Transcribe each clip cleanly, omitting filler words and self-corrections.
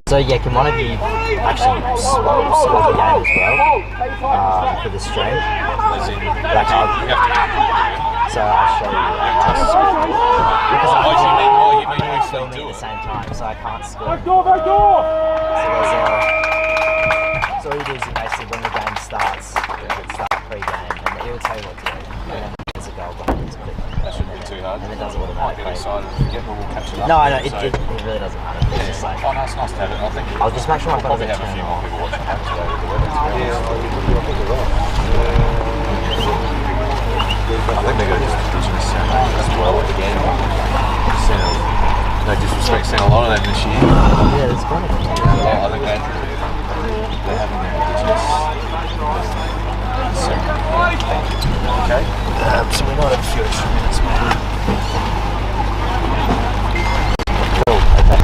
So yeah, can one of you actually score the game as well for the stream? As in, Like, you have to so I'll show you. Because you mean we filming do at the it? same time, so I can't score. Back door! So all you do is you basically, when the game starts, it starts pre-game, and it will tell you what to do. And then there's a goal behind it, That shouldn't be too hard. and it does it Might get automatically. excited and forget, but we'll catch it up. No, So, it really doesn't matter. It's just like, oh no, it's nice to have it. I think I'll just make sure my we'll probably phone's have a few turned more on. people watching home today with the weather, to be honest. I think they're going to just Indigenous sound as well again. No disrespect, sound a lot of that this year. Yeah, there's quite a few. I think they're having their Indigenous ceremony. Okay. So we might have a few extra minutes, maybe. Cool, okay.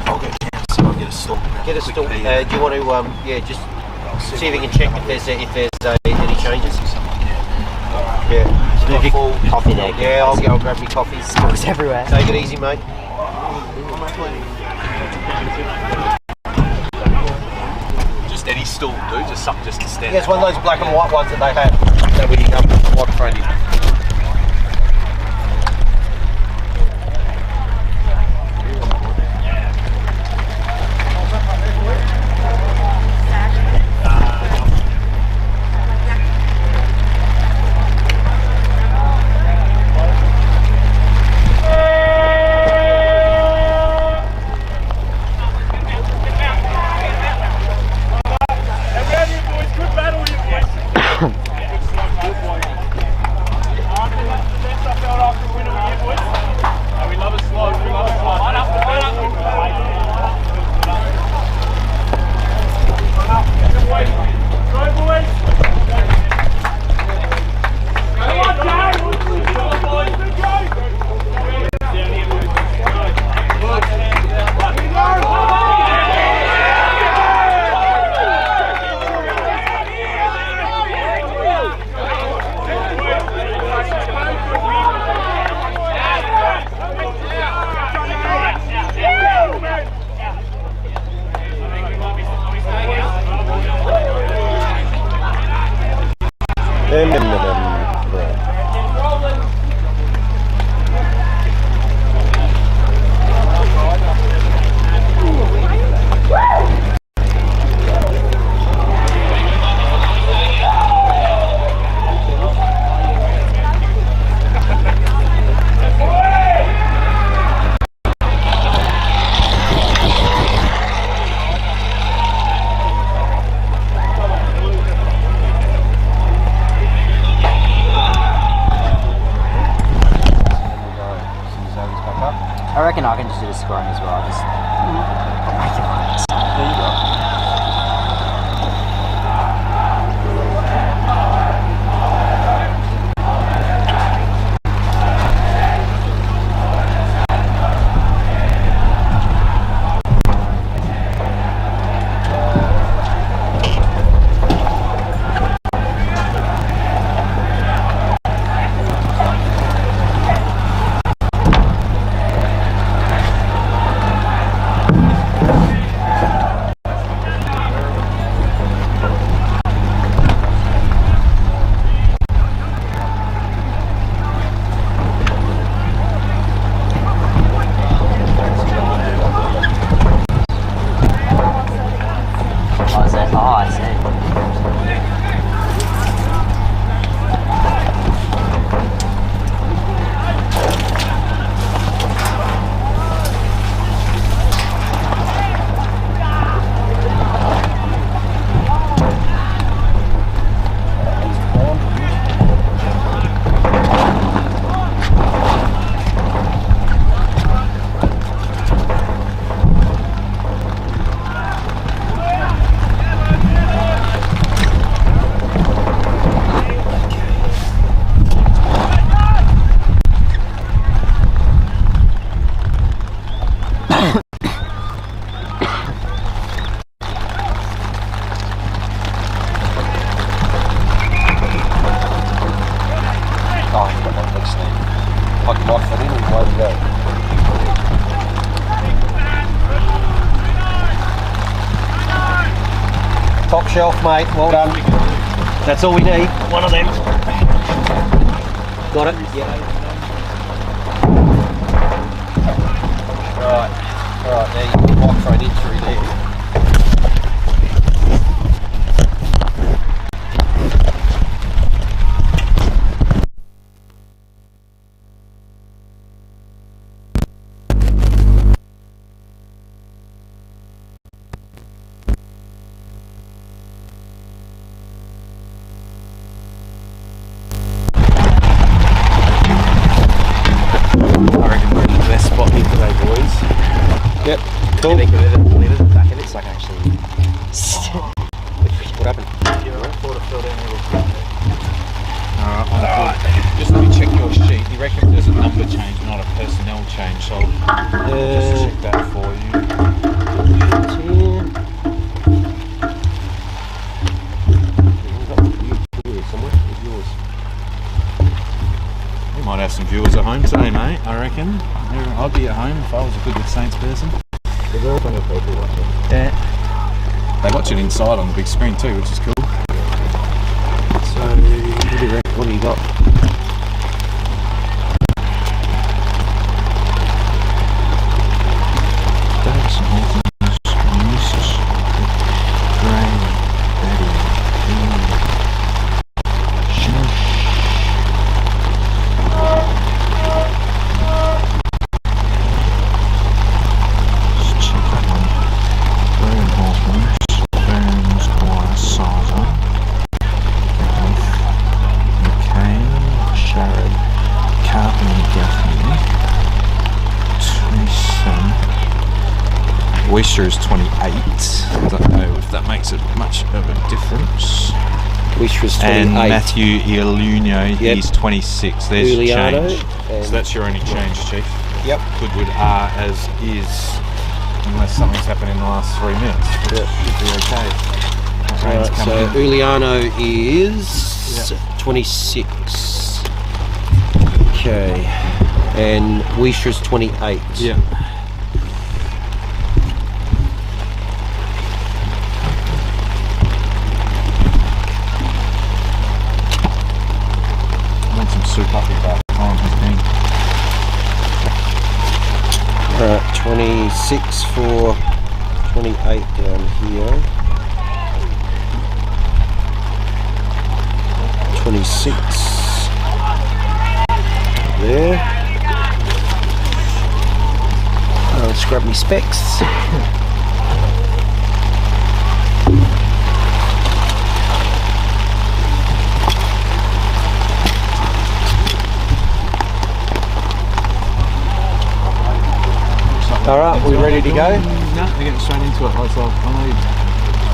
I'll go down so I'll get a stool. Get a stool. Do you want to, just see if you can check if there's any changes? Yeah. Move your coffee there. Yeah, I'll go and grab your coffee. Spills everywhere. Take it easy, mate. Just any stool, dude. Just something just to stand. Yeah, it's one of those black and white ones that they had that we water friendly. I reckon I can just do the scoring as well. Just make it right. There you go. Like, lock it in and away we go. yourself, mate. Well done. That's all we need. One of them. Got it? Yeah. Right. Alright, there you go. Microphone in through there. Yep, cool. Leave it at the back of it's like actually. What happened? Alright. Just let me check your sheet. You reckon there's a number change, not a personnel change, so I'll just check that for you. We might have some viewers at home today, mate, I reckon. I'd be at home if I was a Goodwood Saints person. There's all kind of people watching. Yeah. They watch it inside on the big screen too, which is cool. So, what do you reckon? What do you got? Oyster is 28. I don't know if that makes it much of a difference. Oyster is 28. And Matthew Iluno, he's 26. There's your Juliano, change. So that's your only change, Chief. Yep. Goodwood are as is, unless something's happened in the last 3 minutes. Which should be okay. That rain's coming So in. Juliano is 26. Okay. And Oyster is 28. Yeah. Soup up with that time, I think. Alright, 26 for 28 down here. 26 there. Let's grab my specs. Alright, we ready to go? No, we're getting straight into it.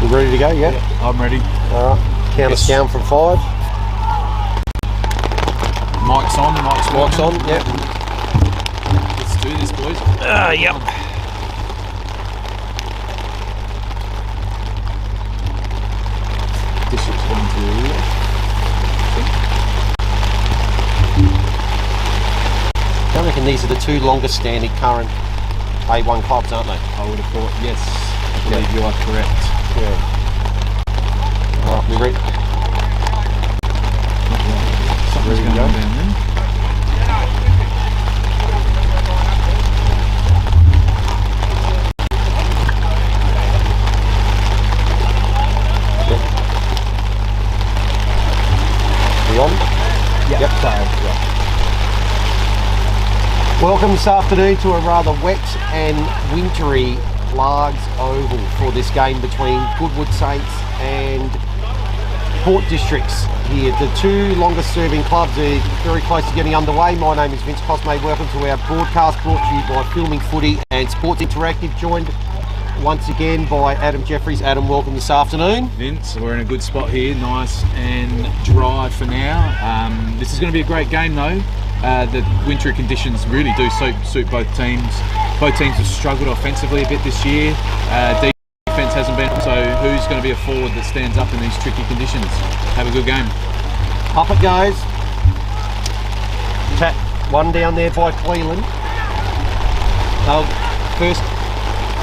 We ready to go, yeah? I'm ready. Alright, count us down from 5. Mic's on, Mic's on, yep. Let's do this, boys. Yep. District's going to I reckon these are the two longest standing current A1 clubs, aren't they? I would have thought, yes. I believe you are correct. Yeah. Alright, we ready? Something's going on down there. We on? Yep. Welcome this afternoon to a rather wet and wintry Largs Oval for this game between Goodwood Saints and Port Districts here. The two longest serving clubs are very close to getting underway. My name is Vince Cosme. Welcome to our broadcast brought to you by Filming Footy and Sports Interactive, joined once again by Adam Jeffries. Adam, welcome this afternoon. Vince, we're in a good spot here, nice and dry for now. This is going to be a great game though. The wintry conditions really do suit both teams. Both teams have struggled offensively a bit this year. Defence hasn't been, so who's going to be a forward that stands up in these tricky conditions? Have a good game. Up it goes. Tap one down there by Cleland. First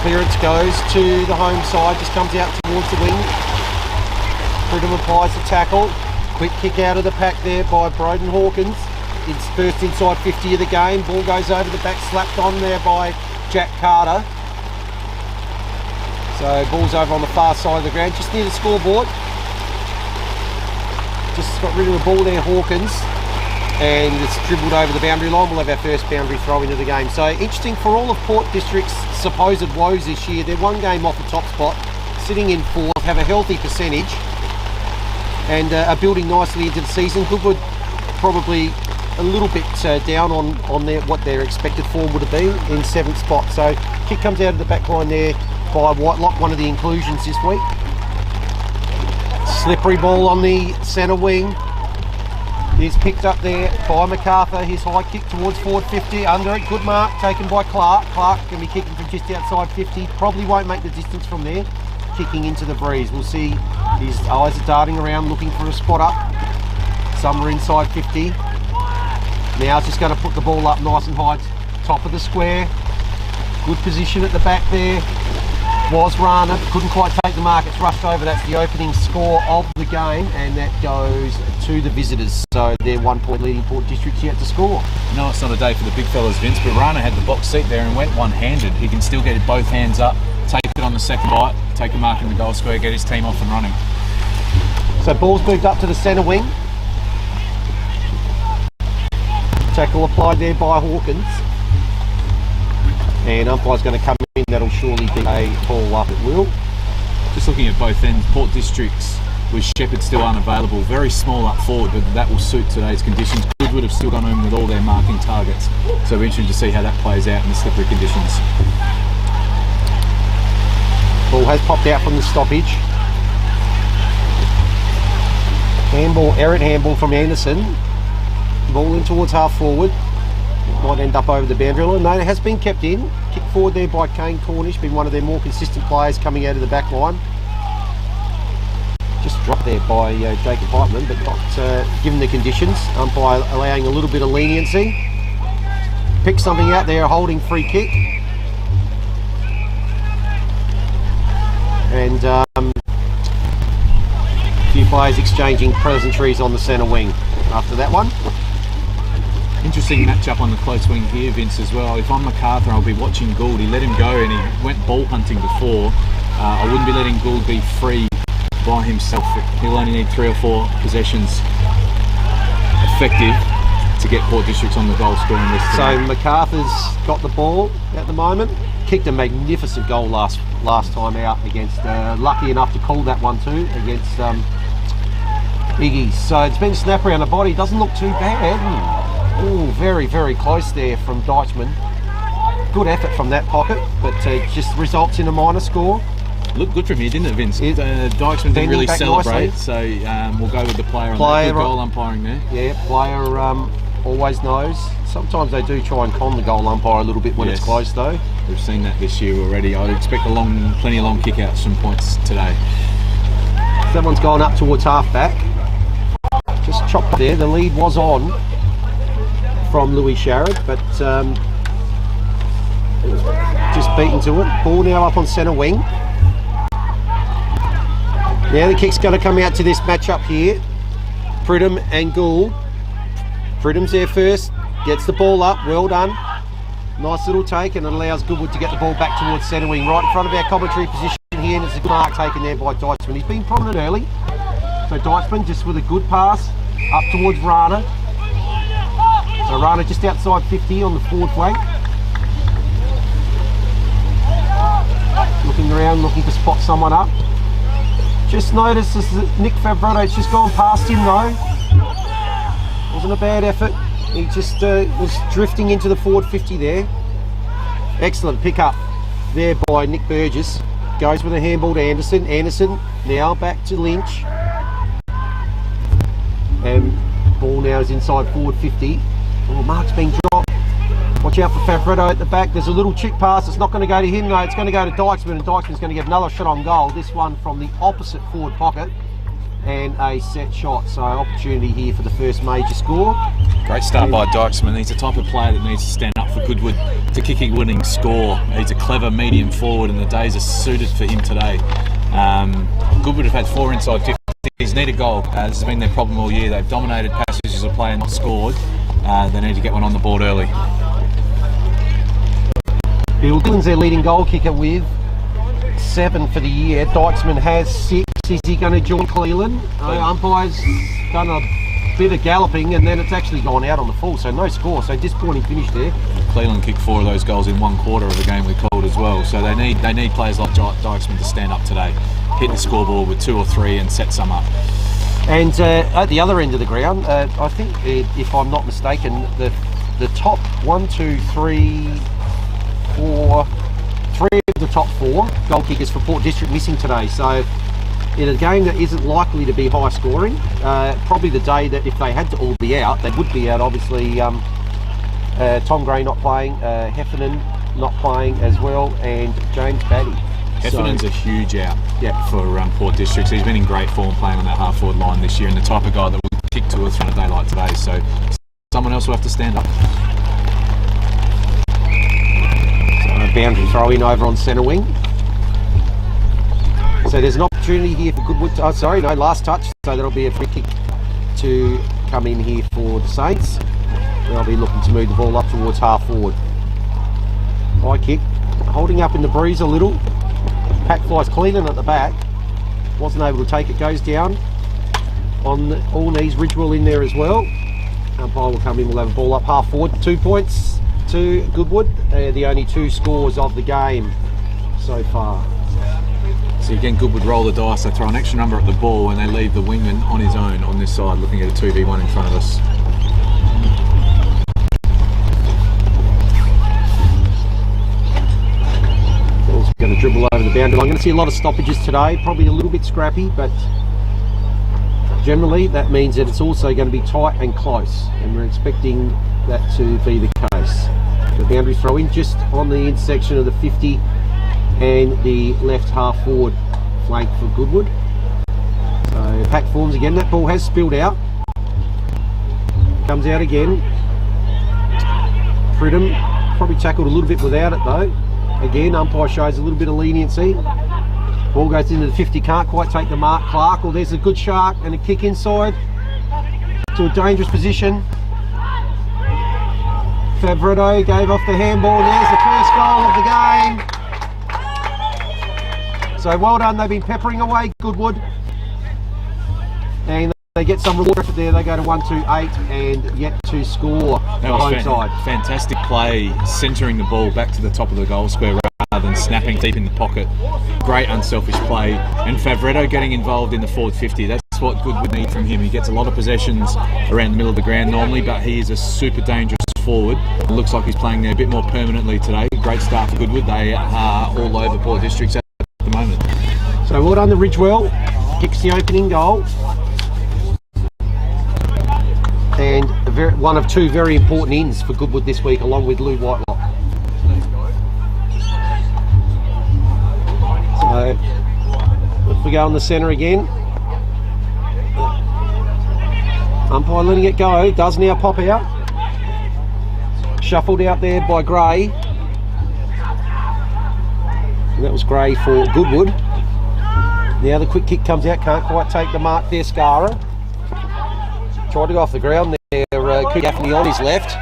clearance goes to the home side, just comes out towards the wing. Pridham applies the tackle. Quick kick out of the pack there by Broden Hawkins. It's first inside 50 of the game. Ball goes over the back, slapped on there by Jack Carter. So ball's over on the far side of the ground, just near the scoreboard. Just got rid of the ball there, Hawkins. And it's dribbled over the boundary line. We'll have our first boundary throw into the game. So interesting for all of Port District's supposed woes this year. They're one game off the top spot, sitting in fourth, have a healthy percentage, and are building nicely into the season. Goodwood probably a little bit down on what their expected form would have been in seventh spot. So kick comes out of the back line there by Whitelock, one of the inclusions this week. Slippery ball on the centre wing. He's picked up there by MacArthur. His high kick towards forward 50. Under it, good mark taken by Clark. Clark can be kicking from just outside 50. Probably won't make the distance from there. Kicking into the breeze. We'll see. His eyes are darting around looking for a spot up. Somewhere inside 50. Now it's just going to put the ball up nice and high. Top of the square. Good position at the back there. Was Rana, but couldn't quite take the mark. It's rushed over. That's the opening score of the game, and that goes to the visitors. So they're 1 point leading Port District's yet to score. No, it's not a day for the big fellas, Vince, but Rana had the box seat there and went one-handed. He can still get both hands up, take it on the second bite, take a mark in the goal square, get his team off and running. So ball's moved up to the centre wing. Tackle applied there by Hawkins. And umpire's going to come in. That'll surely be a ball up at will. Just looking at both ends, Port Districts with Shepherd still unavailable, very small up forward, but that will suit today's conditions. Goodwood have still gone home with all their marking targets, so we're interested to see how that plays out in the slippery conditions. Ball has popped out from the stoppage. Handball, errant handball from Anderson. Ball in towards half forward. Might end up over the boundary line. No, it has been kept in. Kick forward there by Kane Cornish, been one of their more consistent players coming out of the back line. Just dropped there by Jacob Heitman, but not given the conditions. Umpire allowing a little bit of leniency. Pick something out there, a holding free kick. And a few players exchanging pleasantries on the centre wing after that one. Interesting matchup on the close wing here, Vince, as well. If I'm MacArthur, I'll be watching Gould. He let him go and he went ball hunting before. I wouldn't be letting Gould be free by himself. He'll only need 3 or 4 possessions effective to get Port Districts on the goal scoring list. So MacArthur's got the ball at the moment. Kicked a magnificent goal last time out against, lucky enough to call that one too, against Iggy. So it's been a snap around the body, doesn't look too bad. Oh, very, very close there from Deichmann. Good effort from that pocket, but just results in a minor score. Looked good from here, didn't it, Vince? Deichmann didn't really celebrate, nicely. So we'll go with the player on that. Good goal umpiring there. Yeah, player always knows. Sometimes they do try and con the goal umpire a little bit when it's close, though. We've seen that this year already. I would expect plenty of long kick-outs from points today. That one's gone up towards half-back. Just chopped there. The lead was on from Louis Sharrod, but it was just beaten to it. Ball now up on centre wing. Now the kick's going to come out to this matchup here. Pridham and Gould. Pridham's there first, gets the ball up, well done. Nice little take, and it allows Goodwood to get the ball back towards centre wing, right in front of our commentary position here, and it's a good mark taken there by Deichmann. He's been prominent early, so Deichmann just with a good pass up towards Rana. So Rana just outside 50 on the forward flank. Looking around, looking to spot someone up. Just noticed this is Nick Fabrotto's just gone past him though. Wasn't a bad effort. He just was drifting into the forward 50 there. Excellent pick up there by Nick Burgess. Goes with a handball to Anderson. Anderson now back to Lynch. And ball now is inside forward 50. Oh, mark's been dropped. Watch out for Favrotto at the back. There's a little chip pass. It's not going to go to him, no. It's going to go to Deichmann, and Deichmann's going to get another shot on goal. This one from the opposite forward pocket. And a set shot. So opportunity here for the first major score. Great start by Deichmann. He's the type of player that needs to stand up for Goodwood to kick a winning score. He's a clever medium forward, and the days are suited for him today. Goodwood have had 4 inside 50 He's need a goal. This has been their problem all year. They've dominated passages of play and not scored. They need to get one on the board early. Bill Dillon's their leading goal kicker with 7 for the year. Dykesman has 6. Is he going to join Cleland? Umpire's done a bit of galloping and then it's actually gone out on the full, so no score. So disappointing finish there. Cleland kicked 4 of those goals in 1 quarter of the game we called as well. So they need players like Dykesman to stand up today, hit the scoreboard with 2 or 3 and set some up. And at the other end of the ground, I think, if I'm not mistaken, the top 1, 2, 3, 4, 3 of the top 4 goal kickers for Port District missing today. So in a game that isn't likely to be high scoring, probably the day that if they had to all be out, they would be out. Obviously, Tom Gray not playing, Heffernan not playing as well, and James Batty. Heffernan's a huge out for Port Districts. He's been in great form playing on that half-forward line this year and the type of guy that will kick 2 or 3 on a day like today. So someone else will have to stand up. So boundary throw in over on centre wing. So there's an opportunity here for Goodwood. Last touch. So that'll be a free kick to come in here for the Saints. They'll be looking to move the ball up towards half forward. High kick, holding up in the breeze a little. Pack flies Cleland at the back. Wasn't able to take it. Goes down on all knees. Ridgewell in there as well. Umpire will come in. We'll have a ball up half forward. 2 points to Goodwood. They're the only 2 scores of the game so far. So again, Goodwood roll the dice. They throw an extra number at the ball and they leave the wingman on his own on this side, looking at a 2v1 in front of us. Going to dribble over the boundary line. I'm going to see a lot of stoppages today, probably a little bit scrappy, but generally that means that it's also going to be tight and close, and we're expecting that to be the case. The boundary throw in just on the intersection of the 50 and the left half forward flank for Goodwood. So pack forms again. That ball has spilled out. Comes out again. Pridham probably tackled a little bit without it though. Again, umpire shows a little bit of leniency. Ball goes into the 50, can't quite take the mark. Clark, well, there's a good shark and a kick inside to a dangerous position. Favretto gave off the handball. There's the first goal of the game. So well done, they've been peppering away Goodwood. And they get some reward for there. They go to 1-2-8 and yet to score the home side. Fantastic play, centering the ball back to the top of the goal square rather than snapping deep in the pocket. Great unselfish play. And Favretto getting involved in the forward 50. That's what Goodwood need from him. He gets a lot of possessions around the middle of the ground normally, but he is a super dangerous forward. It looks like he's playing there a bit more permanently today. Great start for Goodwood. They are all over Port Districts at the moment. So well done to Ridgewell. Kicks the opening goal. And one of 2 very important ins for Goodwood this week, along with Lou Whitelock. So if we go on the centre again, umpire letting it go, does now pop out. Shuffled out there by Gray. And that was Gray for Goodwood. Now the quick kick comes out, can't quite take the mark there, Scara. Tried to go off the ground there, Gaffney on his left.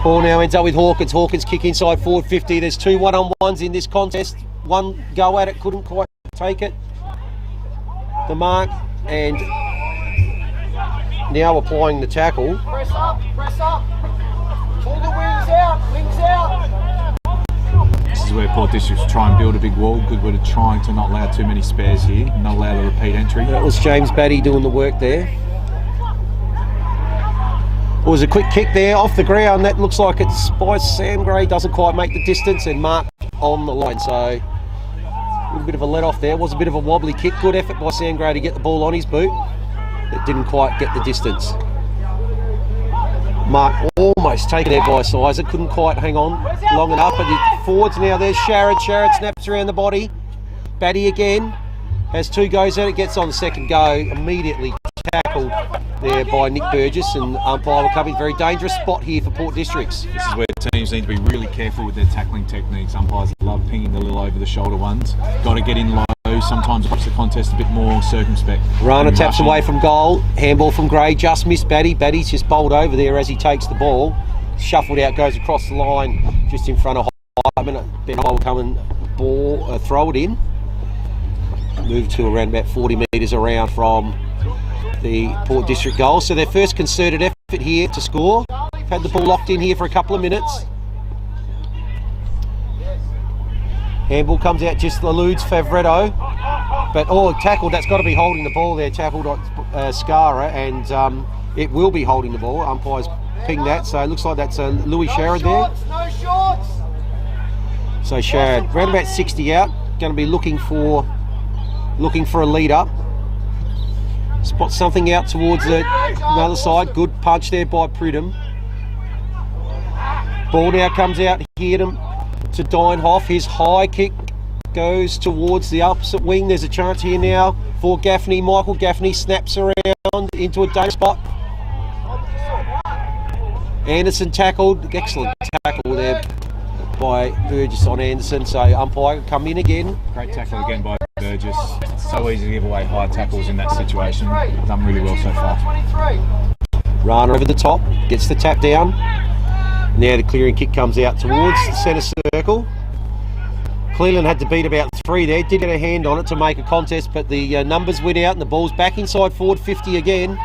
Ball now ends up with Hawkins. Hawkins kick inside forward 50. There's 2 1-on-1s in this contest. One go at it, couldn't quite take it. The mark, and now applying the tackle. Press up, pull the wings out. This is where Port Districts try and build a big wall. Goodwood are trying to not allow too many spares here, not allow the repeat entry. That was James Batty doing the work there. It was a quick kick there off the ground. That looks like it's by Sam Gray, doesn't quite make the distance, and Mark on the line. So a little bit of a let off there. It was a bit of a wobbly kick. Good effort by Sam Gray to get the ball on his boot. It didn't quite get the distance. Mark almost taken there by Sizer, couldn't quite hang on long enough, but the forwards now. There's Sharrod. Sharrod snaps around the body. Batty again has 2 goes at it, gets on the second go, immediately tackled there by Nick Burgess, and umpire will come in. Very dangerous spot here for Port Districts. This is where teams need to be really careful with their tackling techniques. Umpires love pinging the little over the shoulder ones. Got to get in low sometimes approach the contest a bit more circumspect. Rana taps away from goal. Handball from Gray, just missed Batty. Batty's just bowled over there as he takes the ball. Shuffled out, goes across the line just in front of Hyman. Ben will come and throw it in. Move to around about 40 metres around from the Port District goal. So their first concerted effort here to score. Had the ball locked in here for a couple of minutes. Handball comes out, just eludes Favretto. But, tackled, that's got to be holding the ball there. Tackled Scara, and it will be holding the ball. Umpires ping that, so it looks like that's Louis Sharrod there. No shorts. So Sharrod, round about 60 out, going to be looking for a lead up. Spot something out towards the other side. Good punch there by Pridham. Ball now comes out here to Deinhoff. His high kick goes towards the opposite wing. There's a chance here now for Gaffney. Michael Gaffney snaps around into a dangerous spot. Anderson tackled. Excellent tackle there by Burgess on Anderson. So umpire come in again. Great tackle again by Burgess. It's so easy to give away high tackles in that situation. Done really well so far. Rana over the top, gets the tap down. Now the clearing kick comes out towards the centre circle. Cleland had to beat about 3 there. Did get a hand on it to make a contest, but the numbers went out and the ball's back inside forward 50 again.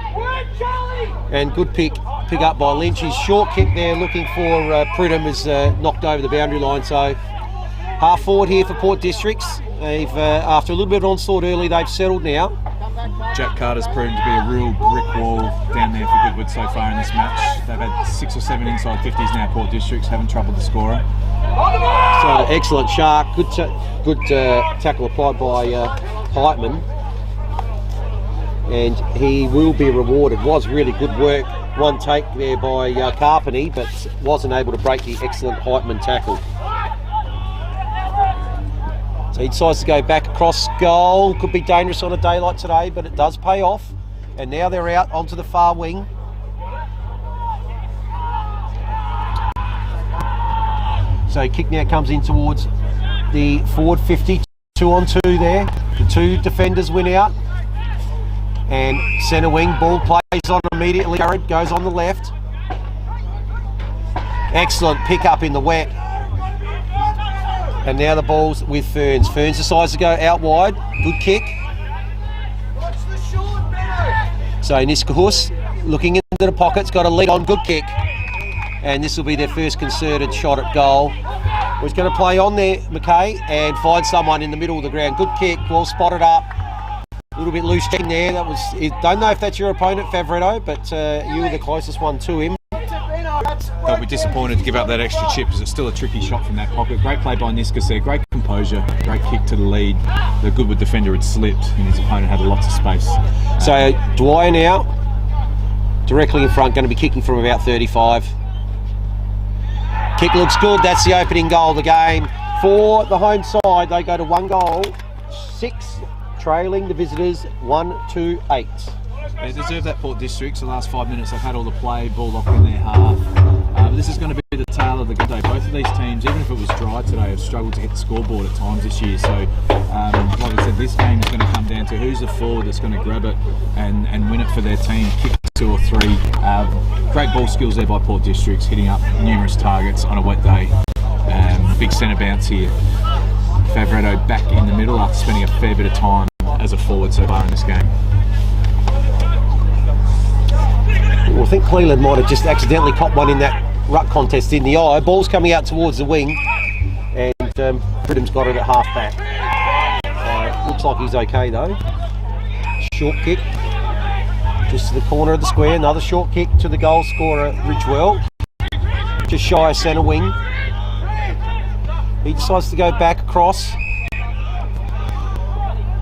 And good pick up by Lynch. His short kick there looking for Pridham is knocked over the boundary line. So half forward here for Port Districts. They've after a little bit of onslaught early, they've settled now. Jack Carter's proven to be a real brick wall down there for Goodwood so far in this match. They've had 6 or 7 inside 50s now, Port Districts, haven't troubled the scorer. So excellent Shark, good tackle applied by Heitman. And he will be rewarded. Was really good work. One take there by Carpeney, but wasn't able to break the excellent Heitman tackle. So he decides to go back across goal. Could be dangerous on a day like today, but it does pay off. And now they're out onto the far wing. So kick now comes in towards the forward 50. 2 on 2 there. The 2 defenders win out. And centre wing, ball plays on immediately. Jared goes on the left. Excellent pick up in the wet. And now the ball's with Ferns. Ferns decides to go out wide. Good kick. So Niskahus looking into the pockets, got a lead on, good kick. And this will be their first concerted shot at goal. He's going to play on there, McKay, and find someone in the middle of the ground. Good kick, well spotted up. A little bit loose in there. That was. Don't know if that's your opponent, Favretto, but you were the closest one to him. They'll be disappointed to give up that extra chip because it's still a tricky shot from that pocket. Great play by Niskus there, great composure, great kick to the lead. The Goodwood defender had slipped and his opponent had lots of space. So Dwyer now, directly in front, going to be kicking from about 35. Kick looks good, that's the opening goal of the game. For the home side, they go to 1 goal, 6 trailing the visitors, 1-2-8. They deserve that, Port Districts. The last 5 minutes they've had all the play, ball locked in their half. This is going to be the tale of the good day. Both of these teams, even if it was dry today, have struggled to hit the scoreboard at times this year. So, like I said, this game is going to come down to who's the forward that's going to grab it and win it for their team, kick 2 or 3. Great ball skills there by Port Districts, hitting up numerous targets on a wet day. Big centre bounce here. Favretto back in the middle after spending a fair bit of time as a forward so far in this game. Well, I think Cleland might have just accidentally copped one in that ruck contest in the eye. Ball's coming out towards the wing, and Pridham's got it at half back. Looks like he's okay though. Short kick just to the corner of the square. Another short kick to the goal scorer Ridgewell, just shy of centre wing. He decides to go back across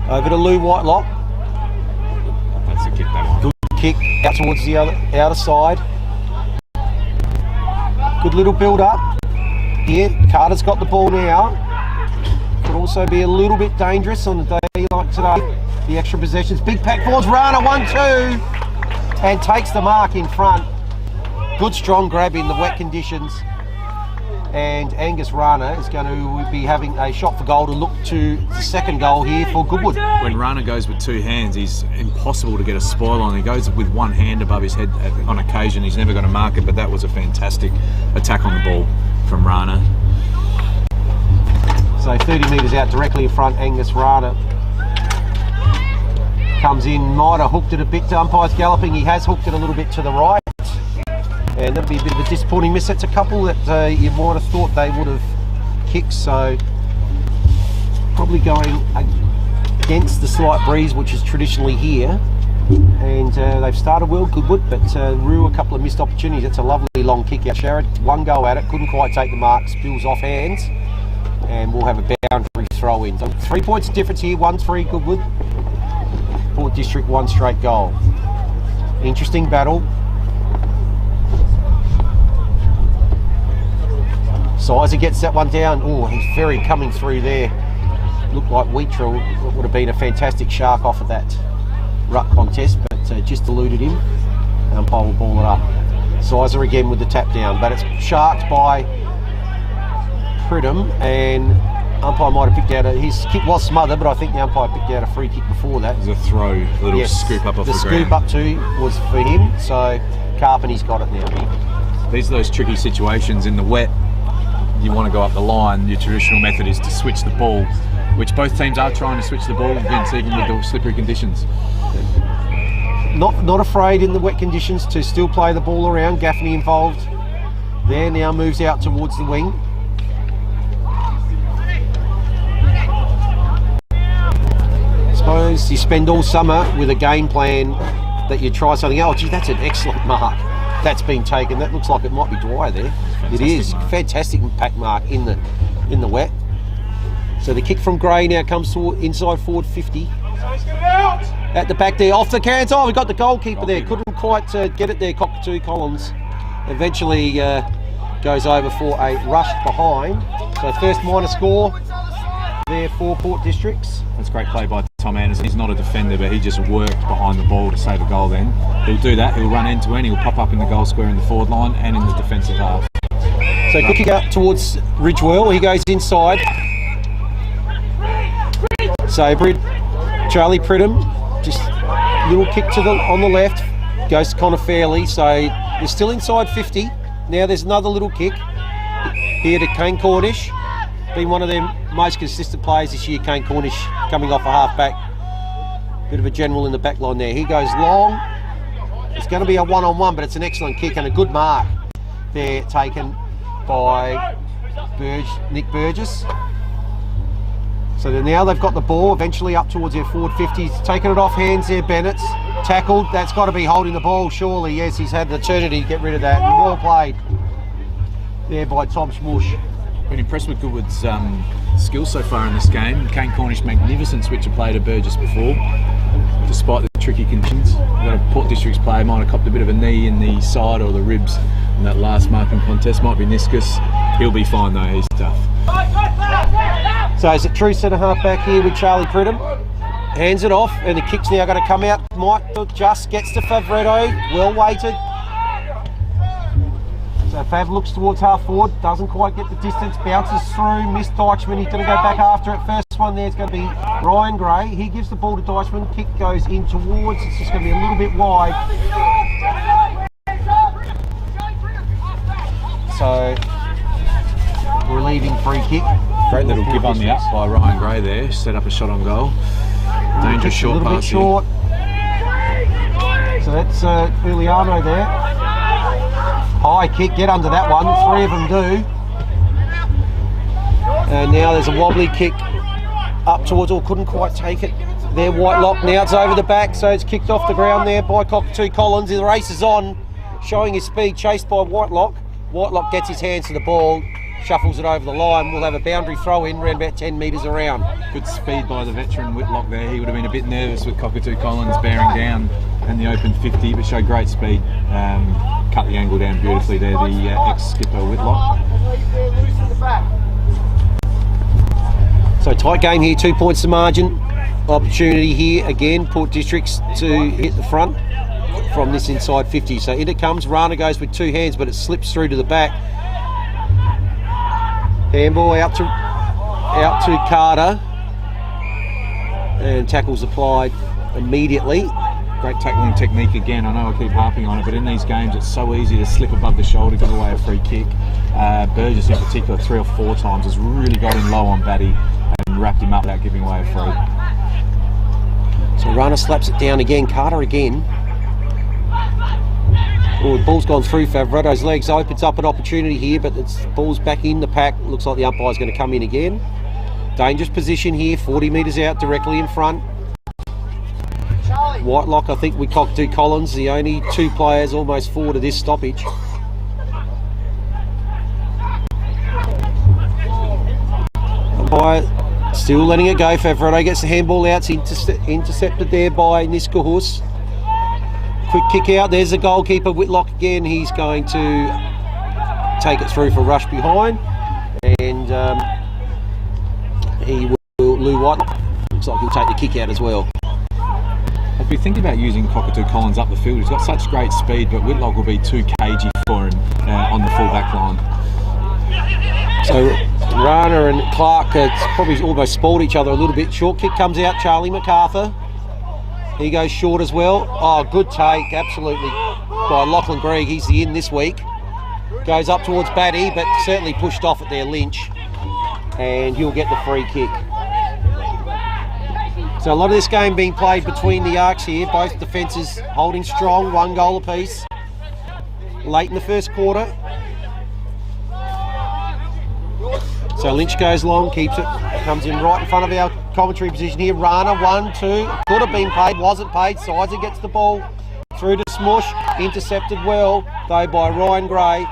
over to Lou Whitelock. That's a kick, that one. Good kick out towards the outer side. Good little build up here. Carter's got the ball now. Could also be a little bit dangerous on a day like today. The extra possessions. Big pack forwards. Rana 1-2 and takes the mark in front. Good strong grab in the wet conditions. and Angus Rana is going to be having a shot for goal to look to the second goal here for Goodwood. When Rana goes with two hands, he's impossible to get a spoil on. He goes with one hand above his head on occasion. He's never going to mark it, but that was a fantastic attack on the ball from Rana. So 30 metres out directly in front, Angus Rana comes in, might have hooked it a bit. Umpire's galloping, he has hooked it a little bit to the right. And that'll be a bit of a disappointing miss. That's a couple that you might have thought they would have kicked, so probably going against the slight breeze, which is traditionally here. And they've started well, Goodwood, but Rue a couple of missed opportunities. That's a lovely long kick out. Sharrett, one go at it, couldn't quite take the mark, spills off hands, and we'll have a boundary throw in. So 3 points difference here, 1-3 Goodwood. Port District, one straight goal. Interesting battle. Sizer gets that one down. Oh, he's very coming through there. Looked like Wheatra would have been a fantastic shark off of that ruck contest, but just eluded him. Umpire will ball it up. Sizer again with the tap down, but it's sharked by Pridham, and umpire might have picked out his kick was smothered, but I think the umpire picked out a free kick before that. It was a throw, a little scoop up off the ground. The scoop up too was for him, so Carpenter's got it now. These are those tricky situations in the wet. You want to go up the line. Your traditional method is to switch the ball, which both teams are trying to switch the ball against, even with the slippery conditions. Not afraid in the wet conditions to still play the ball around. Gaffney involved there, now moves out towards the wing. I suppose you spend all summer with a game plan that you try something. Oh gee, that's an excellent mark. That's been taken. That looks like it might be Dwyer there. It is. Mark. Fantastic impact mark in the wet. So the kick from Gray now comes to inside forward 50. At the back there, off the cans. Oh, we got the goalkeeper there. Couldn't quite get it there, Cockatoo Collins. Eventually goes over for a rush behind. So first minor score there for Port Districts. That's great play by Tom Anderson. He's not a defender, but he just worked behind the ball to save a goal then. He'll do that. He'll run end to end. He'll pop up in the goal square in the forward line and in the defensive half. So kicking out towards Ridgewell. He goes inside. So Charlie Pridham, just little kick to on the left. Goes to Connor Fairley. So they're still inside 50. Now there's another little kick here to Kane Cornish. Been one of their most consistent players this year, Kane Cornish, coming off a half-back. Bit of a general in the back line there. He goes long. It's going to be a one-on-one, but it's an excellent kick and a good mark there taken by Nick Burgess. So now they've got the ball, eventually up towards their forward 50. He's taken it off hands there, Bennett's. Tackled. That's got to be holding the ball, surely. Yes, he's had an eternity to get rid of that. And well played there by Tom Schmush. Been impressed with Goodwood's skills so far in this game. Kane Cornish, magnificent switch of play to Burgess before, despite the tricky conditions. We've got a Port Districts player, might have copped a bit of a knee in the side or the ribs in that last marking contest. Might be Niskus. He'll be fine though, he's tough. So is it true centre half back here with Charlie Pridham? Hands it off, and the kick's now going to come out. Might just gets to Favretto, well weighted. So Fav looks towards half forward, doesn't quite get the distance, bounces through, missed Deichmann, he's going to go back after it. First one there is going to be Ryan Gray. He gives the ball to Deichmann, kick goes in towards, it's just going to be a little bit wide. So, relieving free kick. Great little give on the up by Ryan Gray there, set up a shot on goal. Dangerous short pass here. Short. So that's Uliano there. High kick, get under that one, three of them do. And now there's a wobbly kick up towards, or couldn't quite take it. There, Whitelock, now it's over the back, so it's kicked off the ground there by Cockatoo Collins. The race is on, showing his speed, chased by Whitelock. Whitelock gets his hands to the ball, shuffles it over the line. We'll have a boundary throw in around about 10 metres around. Good speed by the veteran Whitlock there. He would have been a bit nervous with Cockatoo Collins bearing down in the open 50, but showed great speed. Cut the angle down beautifully there, the ex-skipper Whitlock. So tight game here, 2 points to margin. Opportunity here again, Port Districts to hit the front from this inside 50. So in it comes, Rana goes with two hands, but it slips through to the back. Handball out to Carter. And tackles applied immediately. Great tackling technique again. I know I keep harping on it, but in these games it's so easy to slip above the shoulder, give away a free kick. Burgess in particular 3 or 4 times has really got him low on Batty and wrapped him up without giving away a free. So Rana slaps it down again. Carter again. Oh, the ball's gone through Favretto's legs. Opens up an opportunity here, but the ball's back in the pack. Looks like the umpire's going to come in again. Dangerous position here, 40 metres out, directly in front. Whitelock, I think, with Cockatoo Collins, the only 2 players almost forward of this stoppage. Umpire still letting it go. Favretto gets the handball out. It's intercepted there by Niskahus. Quick kick out. There's the goalkeeper, Whitlock again. He's going to take it through for rush behind. And he will, Lou Whitelock, looks like he'll take the kick out as well. I'd be thinking about using Cockatoo Collins up the field. He's got such great speed, but Whitlock will be too cagey for him on the full back line. So Rana and Clark probably almost spoiled each other a little bit. Short kick comes out, Charlie MacArthur. He goes short as well. Oh, good take, absolutely, by Lachlan Greig. He's the in this week. Goes up towards Batty, but certainly pushed off at their Lynch. And he'll get the free kick. So a lot of this game being played between the arcs here. Both defences holding strong, 1 goal apiece. Late in the first quarter. So Lynch goes long, keeps it, comes in right in front of our commentary position here. Rana, 1, 2, could have been paid, wasn't paid. Sizer gets the ball through to Smush, intercepted well, though, by Ryan Gray.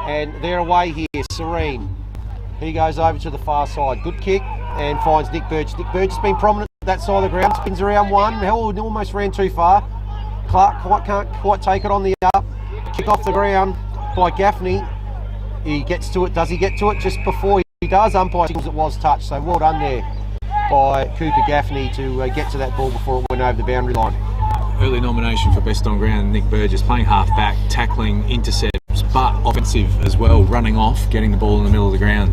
And they're away here, Serene. He goes over to the far side. Good kick and finds Nick Burgess. Nick Burgess has been prominent at that side of the ground. Spins around 1. Hell, almost ran too far. Clark can't quite take it on the up. Kick off the ground by Gaffney. He gets to it. Does he get to it? Just before he does, umpire signals it was touched. So well done there by Cooper Gaffney to get to that ball before it went over the boundary line. Early nomination for best on ground, Nick Burgess, playing half back, tackling, intercepts, but offensive as well, running off, getting the ball in the middle of the ground.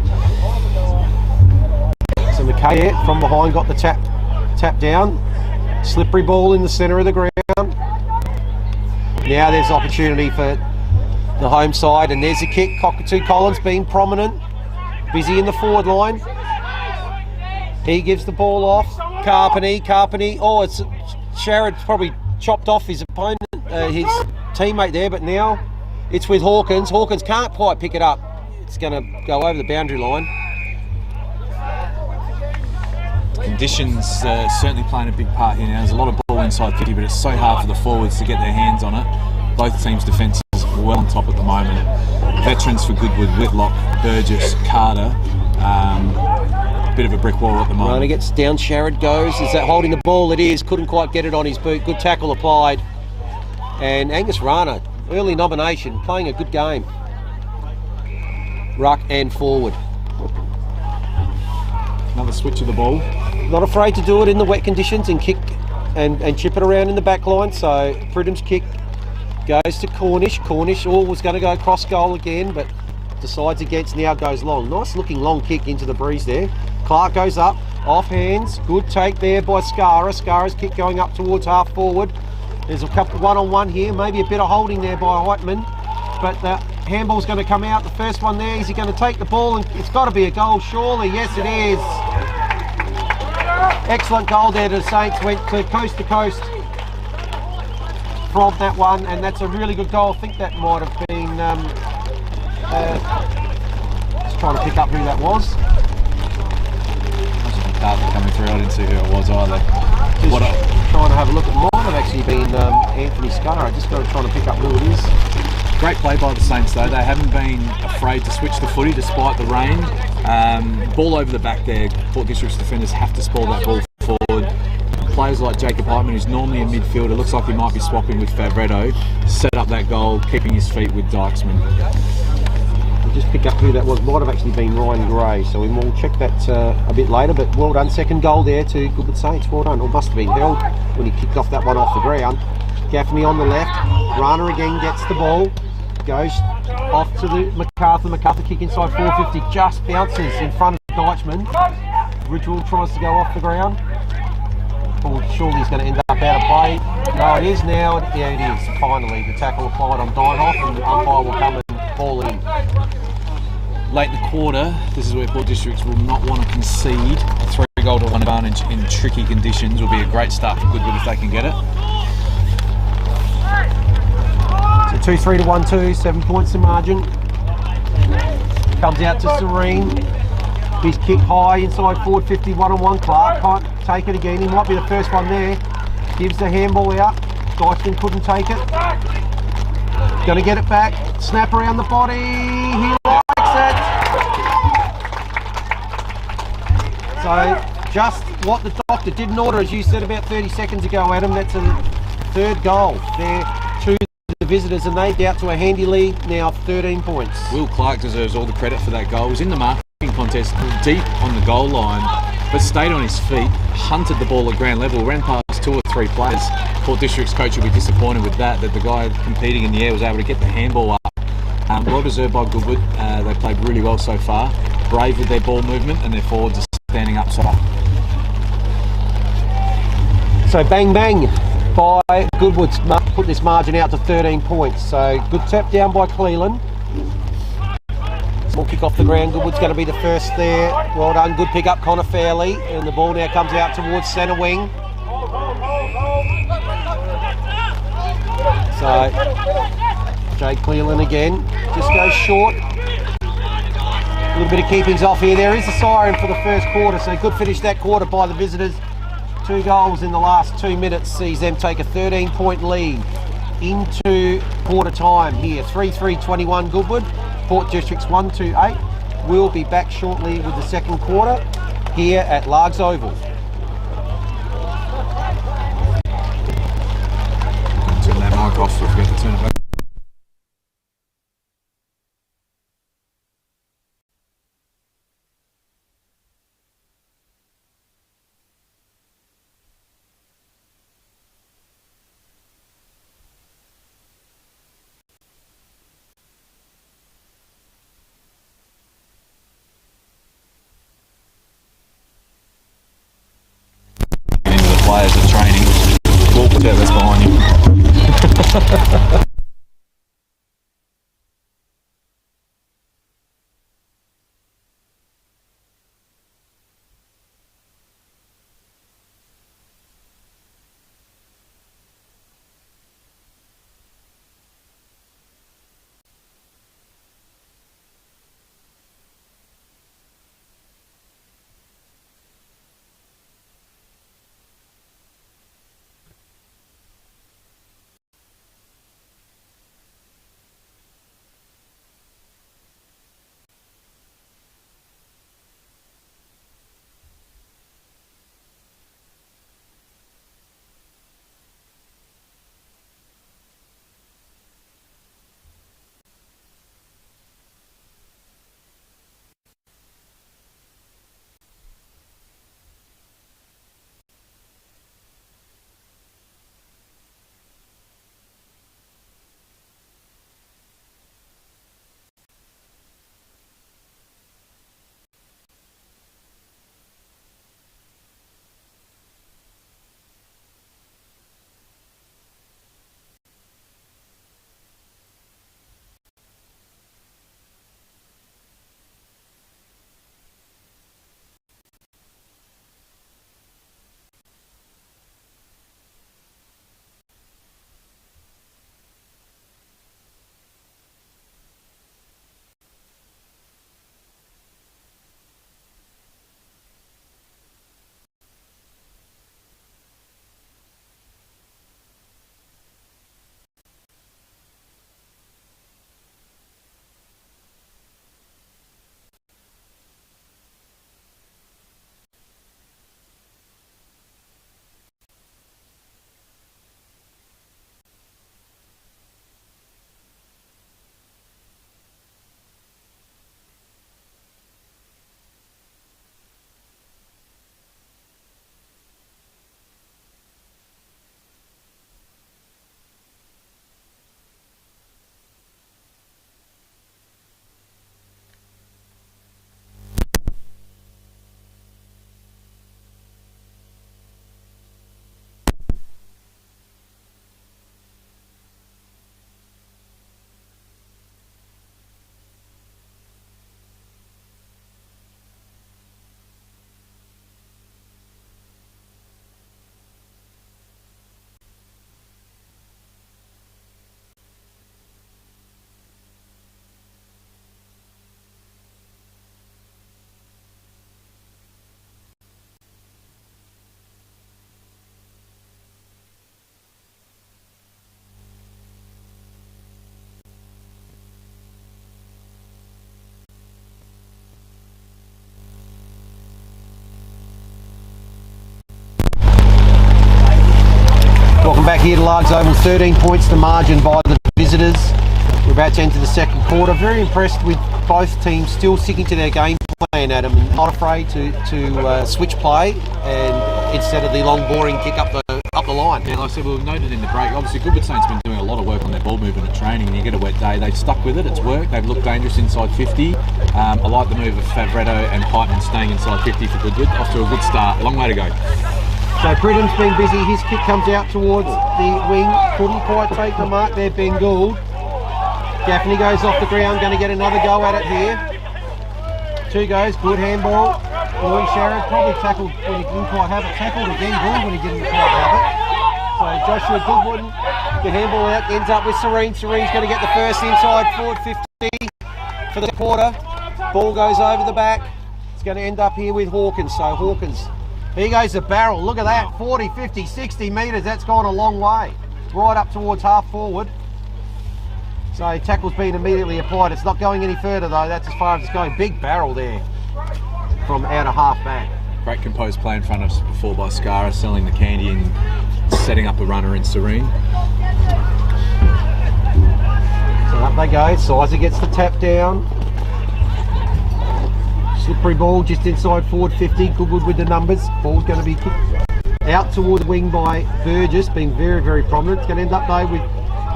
So McKay from behind got the tap down. Slippery ball in the centre of the ground. Now there's opportunity for the home side, and there's a kick. Cockatoo Collins being prominent, busy in the forward line. He gives the ball off. Carpeney. Oh, it's Sherrod's probably chopped off his opponent, his teammate there, but now it's with Hawkins. Hawkins can't quite pick it up. It's going to go over the boundary line. Conditions certainly playing a big part here now. There's a lot of ball inside 50, but it's so hard for the forwards to get their hands on it. Both teams' defences are well on top at the moment. Veterans for Goodwood, Whitlock, Burgess, Carter. Bit of a brick wall at the moment. Rana gets down, Sherrod goes. Is that holding the ball? It is. Couldn't quite get it on his boot. Good tackle applied. And Angus Rana, early nomination, playing a good game. Ruck and forward. Another switch of the ball. Not afraid to do it in the wet conditions and kick and chip it around in the back line. So Pridham's kick goes to Cornish. Cornish was going to go cross goal again, but decides against, now goes long. Nice looking long kick into the breeze there. Clark goes up, off hands. Good take there by Skara. Skara's kick going up towards half forward. There's a couple one-on-one here, maybe a bit of holding there by Heitman, but the handball's going to come out. The first one there, is he going to take the ball? And it's got to be a goal, surely. Yes, it is. Excellent goal there to the Saints. Went to coast from that one, and that's a really good goal. I think that might have been just trying to pick up who that was. Coming through, I didn't see who it was either. Trying to have a look. It might have actually been Anthony Scudder. I just got to try to pick up who it is. Great play by the Saints though. They haven't been afraid to switch the footy despite the rain. Ball over the back there. Port District's defenders have to spoil that ball forward. Players like Jacob Heitman, who's normally a midfielder, looks like he might be swapping with Favretto, set up that goal, keeping his feet with Dykesman. We'll just pick up who that was. Might have actually been Ryan Gray, so we will check that a bit later, but well done. Second goal there to Goodwood Saints. Well done. Or must have been held when he kicked off that one off the ground. Gaffney on the left. Rana again gets the ball. Goes off to the MacArthur. MacArthur kick inside 450. Just bounces in front of Deichmann. Ridgewell tries to go off the ground. Oh, surely he's going to end up out of play. No, it is now. Yeah, it is. Finally, the tackle applied on Deinhoff, and the umpire will come and ball in. Late in the quarter, this is where Port Districts will not want to concede. A 3-goal to 1 advantage in tricky conditions will be a great start for Goodwood if they can get it. So 2-3 to 1-2, 7 points in margin. Comes out to Serene. He's kicked high inside forward 50, 1-on-1. Clark can't take it again. He might be the first one there. Gives the handball out. Deichmann couldn't take it. Going to get it back. Snap around the body. He likes it. So just what the doctor didn't order, as you said about 30 seconds ago, Adam. That's a 3rd goal there to the visitors, and they're out to a handy lead now, 13 points. Will Clark deserves all the credit for that goal. He was in the marking contest deep on the goal line, but stayed on his feet, hunted the ball at ground level, ran past 2 or 3 players. Port District's coach will be disappointed with that the guy competing in the air was able to get the handball up. Well deserved by Goodwood. They played really well so far. Brave with their ball movement, and their forwards are standing up. So bang bang by Goodwood's put this margin out to 13 points. So good tap down by Cleland. Small kick off the ground. Goodwood's going to be the first there. Well done. Good pick up, Connor Fairley. And the ball now comes out towards centre wing. So Jake Cleland again. Just goes short. A little bit of keepings off here. There is a siren for the first quarter. So good finish that quarter by the visitors. 2 goals in the last 2 minutes sees them take a 13-point lead into quarter time here. 3-3-21 Goodwood. Port Districts 1-2-8. We'll be back shortly with the second quarter here at Largs Oval. Turn that mic off, so I forget to turn it back. Players are training. Walk with that, that's behind you. Welcome back here to Largs Oval. 13 points to margin by the visitors. We're about to enter the second quarter. Very impressed with both teams still sticking to their game plan, Adam, and not afraid to switch play and instead of the long boring kick up the line. Yeah, like I said, we noted in the break, obviously Goodwood Saints been doing a lot of work on their ball movement at training, and you get a wet day, they've stuck with it, it's worked, they've looked dangerous inside 50. I like the move of Favretto and Heitman staying inside 50 for Goodwood. Off to a good start, long way to go. So Pridham's been busy, his kick comes out towards the wing, couldn't quite take the mark there, Ben Gould. Gaffney goes off the ground, going to get another go at it here. 2 goes, good handball. Louis Sherrod probably tackled when he didn't quite have it, tackled again good when he didn't quite have it. So Joshua Goodwood, the handball out, ends up with Serene. Serene's going to get the first inside forward 50 for the quarter. Ball goes over the back. It's going to end up here with Hawkins. So Hawkins, here goes the barrel. Look at that, 40, 50, 60 metres. That's gone a long way. Right up towards half forward. So tackle's been immediately applied. It's not going any further though. That's as far as it's going. Big barrel there from out of half back. Great composed play in front of us before by Scara, selling the candy and setting up a runner in Serene. So up they go. Sizer gets the tap down. Slippery ball just inside forward 50. Goodwood with the numbers. Ball's going to be kicked out toward the wing by Burgess, being very, very prominent. It's going to end up though with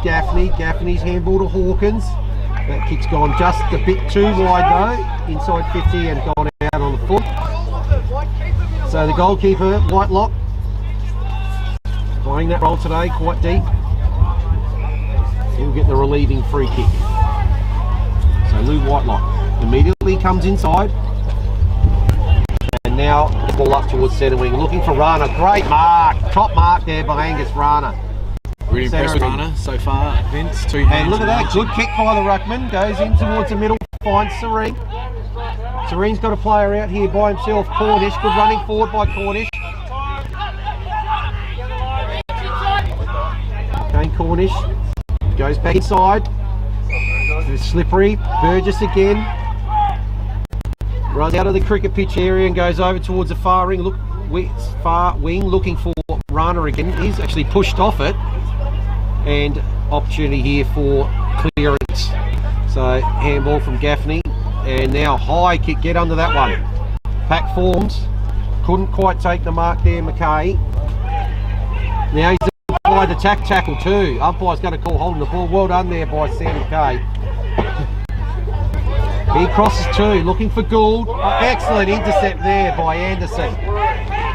Gaffney. Gaffney's handball to Hawkins. That kick's gone just a bit too wide though, inside 50 and gone out on the foot. So the goalkeeper, Whitelock, playing that role today quite deep. He'll get the relieving free kick. So Lou Whitelock immediately comes inside. And now the ball up towards centre wing, looking for Rana. Great mark, top mark there by Angus Rana. Really impressed with Rana so far, Vince. 2 hands. And look at that, good kick by the ruckman. Goes in towards the middle, finds Serene. Serene's got a player out here by himself, Cornish. Good running forward by Cornish. Kane Cornish goes back inside. It's slippery. Burgess again. Runs out of the cricket pitch area and goes over towards the far wing. Far wing looking for Rana again. He's actually pushed off it. And opportunity here for clearance. So handball from Gaffney, and now high kick, get under that one. Pack forms, couldn't quite take the mark there, McKay. Now he's applied the tackle too. Umpire's going to call holding the ball. Well done there by Sam McKay. He crosses 2, looking for Gould. Excellent intercept there by Anderson.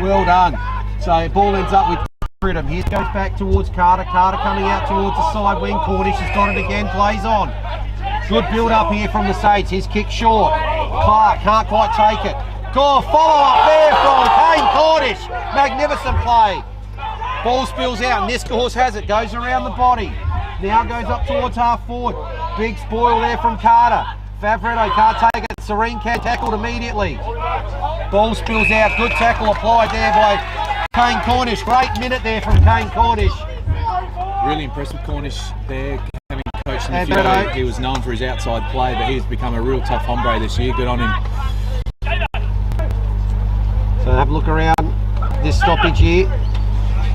Well done. So ball ends up with Pridham. Here goes back towards Carter. Carter coming out towards the side wing. Cornish has got it again, plays on. Good build up here from the Saints. His kick short. Clark can't quite take it. Go follow up there from Kane Cornish. Magnificent play. Ball spills out. Niscahorse has it. Goes around the body. Now goes up towards half forward. Big spoil there from Carter. Favretto can't take it. Serene can tackled immediately. Ball spills out. Good tackle applied there by Kane Cornish. Great minute there from Kane Cornish. Really impressed with Cornish there, having coached in the field. He was known for his outside play, but he's become a real tough hombre this year. Good on him. So have a look around this stoppage here.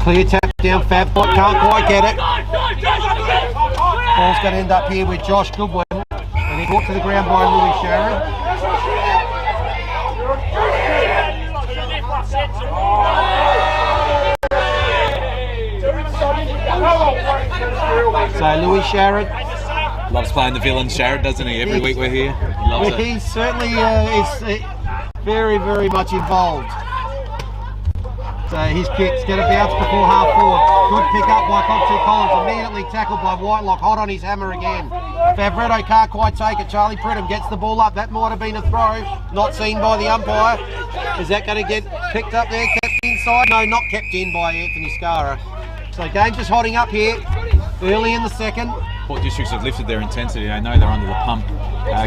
Clear tap down, Fab can't quite get it. Ball's going to end up here with Josh Goodwin, and he brought to the ground by Louis Sherrod. So Louis Sherrod loves playing the villain Sherrod, doesn't he? Every week we're here. He loves it. He certainly is very, very much involved. So his kick's going to bounce before half forward. Good pick up by Coxie Collins. Immediately tackled by Whitelock. Hot on his hammer again. Favretto can't quite take it. Charlie Pridham gets the ball up. That might have been a throw. Not seen by the umpire. Is that going to get picked up there? Kept inside? No, not kept in by Anthony Scara. So game just hotting up here. Early in the second. Port Districts have lifted their intensity. They know they're under the pump.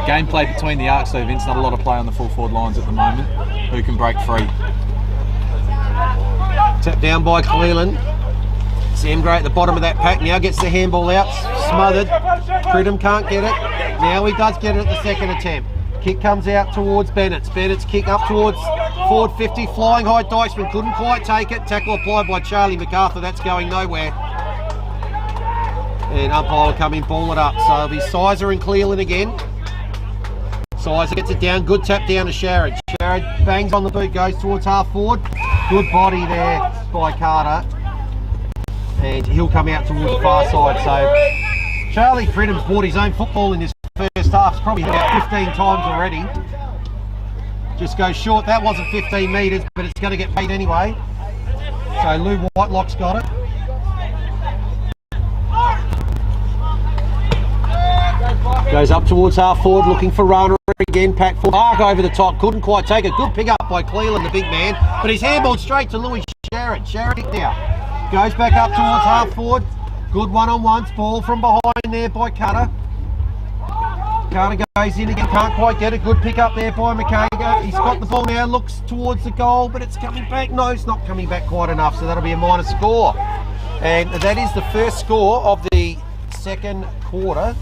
Game played between the arcs, though, Vince. Not a lot of play on the full forward lines at the moment. Who can break free? Tap down by Cleland. Sam Gray at the bottom of that pack. Now gets the handball out. Smothered. Pridham can't get it. Now he does get it at the second attempt. Kick comes out towards Bennett's. Bennett's kick up towards forward 50. Flying high Dykesman couldn't quite take it. Tackle applied by Charlie MacArthur. That's going nowhere. And umpire will come in, ball it up. So it'll be Sizer and Cleland again. Sizer gets it down, good tap down to Sharrod. Sharrod bangs on the boot, goes towards half forward. Good body there by Carter. And he'll come out towards the far side. So Charlie Freedom's bought his own football in this first half. It's probably hit about 15 times already. Just goes short. That wasn't 15 metres, but it's going to get paid anyway. So Lou Whitelock's got it. Goes up towards half forward, looking for Rana again. Pack full. Mark over the top, couldn't quite take it. Good pick up by Cleland, the big man. But he's handballed straight to Louis Sharrod. Sharrod now. Goes back up towards half forward. Good one-on-ones. Ball from behind there by Cutter. Carter goes in again, can't quite get it. Good pick up there by McKagan. He's got the ball now, looks towards the goal, but it's coming back. No, it's not coming back quite enough, so that'll be a minor score. And that is the first score of the second quarter.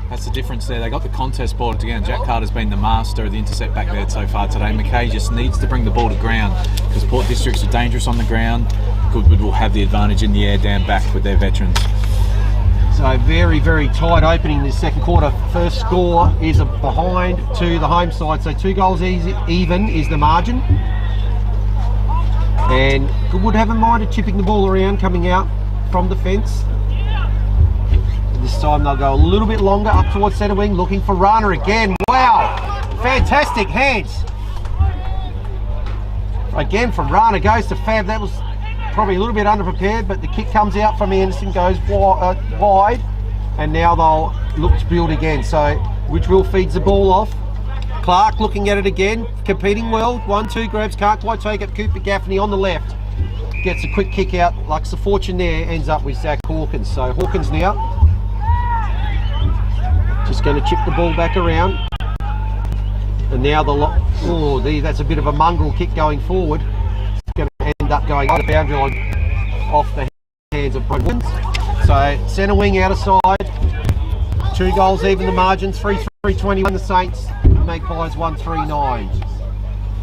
That's the difference there. They got the contest ball again. Jack Carter's been the master of the intercept back there so far today. McKay just needs to bring the ball to ground because Port Districts are dangerous on the ground. Goodwood will have the advantage in the air down back with their veterans. So very, very tight opening in this second quarter. First score is a behind to the home side. So 2 goals even is the margin. And Goodwood haven't minded chipping the ball around, coming out from the fence. This time they'll go a little bit longer up towards centre wing, looking for Rana again. Wow, fantastic hands. Again from Rana, goes to Fab. That was probably a little bit underprepared, but the kick comes out from Anderson, goes wide, and now they'll look to build again. So Ridgewell feeds the ball off. Clark looking at it again, competing well. 1-2 grabs, can't quite take it. Cooper Gaffney on the left. Gets a quick kick out, like the fortune there, ends up with Zach Hawkins. So Hawkins now just going to chip the ball back around. And now that's a bit of a mongrel kick going forward. It's going to end up going on the boundary line off the hands of Brent. So centre wing out of side. 2 goals even the margin. 3-3-21 the Saints. Magpies 1-3-9.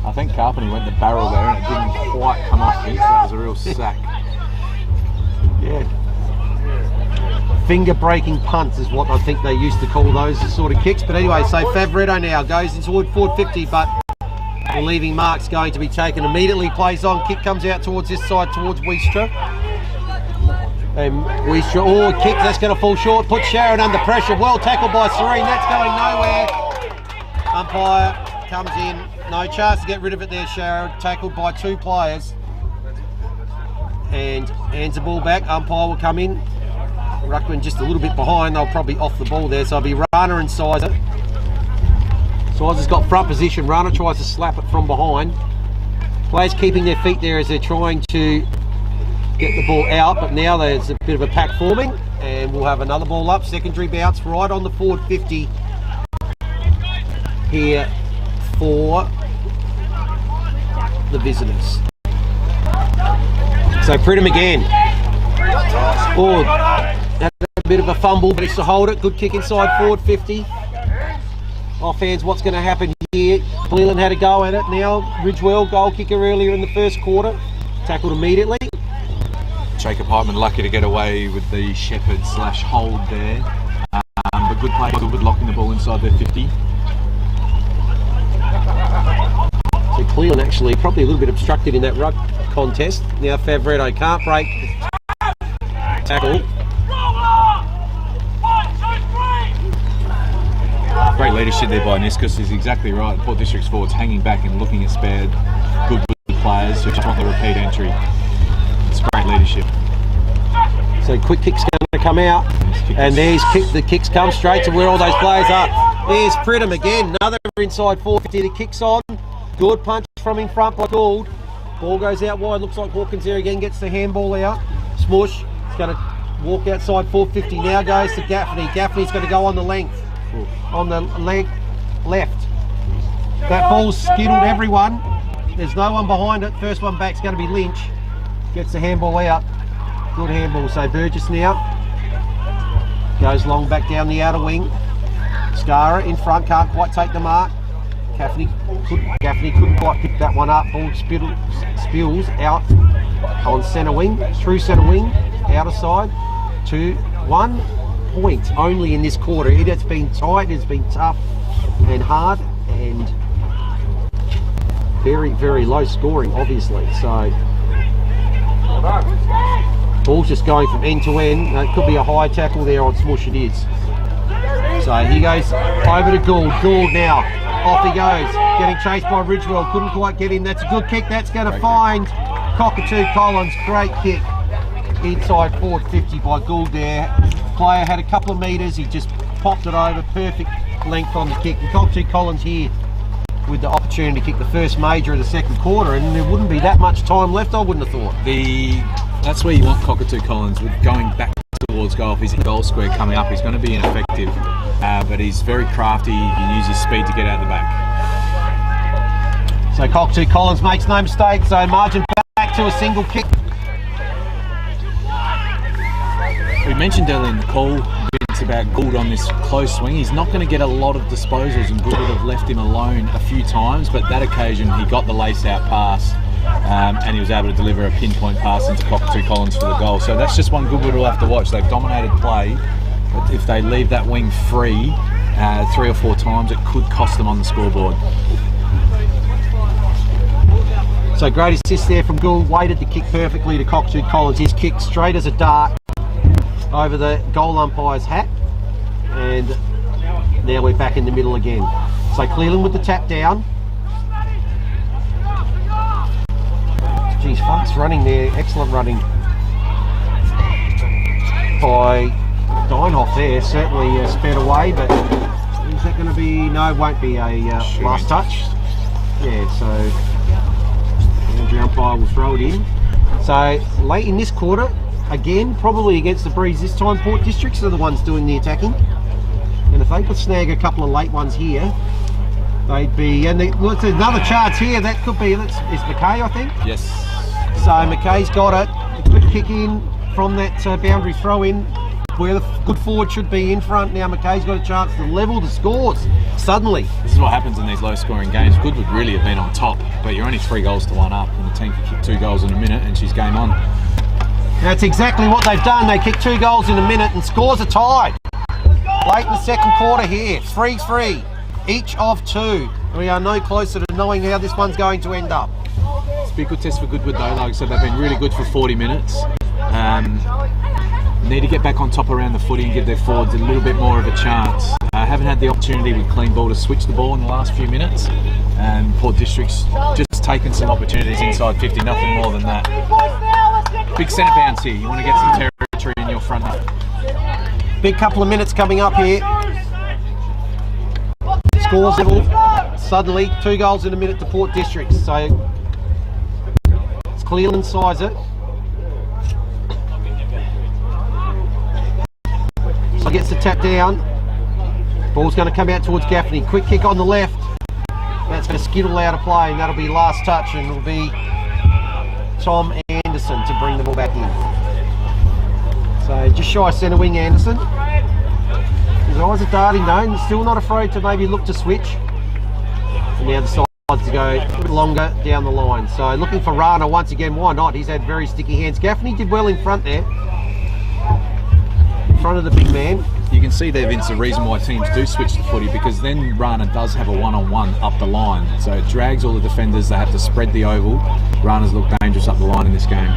I think Carpenter went the barrel there and it didn't quite come off him, so that was a real sack. Yeah. Finger-breaking punts is what I think they used to call those sort of kicks. But anyway, so Favretto now goes in toward forward 50, but the leaving mark's going to be taken. Immediately plays on. Kick comes out towards this side, towards Wiestra. And Wiestra, kick, that's going to fall short. Puts Sharon under pressure. Well tackled by Serene. That's going nowhere. Umpire comes in. No chance to get rid of it there, Sharon. Tackled by 2 players. And hands the ball back. Umpire will come in. Ruckman just a little bit behind. They'll probably off the ball there. So it'll be Rana and Sizer. Sizer's got front position. Rana tries to slap it from behind. Players keeping their feet there as they're trying to get the ball out. But now there's a bit of a pack forming. And we'll have another ball up. Secondary bounce right on the forward 50 here for the visitors. So Pridham again. Had a bit of a fumble, but it's to hold it. Good kick inside forward 50. Offhands, what's going to happen here? Cleland had a go at it. Now Ridgewell, goal kicker earlier in the first quarter. Tackled immediately. Jacob Heitman lucky to get away with the Shepherd / hold there. But good play, Goodwood locking the ball inside their 50. So Cleland actually probably a little bit obstructed in that ruck contest. Now Favretto can't break tackle. Great leadership there by Niskus. He's exactly right. Port District's forwards hanging back and looking at spared good players who just want the repeat entry. It's great leadership. So quick kick's going to come out, and there's the kicks come straight to where all those players are. There's Pridham again, another inside 450. The kicks on. Good punch from in front by Gould. Ball goes out wide. Looks like Hawkins there again gets the handball out. Smush. It's going to walk outside 450. Now goes to Gaffney. Gaffney's going to go on the length. On the leg left. That ball's skittled everyone. There's no one behind it. First one back's going to be Lynch. Gets the handball out. Good handball. So Burgess now goes long back down the outer wing. Scara in front, can't quite take the mark. Gaffney couldn't quite pick that one up. Ball spills out on centre wing, through centre wing, outer side. 1 point only in this quarter. It has been tight, it's been tough and hard and very, very low scoring, obviously. So ball's just going from end to end. It could be a high tackle there on Smush, it is. So he goes over to Gould. Gould now, off he goes. Getting chased by Ridgewell, couldn't quite get him. That's a good kick, that's going to find Cockatoo Collins. Great kick. Inside forward 50 by Gould there. Player had a couple of metres, he just popped it over. Perfect length on the kick. And Cockatoo Collins here with the opportunity to kick the first major of the second quarter, and there wouldn't be that much time left, I wouldn't have thought. That's where you want Cockatoo Collins, with going back towards goal. If he's in goal square coming up, he's going to be ineffective, but he's very crafty. He can use his speed to get out the back. So Cockatoo Collins makes no mistake, so margin back to a single kick. We mentioned earlier in the call bits about Gould on this close swing. He's not going to get a lot of disposals, and Gould would have left him alone a few times, but that occasion he got the lace out pass, and he was able to deliver a pinpoint pass into Cockatoo Collins for the goal. So that's just one Goodwood will have to watch. They've dominated play, but if they leave that wing free 3 or 4 times, it could cost them on the scoreboard. So great assist there from Gould, waited to kick perfectly to Cockatoo Collins. His kick straight as a dart over the goal umpire's hat, and now we're back in the middle again. So Cleland with the tap down. Geez, fast running there, excellent running by Deinhoff there, certainly sped away, but is that going to be, no, it won't be a last touch. Yeah, so the umpire will throw it in. So late in this quarter, again, probably against the Breeze this time, Port Districts are the ones doing the attacking. And if they could snag a couple of late ones here, they'd be, and look, there's another chance here, that could be, it's McKay, I think? Yes. So McKay's got it, a quick kick in from that boundary throw in, where the good forward should be in front. Now McKay's got a chance to level the scores, suddenly. This is what happens in these low scoring games. Goodwood really have been on top, but you're only 3 goals to 1 up, and the team can kick 2 goals in a minute, and she's game on. That's exactly what they've done. They kick 2 goals in a minute and scores are tied. Late in the second quarter here, 3-3, each of 2. We are no closer to knowing how this one's going to end up. It's been a good test for Goodwood though. Like I said, they've been really good for 40 minutes. Need to get back on top around the footy and give their forwards a little bit more of a chance. Haven't had the opportunity with clean ball to switch the ball in the last few minutes. Port District's just taken some opportunities inside 50, nothing more than that. Big centre bounce here. You want to get some territory in your front. Big couple of minutes coming up here. Scores level. Suddenly, 2 goals in a minute to Port Districts. So it's Cleland size it. So gets the tap down. Ball's going to come out towards Gaffney. Quick kick on the left. That's going to skittle out of play, and that'll be last touch, and it'll be Tom Anderson to bring the ball back in. So just shy centre wing Anderson. His eyes are darting though, and still not afraid to maybe look to switch. And now decides to go a bit longer down the line. So looking for Rana once again, why not? He's had very sticky hands. Gaffney did well in front there. In front of the big man. You can see there, Vince, the reason why teams do switch to footy, because then Rana does have a one-on-one up the line. So it drags all the defenders, they have to spread the oval. Rana's look dangerous up the line in this game.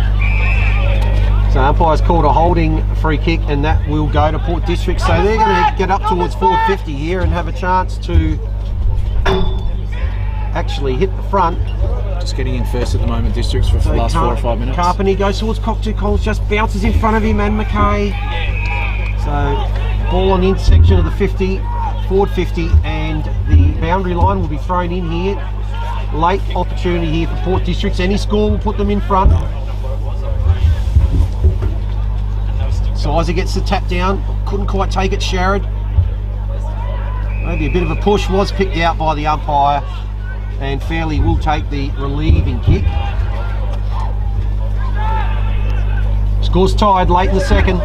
So umpire's called a holding free kick, and that will go to Port District. So they're going to get up towards 450 here and have a chance to actually hit the front. Just getting in first at the moment, Districts, for the last 4 or 5 minutes. Carpenter goes towards Cockatoo Collins, just bounces in front of him, and McKay. So ball on the intersection of the 50, forward 50, and the boundary line will be thrown in here. Late opportunity here for Port Districts. Any score will put them in front. Sizer gets the tap down, couldn't quite take it, Sharad. Maybe a bit of a push, was picked out by the umpire, and Fairley will take the relieving kick. Score's tied late in the second.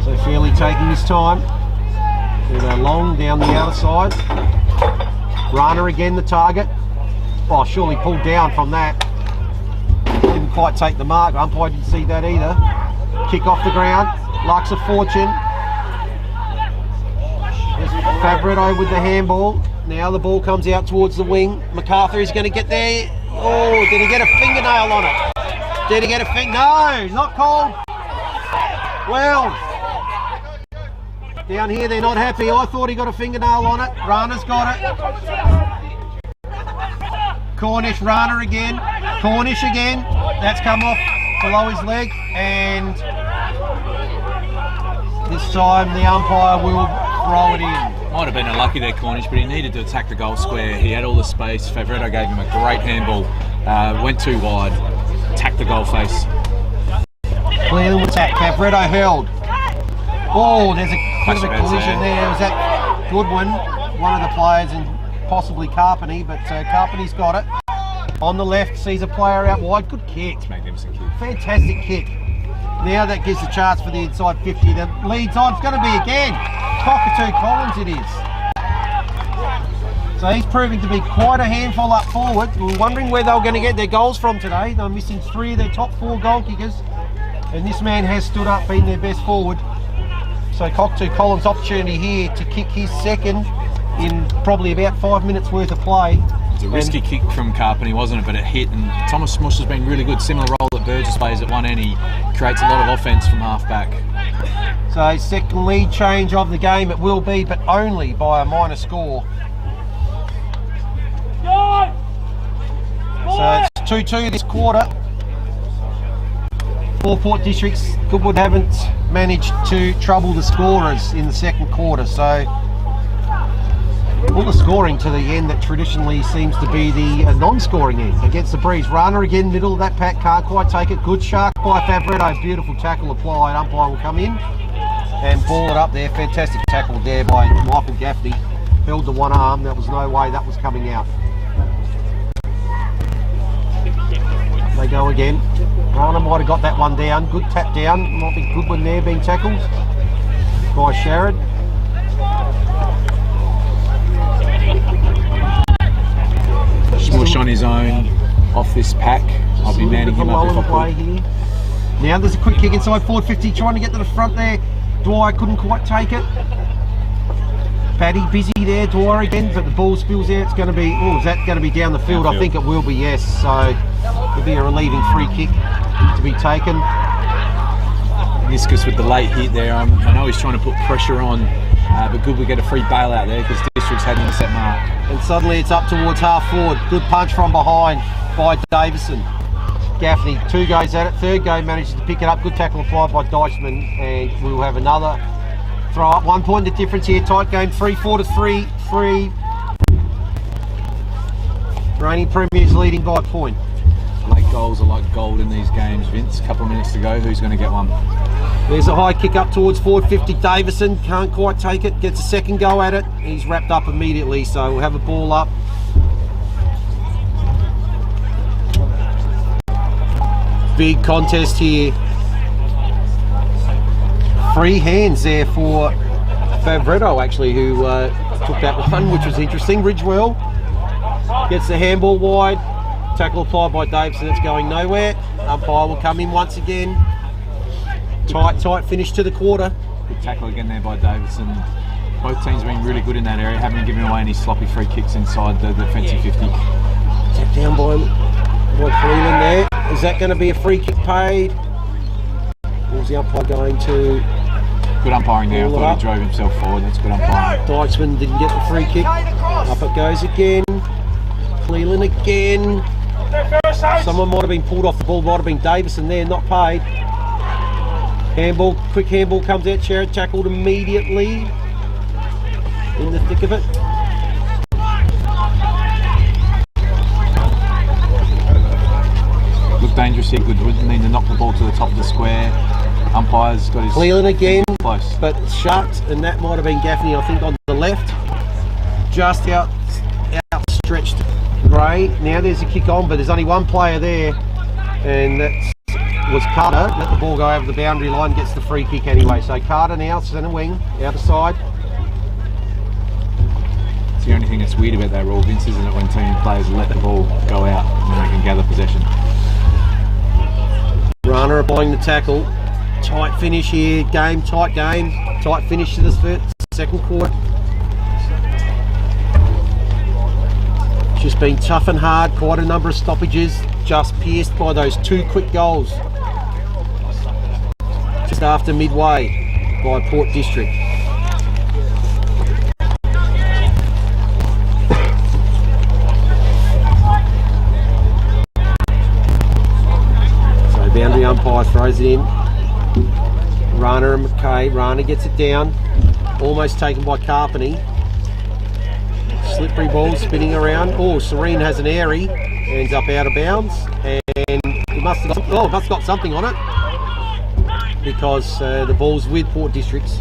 So Fairley taking his time. They go long down the outer side. Rana again the target. Oh, surely pulled down from that. Didn't quite take the mark. Umpire didn't see that either. Kick off the ground. Luck's of fortune. Favoretto with the handball. Now the ball comes out towards the wing. MacArthur is going to get there. Oh, did he get a fingernail on it? Did he get a No, not called. Well, down here they're not happy. I thought he got a fingernail on it. Rana's got it. Cornish, Rana again. Cornish again. That's come off below his leg. And this time the umpire will throw it in. Might have been unlucky there, Cornish, but he needed to attack the goal square. He had all the space. Favoretto gave him a great handball. Went too wide. Attacked the goal face. Clearly attack. Favoretto held. Oh, there's a bit of a collision there. Was that Goodwood, one of the players, and possibly Carpeney, but Carpeney's got it. On the left, sees a player out wide. Good kick. Magnificent kick. Fantastic kick. Now that gives the chance for the inside 50. The lead's on. It's going to be again. Cockatoo Collins it is. So he's proving to be quite a handful up forward. We're wondering where they were going to get their goals from today. They're missing 3 of their top 4 goal kickers. And this man has stood up, been their best forward. So Cockatoo Collins' opportunity here to kick his second in probably about 5 minutes worth of play. It's a risky kick from Carpeney, wasn't it? But it hit, and Thomas Smush has been really good. Similar role that Burgess plays at one end. He creates a lot of offence from half back. So second lead change of the game it will be, but only by a minor score. So it's 2-2 this quarter. 4 Port Districts. Goodwood haven't managed to trouble the scorers in the second quarter, so all the scoring to the end that traditionally seems to be the non-scoring end against the breeze. Runner again, middle of that pack, can't quite take it. Good shark by Favoretto, beautiful tackle applied. Umpire will come in and ball it up there. Fantastic tackle there by Michael Gaffney. Held the one arm, there was no way that was coming out. They go again. Rana might have got that one down. Good tap down. Might be Goodwin there being tackled by Sharad. Smush on his own off this pack. I'll be manning him up if I could. Here. Now there's a quick kick inside forward 50, trying to get to the front there. Dwyer couldn't quite take it. Paddy busy there, Dwyer again, but the ball spills out. It's going to be, is that going to be down the field? I think it will be, yes. So it'll be a relieving free kick to be taken. Niskus with the late hit there. I know he's trying to put pressure on, but good we get a free bailout there because Districts had him set mark. And suddenly it's up towards half forward. Good punch from behind by Davison. Gaffney, 2 goes at it. Third go manages to pick it up. Good tackle applied by Deichmann, and we'll have another throw up. 1 point the difference here. Tight game. 3-4 to 3. Reigning Premiers leading by a point. Late goals are like gold in these games, Vince. A couple of minutes to go. Who's going to get one? There's a high kick up towards forward 50. Davison can't quite take it. Gets a second go at it. He's wrapped up immediately, so we'll have a ball up. Big contest here. Free hands there for Favoretto, actually, who took that one, which was interesting. Ridgewell gets the handball wide. Tackle applied by Davison. It's going nowhere. Umpire will come in once again. Tight finish to the quarter. Good tackle again there by Davison. Both teams have been really good in that area. Haven't given away any sloppy free kicks inside the defensive 50. Tap down by Cleveland there. Is that going to be a free kick paid? Or was the umpire going to... Good umpiring there. I thought he drove himself forward. That's good umpiring. Deichmann didn't get the free kick. Up it goes again. Cleveland again. Someone might have been pulled off the ball. Might have been Davison there, not paid. Handball, quick handball comes out. Sherrod tackled immediately. In the thick of it. Looked dangerous here. Good. Wouldn't need to knock the ball to the top of the square. Umpire's got his... Cleveland again, close. but shut, and that might have been Gaffney, I think, on the left. Just outstretched Gray. Now there's a kick on, but there's only one player there, and that was Carter. Let the ball go over the boundary line, gets the free kick anyway. So Carter now, centre wing, outer side. It's the only thing that's weird about that rule, Vince, isn't it, when team players let the ball go out and they can gather possession. Rana applying the tackle. Tight finish here, tight game. Tight finish to this second quarter. It's just been tough and hard, quite a number of stoppages, just pierced by those 2 quick goals. Just after midway by Port District. So boundary umpire throws it in. Rana and McKay. Rana gets it down. Almost taken by Carpeny. Slippery ball spinning around. Oh, Serene has an airy. Ends up out of bounds. And it must have got something on it. Because the ball's with Port District's.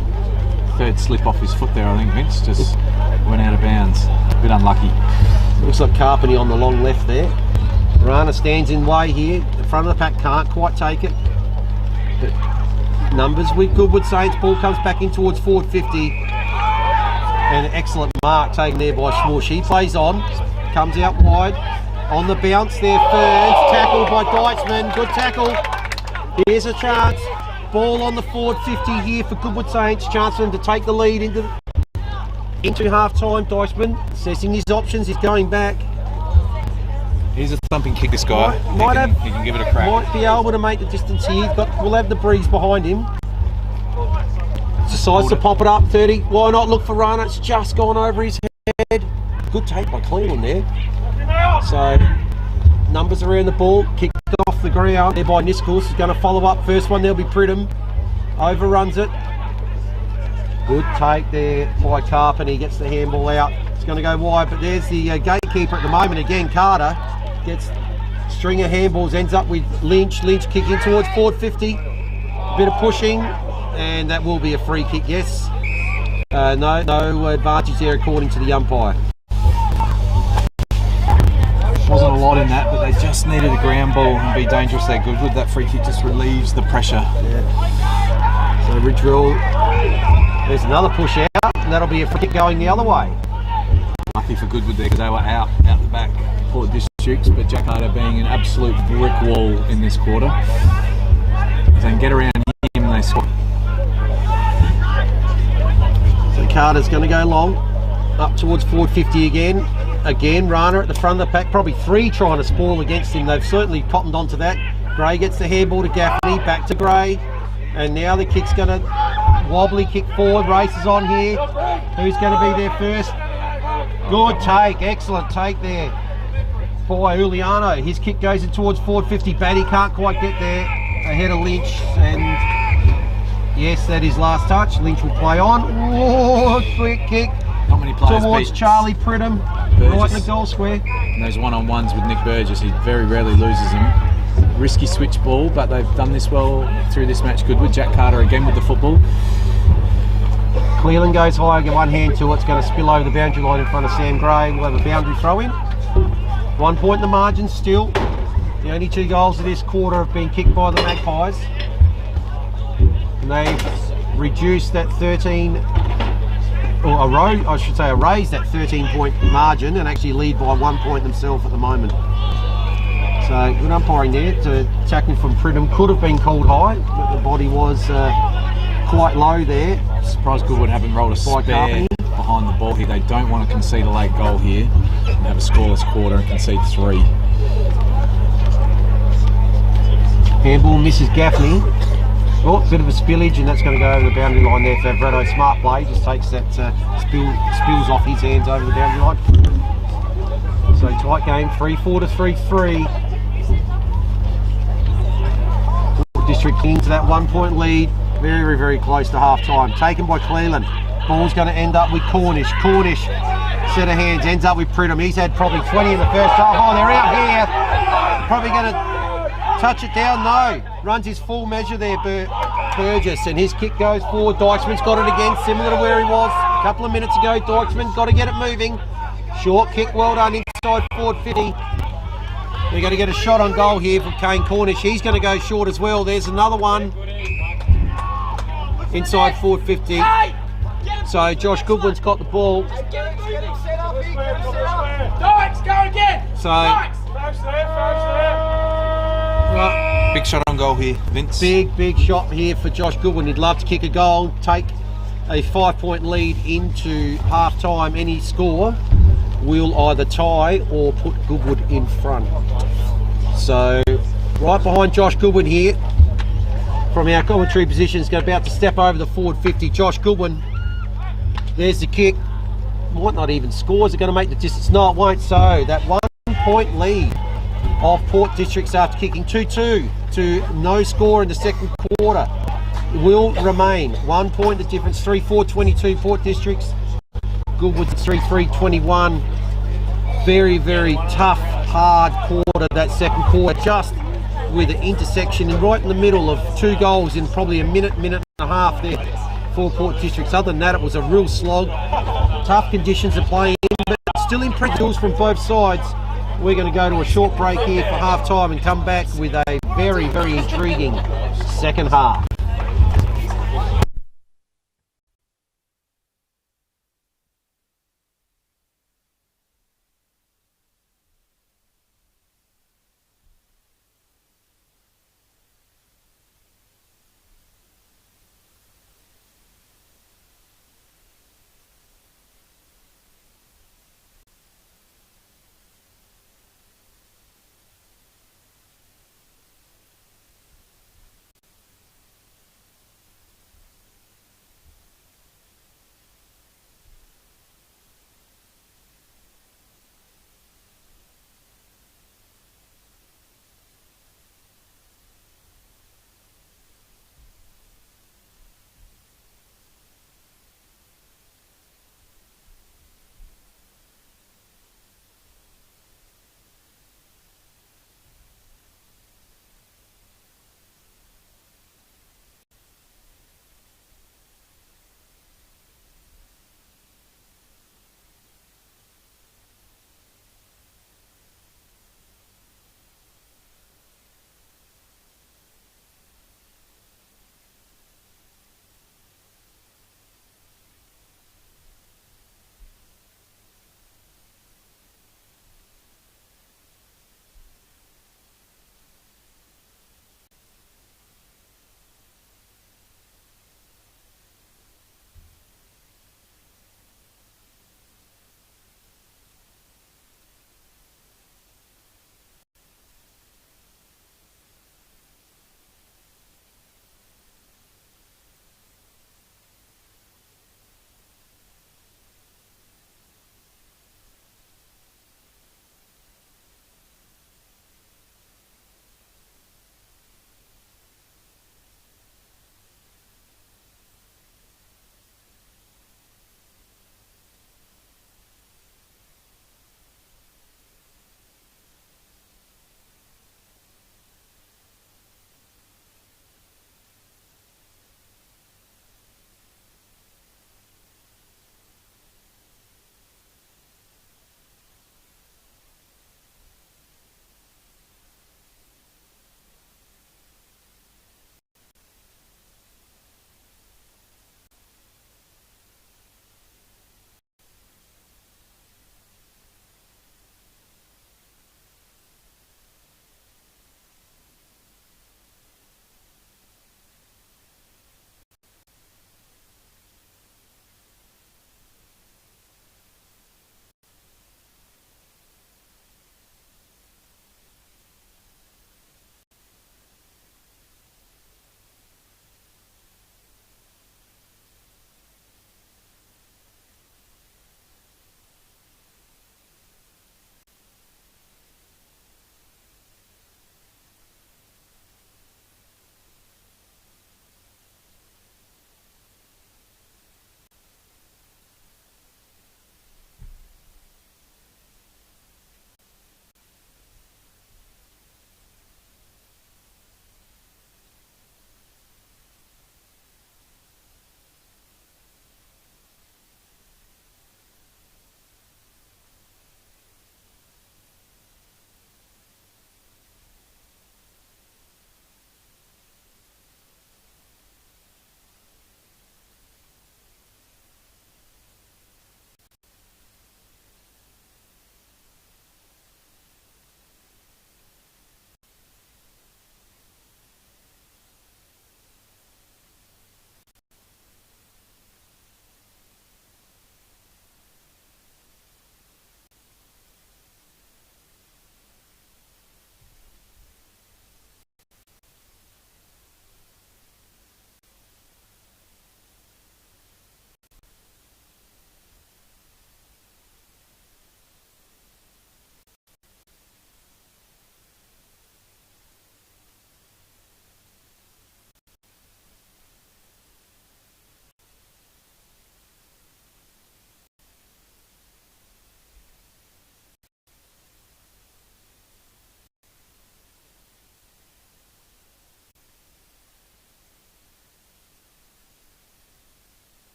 Third slip off his foot there, I think, Vince. Just went out of bounds. A bit unlucky. Looks like Carpeny on the long left there. Rana stands in way here. The front of the pack can't quite take it. But numbers with Goodwood Saints. Ball comes back in towards forward 50. And an excellent mark taken there by Schmorsh. He plays on. Comes out wide. On the bounce there, Ferns. Tackled by Deitzman. Good tackle. Here's a chance. Ball on the forward 50 here for Goodwood Saints. Chance for them to take the lead into half time. Deitzman assessing his options. He's going back. He's a thumping kick, this guy. He can give it a crack. Might be able to make the distance here. We'll have the breeze behind him. Decides to pop it up. 30. Why not look for Rana? It's just gone over his head. Good take by Cleveland there. So, numbers around the ball. Kicked off the ground there by Nichols. He's going to follow up. First one, there'll be Pridham. Overruns it. Good take there by Carpeny. Gets the handball out. It's going to go wide, but there's the gatekeeper at the moment. Again, Carter gets string of handballs. Ends up with Lynch. Lynch kicking towards forward 50. Bit of pushing. And that will be a free kick, yes. No advantage there according to the umpire. Wasn't a lot in that, but they just needed a ground ball and be dangerous there. Goodwood, that free kick just relieves the pressure. Yeah. So Ridgewell, there's another push out, and that'll be a free kick going the other way. Lucky for Goodwood there because they were out the back for Districts, but Jack Carter being an absolute brick wall in this quarter. If they can get around him, they score. So Carter's going to go long, up towards forward 50 again. Again, Rana at the front of the pack, probably 3 trying to spoil against him. They've certainly cottoned onto that. Gray gets the handball to Gaffney, back to Gray. And now the kick's going to wobbly kick forward. Race is on here. Who's going to be there first? Good take, excellent take there. Boy, Juliano, his kick goes in towards forward 50. Batty can't quite get there. Ahead of Lynch. And yes, that is last touch. Lynch will play on. Oh, quick kick. Not many players towards beat Charlie Pridham, right in the goal square. And those one-on-ones with Nick Burgess, he very rarely loses them. Risky switch ball, but they've done this well through this match. Goodwood. Jack Carter again with the football. Cleland goes high, get one hand to it. It's going to spill over the boundary line in front of Sam Gray. We'll have a boundary throw in. 1 point in the margin still. The only 2 goals of this quarter have been kicked by the Magpies. And they've reduced that 13... raise that 13-point margin and actually lead by 1 point themselves at the moment. So good umpiring there. To tackle from Pridham could have been called high, but the body was quite low there. Surprised Goodwood haven't rolled a spare behind the ball here. They don't want to concede a late goal here and have a scoreless quarter and concede 3. Handball misses Gaffney. Oh, bit of a spillage, and that's going to go over the boundary line there for Vredo. Smart play, just takes that spills off his hands over the boundary line. So tight game, 3-4 to 3-3. District into that 1 point lead, very, very close to half time. Taken by Cleland. Ball's going to end up with Cornish. Cornish, set of hands, ends up with Pridham. He's had probably 20 in the first half. Oh, they're out here. Probably going to touch it down. No, runs his full measure there, Burgess, and his kick goes forward. Dykesman's got it again, similar to where he was a couple of minutes ago. Dykesman got to get it moving. Short kick, well done, inside forward 50. They're going to get a shot on goal here from Kane Cornish. He's going to go short as well. There's another one. Inside forward 50. So Josh Goodwin's got the ball. Dykes, go again! So... Big shot on goal here, Vince. Big shot here for Josh Goodwin. He'd love to kick a goal, take a 5-point lead into half-time. Any score will either tie or put Goodwood in front. So, right behind Josh Goodwin here, from our commentary positions, about to step over the forward 50. Josh Goodwin, there's the kick. Might not even score. Is it going to make the distance? No, it won't. So, that 1-point lead of Port Districts after kicking 2-2 to no score in the second quarter will remain. 1 point the difference, 3-4-22 Port Districts. Goodwood's 3-3-21. Very tough, hard quarter, that second quarter, just with an intersection and right in the middle of 2 goals in probably a minute and a half there for Port Districts. Other than that, it was a real slog. Tough conditions to play in, but still impressive from both sides. We're going to go to a short break here for half time and come back with a very intriguing second half.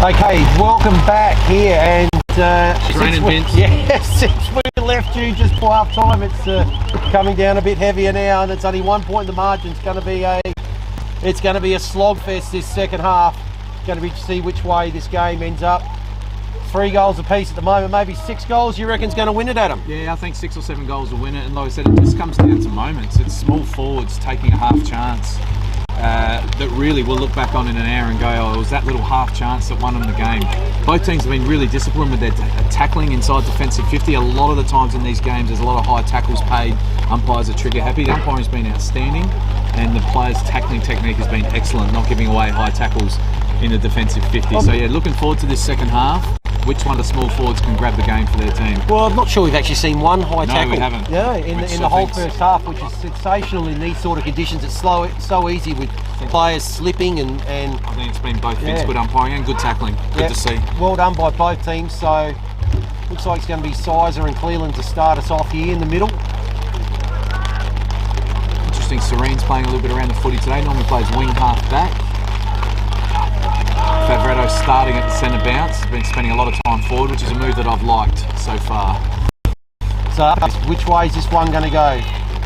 Okay, welcome back here, and raining, Vince. since we left you just for half time, it's coming down a bit heavier now, and it's only 1 point in the margin. It's going to be a slogfest this second half. Going to be to see which way this game ends up. 3 goals apiece at the moment, maybe 6 goals. You reckon's going to win it, Adam? Yeah, I think 6 or 7 goals will win it. And like I said, it just comes down to moments. It's small forwards taking a half chance that really we'll look back on in an hour and go, oh, it was that little half chance that won them the game. Both teams have been really disciplined with their tackling inside defensive 50. A lot of the times in these games, there's a lot of high tackles paid. Umpires are trigger happy. The umpiring's been outstanding, and the players' tackling technique has been excellent, not giving away high tackles in the defensive 50. So yeah, looking forward to this second half. Which one of the small forwards can grab the game for their team? Well, I'm not sure we've actually seen one high tackle. No, we haven't. Yeah, in the whole first half, which is sensational in these sort of conditions. It's so easy with players slipping and I think it's been both Vince good umpiring and good tackling. Good to see. Well done by both teams. So looks like it's going to be Sizer and Cleland to start us off here in the middle. Interesting, Serene's playing a little bit around the footy today. Normally plays wing half back. Favretto starting at the centre bounce. He's been spending a lot of time forward, which is a move that I've liked so far. So which way is this one going to go?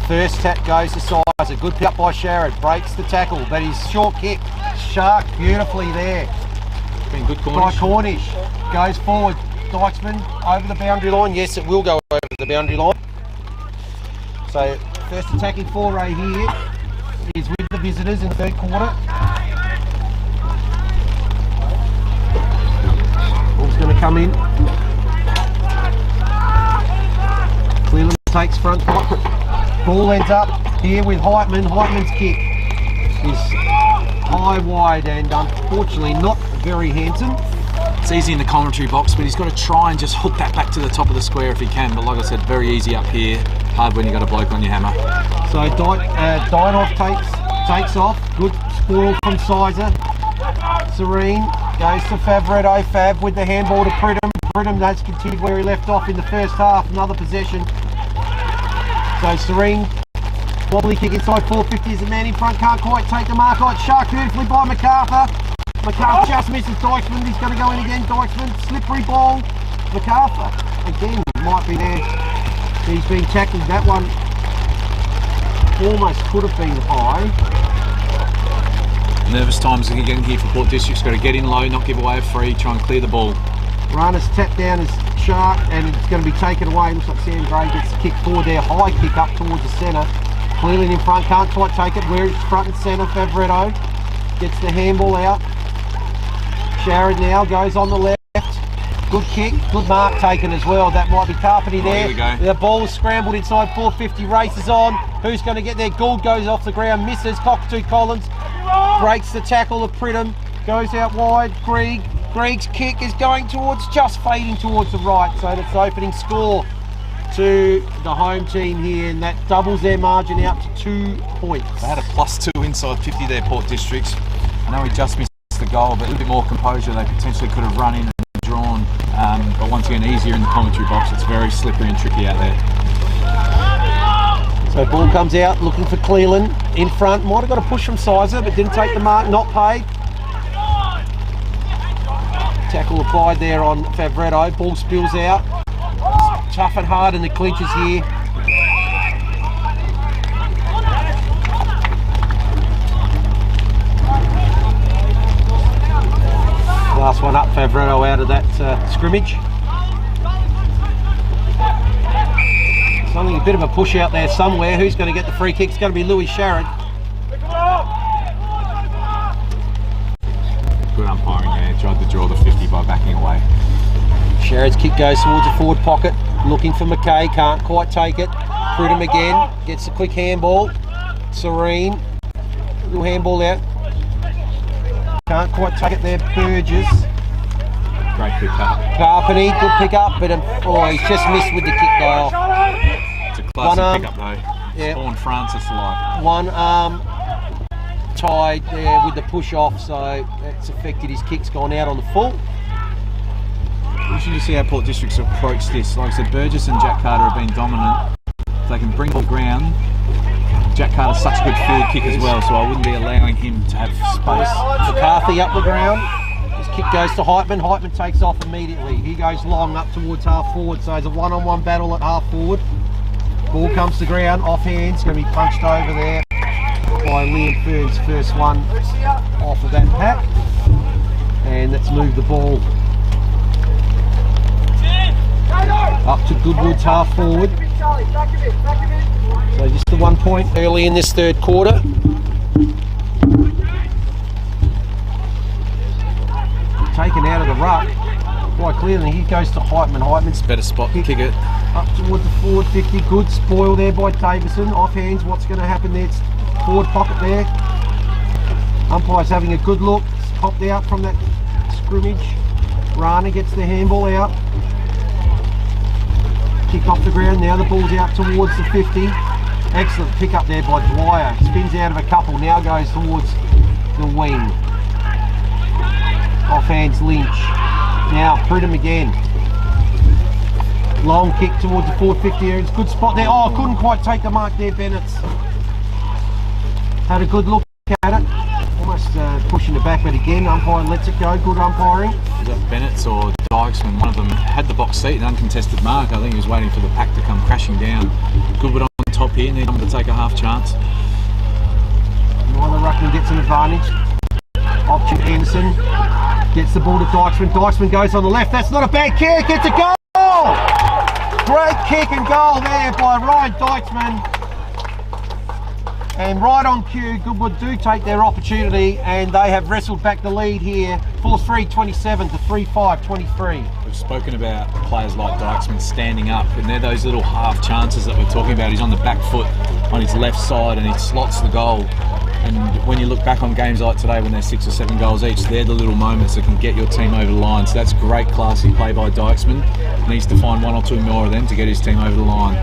First tap goes to Sizer. Good pick up by Sharrod. Breaks the tackle, but his short kick sharked beautifully there. Been good By Cornish. Cornish. Goes forward. Dykesman over the boundary line. Yes, it will go over the boundary line. So first attacking foray here is with the visitors in the third quarter. Ball's going to come in. Cleland takes front. Ball ends up here with Heitman. Heitman's kick is high wide and unfortunately not very handsome. It's easy in the commentary box, but he's got to try and just hook that back to the top of the square if he can. But like I said, very easy up here. Hard when you got a bloke on your hammer. So Dynov takes off. Good spoil from Sizer. Serene goes to Favretto. Fav with the handball to Pridham. Pridham has continued where he left off in the first half. Another possession. So Serene, wobbly kick inside 450 is the man in front. Can't quite take the mark. It's sharked beautifully by MacArthur. MacArthur just misses Dykesman. He's going to go in again. Dykesman, slippery ball. MacArthur again might be there. He's been tackled. That one almost could have been high. Nervous times again here for Port District's got to get in low, not give away a free, try and clear the ball. Rana's tapped down as Shark and it's going to be taken away. Looks like Sam Gray gets the kick forward there. High kick up towards the centre. Cleland in front, can't quite take it. Where it's front and centre, Favretto gets the handball out. Sharrod now goes on the left. Good kick, good mark taken as well. That might be Carpenter there. Here we go. The ball scrambled inside 450, races on. Who's going to get there? Gould goes off the ground, misses. Cockatoo Collins breaks the tackle of Pridham, goes out wide. Greig's kick is going towards, just fading towards the right. So that's the opening score to the home team here, and that doubles their margin out to 2 points. They had a +2 inside 50 there, Port Districts. I know he just missed the goal, but a little bit more composure. They potentially could have run in and drawn. But once again, easier in the commentary box. It's very slippery and tricky out there. So ball comes out, looking for Cleland in front. Might have got a push from Sizer, but didn't take the mark, not paid. Tackle applied there on Favretto. Ball spills out. Tough and hard in the clinches here. Last one up, Favretto out of that scrimmage. Something, a bit of a push out there somewhere. Who's going to get the free kick? It's going to be Louis Sharrod. Good umpiring there. Tried to draw the 50 by backing away. Sharrod's kick goes towards the forward pocket. Looking for McKay. Can't quite take it. Pridham again. Gets a quick handball. Serene. Little handball out. Can't quite take it there. Burgess. Great pick up. Carpeny. Good pick up. But he's just missed with the kick goal. It's a classic pick up though. Yeah. Spawn Francis like. One arm tied there with the push off, so that's affected his kick's gone out on the full. You should just see how Port Districts approach this. Like I said, Burgess and Jack Carter have been dominant. If they can bring the ground. Jack Carter's such a good field kick as well, so I wouldn't be allowing him to have space. McCarthy up the ground. His kick goes to Heitman. Heitman takes off immediately. He goes long up towards half forward. So it's a one-on-one battle at half forward. Ball comes to ground, off hands, going to be punched over there by Liam Fern's first one off of that pack. And let's move the ball up to Goodwood's half forward. So just the 1 point early in this third quarter. Taken out of the ruck quite clearly. He goes to Heitman. Heitman's Better spot to kick it. up towards the forward 50. Good spoil there by Davison. Off hands. What's going to happen there? It's forward pocket there. Umpire's having a good look. It's popped out from that scrimmage. Rana gets the handball out. Kick off the ground. Now the ball's out towards the 50. Excellent pick up there by Dwyer. Spins out of a couple. Now goes towards the wing. Off hands Lynch. Now Pridham again. Long kick towards the 450 area. It's a good spot there. Oh, couldn't quite take the mark there, Bennett's. Had a good look at it. Almost pushing it back, but again, umpire lets it go. Good umpiring. Was that Bennett's or Dykesman? One of them had the box seat, an uncontested mark. I think he was waiting for the pack to come crashing down. Goodwood on top here, need him to take a half chance. Neither ruckman gets an advantage. Option Anderson gets the ball to Dykesman. Dykesman goes on the left. That's not a bad kick. It's a goal! Great kick and goal there by Ryan Dykesman. And right on cue, Goodwood do take their opportunity and they have wrestled back the lead here. 4-3-27 to 3-5-23. We've spoken about players like Dykesman standing up, and they're those little half chances that we're talking about. He's on the back foot on his left side and he slots the goal. And when you look back on games like today when they're 6 or 7 goals each, they're the little moments that can get your team over the line. So that's great classy play by Dykesman. Needs to find 1 or 2 more of them to get his team over the line.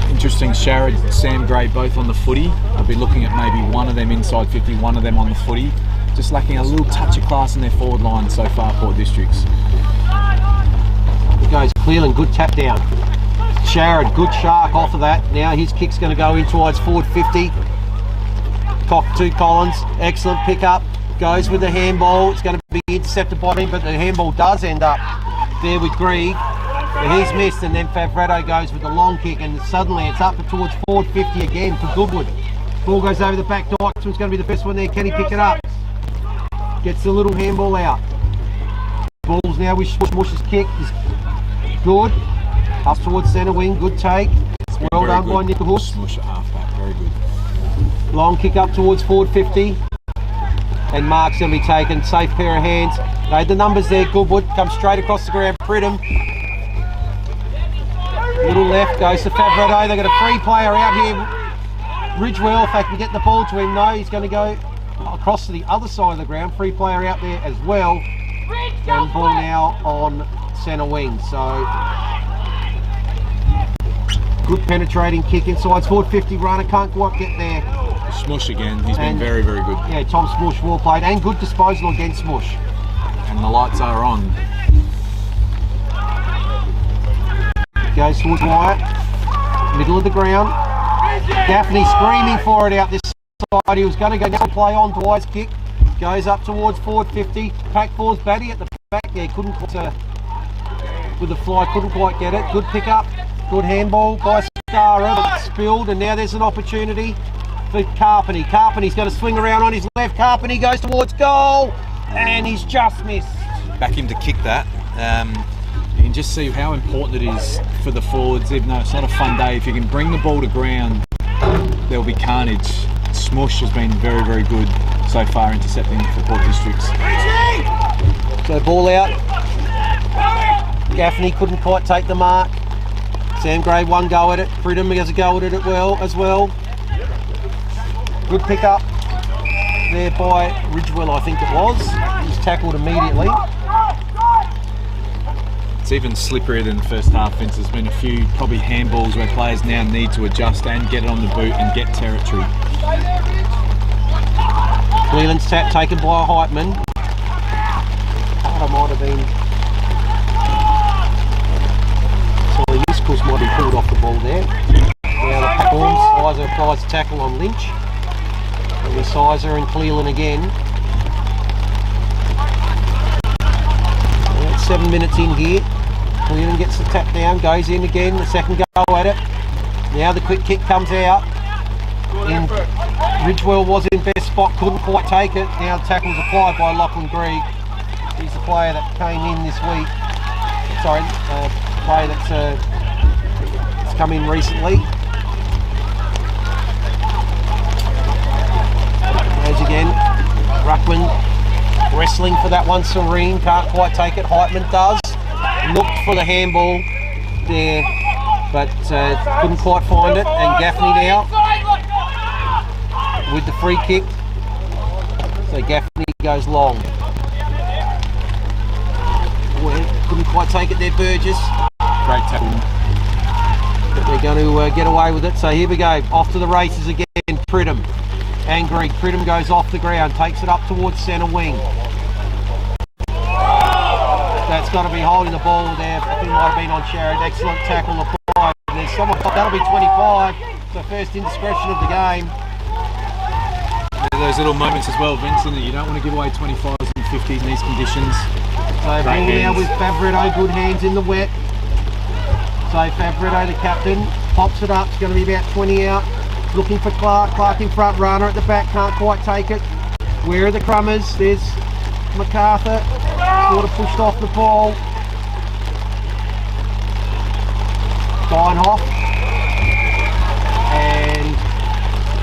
Interesting, Sharrod, Sam Gray both on the footy. I'll be looking at maybe one of them inside 50, one of them on the footy. Just lacking a little touch of class in their forward line so far, Port Districts. Here goes Cleland, good tap down. Sharrod, good shark off of that. Now his kick's going to go in towards forward 50. Cock to Collins, excellent pick up. Goes with the handball. It's going to be intercepted by him, but the handball does end up there with Grieg. But he's missed, and then Favretto goes with the long kick, and suddenly it's up towards forward 50 again for Goodwood. Ball goes over the back. Dykesman's going to be the first one there. Can he pick it up? Gets the little handball out. Ball's now with Smush's kick. Is good. Up towards centre wing. Good take. Well done by Nicholhouse. Smush at half back. Very good. Long kick up towards forward 50. And Mark's going to be taken. Safe pair of hands. Made the numbers there. Goodwood comes straight across the ground. Pridham. Little left goes to Favretto. They've got a free player out here. Ridgewell, if they can get the ball to him, no, he's going to go across to the other side of the ground. Free player out there as well. And ball now on centre wing. So good penetrating kick inside. Forward 50 runner, can't quite get there. Smush again, he's been very, very good. Yeah, Tom Smush, well played, and good disposal against Smush. And the lights are on. Goes towards Wyatt, middle of the ground. Gaffney screaming for it out this side. He was going to go down and play on Dwyer's kick. Goes up towards forward 50. Pack falls Batty at the back. Yeah, couldn't quite, with the fly, couldn't quite get it. Good pick up, good handball by Scara, but spilled, and now there's an opportunity for Carpeney. Carpeney's going to swing around on his left. Carpeney goes towards goal, and he's just missed. Back him to kick that. You can just see how important it is for the forwards, even though it's not a fun day. If you can bring the ball to ground, there'll be carnage. Smush has been very, very good so far intercepting for Port Districts. So ball out. Gaffney couldn't quite take the mark. Sam Gray one go at it. Pridham has a go at it as well. Good pick up there by Ridgewell, I think it was. He's tackled immediately. It's even slipperier than the first half, Vince. There's been a few probably handballs where players now need to adjust and get it on the boot and get territory. Cleland's tap taken by Heitman. Carter might have been... So Nichols might be pulled off the ball there. Now the performs. Sizer applies a tackle on Lynch. And with Sizer and Cleland again. 7 minutes in here. Clearing gets the tap down, goes in again, the second go at it. Now the quick kick comes out. Ridgewell was in best spot, couldn't quite take it. Now the tackle's applied by Lachlan Greig. He's the player that came in this week. Sorry, player that's come in recently. As again, Ruckman wrestling for that one. Serene can't quite take it. Heitman does. Looked for the handball there, but couldn't quite find it. And Gaffney now with the free kick. So Gaffney goes long. Couldn't quite take it there, Burgess. Great tackle. But they're going to get away with it. So here we go. Off to the races again. Pridham. Angry. Pridham goes off the ground. Takes it up towards centre wing. That's got to be holding the ball there. I think it might have been on Sharrod. Excellent tackle applied. There's someone. That'll be 25. So first indiscretion of the game. Those little moments as well, Vincent, that you don't want to give away 25s and 50s in these conditions. So ball now with Favretto, good hands in the wet. So Favretto, the captain, pops it up. It's going to be about 20 out. Looking for Clark. Clark in front, runner at the back, can't quite take it. Where are the crummers? There's MacArthur, sort of pushed off the ball. Steinhoff. And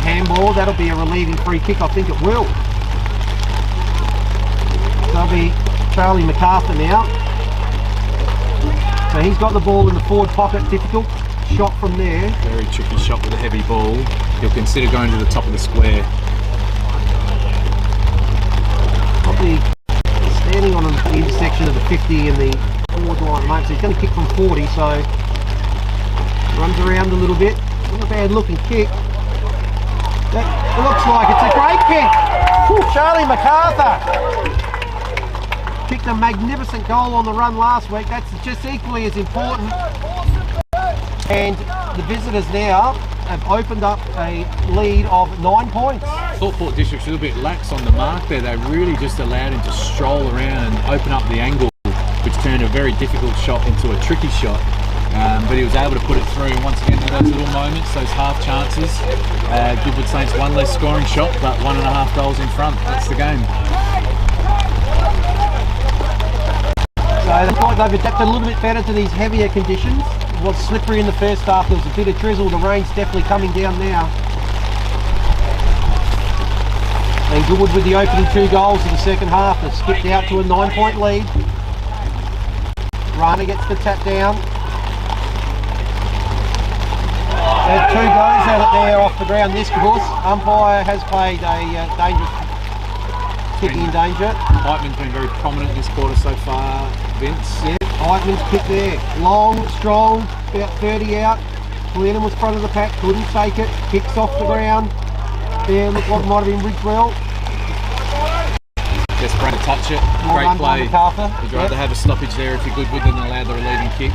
handball, that'll be a relieving free kick, I think it will. That'll be Charlie MacArthur now. So he's got the ball in the forward pocket, difficult shot from there. Very tricky shot with a heavy ball. He'll consider going to the top of the square. Probably standing on the intersection of the 50 and the forward line at the moment, so he's going to kick from 40, so runs around a little bit. Not a bad looking kick. That looks like it's a great kick. Whew, Charlie MacArthur kicked a magnificent goal on the run last week. That's just equally as important. And the visitors now have opened up a lead of 9 points. I thought Port District's a little bit lax on the mark there. They really just allowed him to stroll around and open up the angle, which turned a very difficult shot into a tricky shot. But he was able to put it through. Once again, those little moments, those half chances. Goodwood Saints one less scoring shot, but 1.5 goals in front. That's the game. So they've adapted a little bit better to these heavier conditions. It was slippery in the first half. There was a bit of drizzle. The rain's definitely coming down now. And Goodwood with the opening 2 goals in the second half. They've skipped out to a 9-point lead. Rana gets the tap down. There's 2 goes at it there off the ground. This course, umpire has played a dangerous kicking in danger. Heitman's been very prominent in this quarter so far, Vince. Yeah, Heitman's kick there. Long, strong, about 30 out. Glennon was front of the pack, couldn't take it. Kicks off the ground. There, looked like it might have been Ridgewell. Just trying to touch it. Well Great done by play. MacArthur. You'd rather have a stoppage there if you're Goodwood than allow the relieving kick.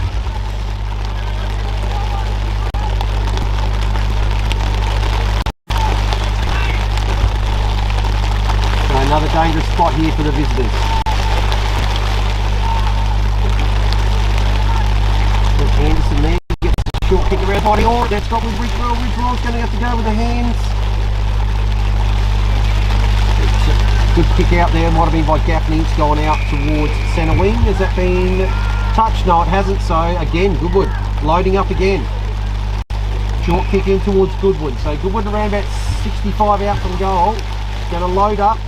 So another dangerous spot here for the visitors. Anderson there gets a short kick around body. Oh, that's got with Ridgewell. Ridgewell's going to have to go with the hands. Good kick out there, might have been by Gaffney. It's gone out towards centre wing. Has that been touched? No, it hasn't. So again, Goodwood loading up again. Short kick in towards Goodwood. So Goodwood around about 65 out from goal. Going to load up.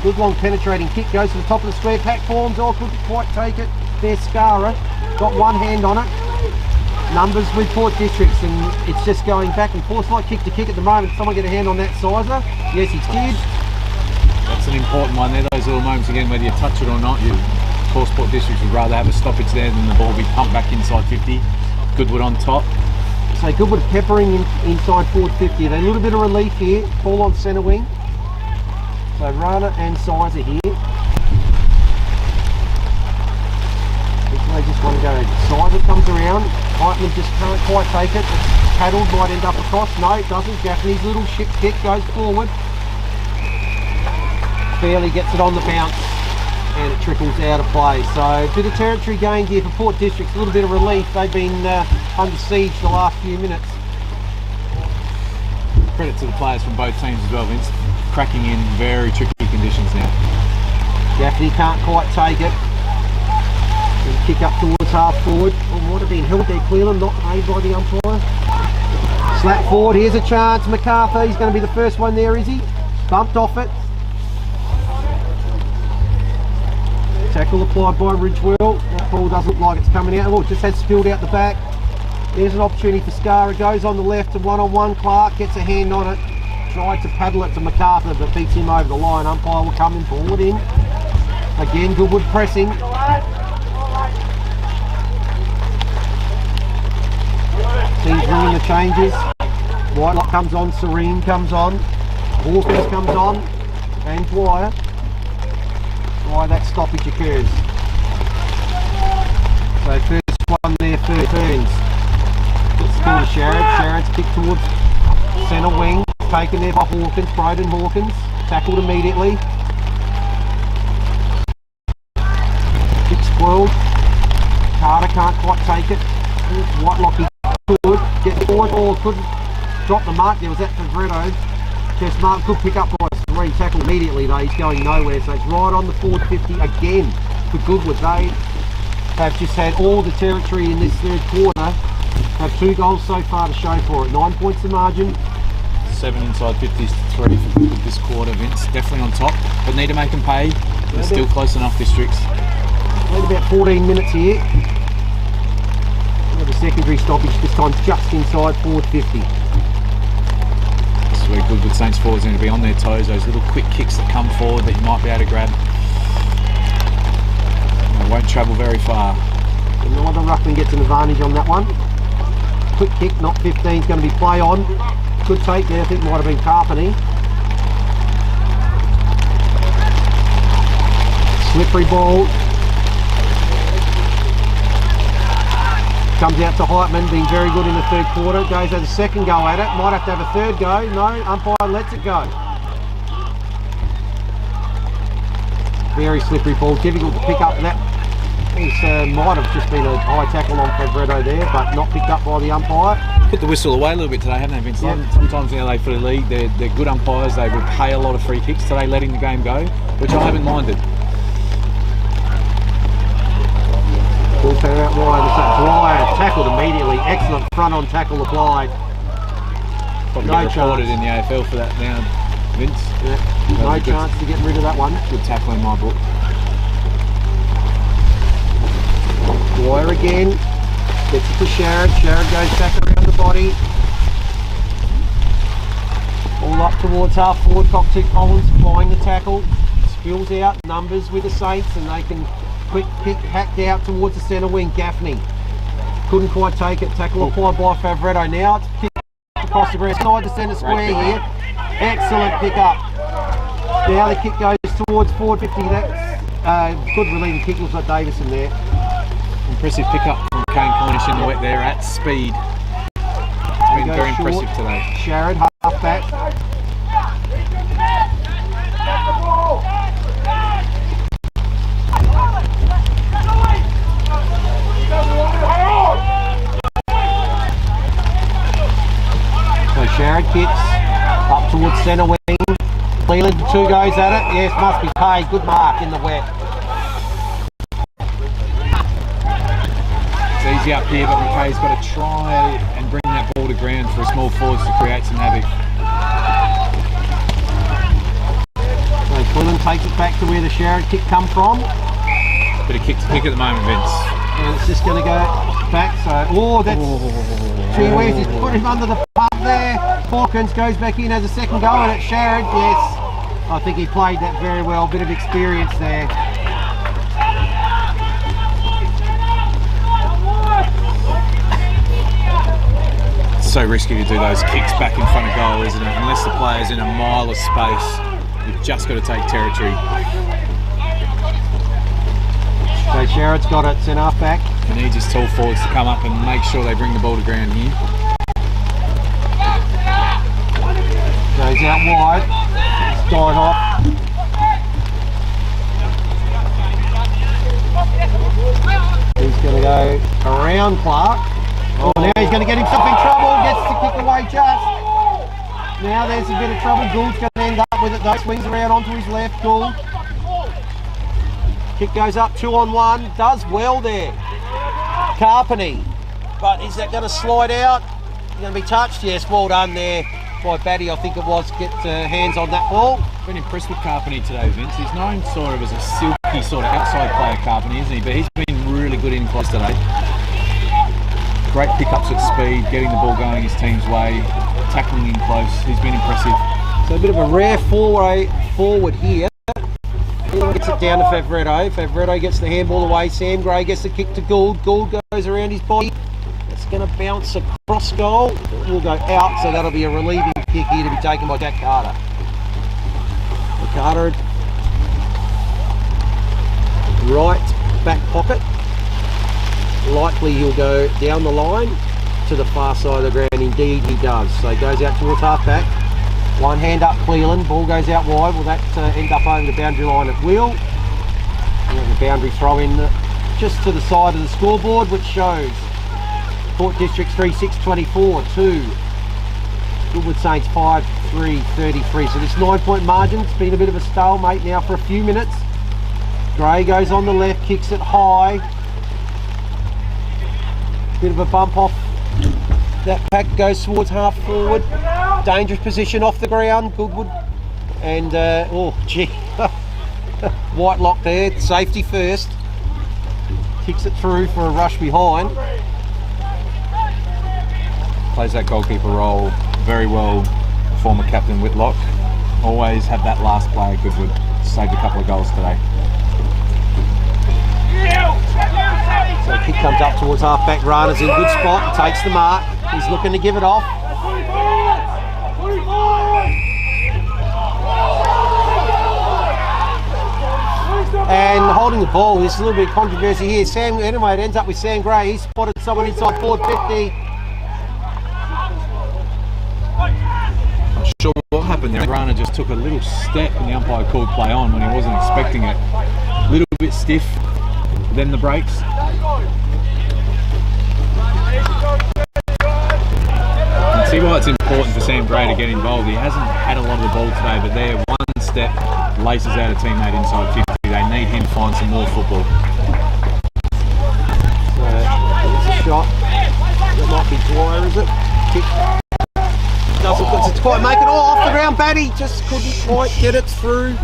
Good long penetrating kick, goes to the top of the square. Pack forms, oh, couldn't quite take it. There's Scara, got one hand on it. Numbers with Port Districts, and it's just going back and forth like kick to kick at the moment. Someone get a hand on that sizer? Yes, he did. That's an important one there, those little moments again, whether you touch it or not. Of course, Port Districts would rather have a stoppage there than the ball be pumped back inside 50. Goodwood on top. So Goodwood peppering inside forward 50. They a little bit of relief here, ball on centre wing. So Rana and Sizer here. They just want to go. Sizer comes around. Heitman just can't quite take it. It's paddled, might end up across. No, it doesn't. Gaffney's little ship kick goes forward. Fairly gets it on the bounce. and it trickles out of play. So a bit of territory gained here for Port Districts, a little bit of relief. They've been under siege the last few minutes. Credit to the players from both teams as well, Vince. Cracking in very tricky conditions now. Gaffney can't quite take it. And kick up towards half forward. Oh, might have been held there, Cleland, not paid by the umpire. Slap forward, here's a chance. McCarthy's going to be the first one there, is he? Bumped off it. Tackle applied by Ridgewell. That ball doesn't look like it's coming out. Oh, it just had spilled out the back. There's an opportunity for Scara. Goes on the left and one-on-one. Clark gets a hand on it. Tried to paddle it to MacArthur, but beats him over the line. Umpire will come in forward in. Again, Goodwood pressing. Teams ringing the changes. Whitelock comes on. Serene comes on. Hawkins comes on. And Dwyer. Why that stoppage occurs. So first one there, third turns. It's still to Sharrod. Sharrod's kick towards centre wing. Taken there by Hawkins. Broden Hawkins. Tackled immediately. Kick spoiled. Carter can't quite take it. Whitelock he could get forward or could drop the mark. There was that for Gredo. Chest mark, good pick up by three. Tackle immediately though, he's going nowhere, so it's right on the forward 50 again for Goodwood. They have just had all the territory in this third quarter, have 2 goals so far to show for it. 9 points the margin. 7 inside 50s to 3 for Goodwood this quarter, Vince. Definitely on top, but need to make them pay. They're still close enough, Districts. Wait about 14 minutes here. The secondary stoppage this time just inside forward 50. This is where Goodwood Saints forwards are going to be on their toes. Those little quick kicks that come forward that you might be able to grab. They won't travel very far. And neither ruckman gets an advantage on that one. Quick kick, not 15, is going to be play on. Good take there, I think might have been Carpeny. Slippery ball. Comes out to Heitman, being very good in the third quarter. Goes has a second go at it. Might have to have a third go. No, umpire lets it go. Very slippery ball. Difficult to pick up that. Might have just been a high tackle on Fabretto there, but not picked up by the umpire. Put the whistle away a little bit today, haven't they, Vince? Yeah. Sometimes in LA Footy League, they're good umpires. They will pay a lot of free kicks. Today, letting the game go, which I haven't minded. Ball turn out wide. Dwyer tackled immediately. Excellent front on tackle applied. Probably No get reported chance. in the AFL for that now, Vince. Yeah. No chance to get rid of that one. Good tackle in my book. Dwyer again. Gets it to Sharrod. Sharrod goes back around the body. All up towards half forward. Cockatoo Collins flying the tackle. Spills out numbers with the Saints and they can quick pick hacked out towards the centre wing. Gaffney couldn't quite take it. Tackle applied by Fabretto. Now it's kicked across the ground side to centre square here. Excellent pick up. Now the kick goes towards forward 50. That's good relieving kick. Looks like Davison there. Impressive pick up from Kane Cornish in the wet there at speed. Been very impressive today. Sharrod half back. So Sharrod kicks up towards centre wing. Cleland 2 goes at it. Yes, must be paid. Good mark in the wet. It's easy up here, but McKay's got to try and bring that ball to ground for small forwards to create some havoc. So Cleland takes it back to where the Sharrod kick come from. Bit of kick to pick at the moment, Vince. And it's just going to go back. So, that's Gee whiz, he's put him under the pump there. Hawkins goes back in, has a second go at it. Sharrod, yes. I think he played that very well. Bit of experience there. It's so risky to do those kicks back in front of goal, isn't it? Unless the player's in a mile of space, you've just got to take territory. So Sharrod's got it, centre half back. He needs his tall forwards to come up and make sure they bring the ball to ground here. Goes out wide. It's died off. He's going to go around Clark. Oh, now he's going to get himself in trouble. Gets to kick away just. Now there's a bit of trouble. Gould's going to end up with it though. Swings around onto his left. Gould. Kick goes up 2-on-1. Does well there. Carpeney. But is that going to slide out? Going to be touched? Yes, well done there by Batty, I think it was, get hands on that ball. Been impressed with Carpeney today, Vince. He's known sort of as a silky sort of outside player, Carpeney, isn't he? But he's been really good in close today. Great pickups at speed, getting the ball going his team's way, tackling in close. He's been impressive. So a bit of a rare foray forward here. He gets it down to Favretto. Favretto gets the handball away. Sam Gray gets the kick to Gould. Gould goes around his body. It's going to bounce across goal. It will go out, so that'll be a relieving kick here to be taken by Jack Carter. Carter, right back pocket. Likely he'll go down the line to the far side of the ground. Indeed he does. So he goes out towards half back. One hand up Cleland. Ball goes out wide. Will that end up over the boundary line? It will. And the boundary throw in just to the side of the scoreboard, which shows Port Districts 3-6-24 to Goodwood Saints 5-3-33. So this 9-point margin, it's been a bit of a stalemate now for a few minutes. Gray goes on the left, kicks it high. Bit of a bump off. That pack goes towards half forward. Dangerous position off the ground, Goodwood. And, oh gee, Whitelock there, safety first. Kicks it through for a rush behind. Plays that goalkeeper role very well, former captain Whitlock. Always have that last play at Goodwood. Saved a couple of goals today. So kick comes up towards half back. Rana's in good spot, takes the mark. He's looking to give it off. And holding the ball, there's a little bit of controversy here. Anyway, it ends up with Sam Gray. He spotted someone inside forward 50. Sure what happened there. Rana just took a little step and the umpire called play on when he wasn't expecting it. A little bit stiff, then the brakes. You can see why it's important for Sam Gray to get involved. He hasn't had a lot of the ball today, but there, one step laces out a teammate inside 50. They need him to find some more football. So, it's a shot. That might be Dwyer, is it? Kick. Doesn't quite make it all off the ground. Batty just couldn't quite get it through.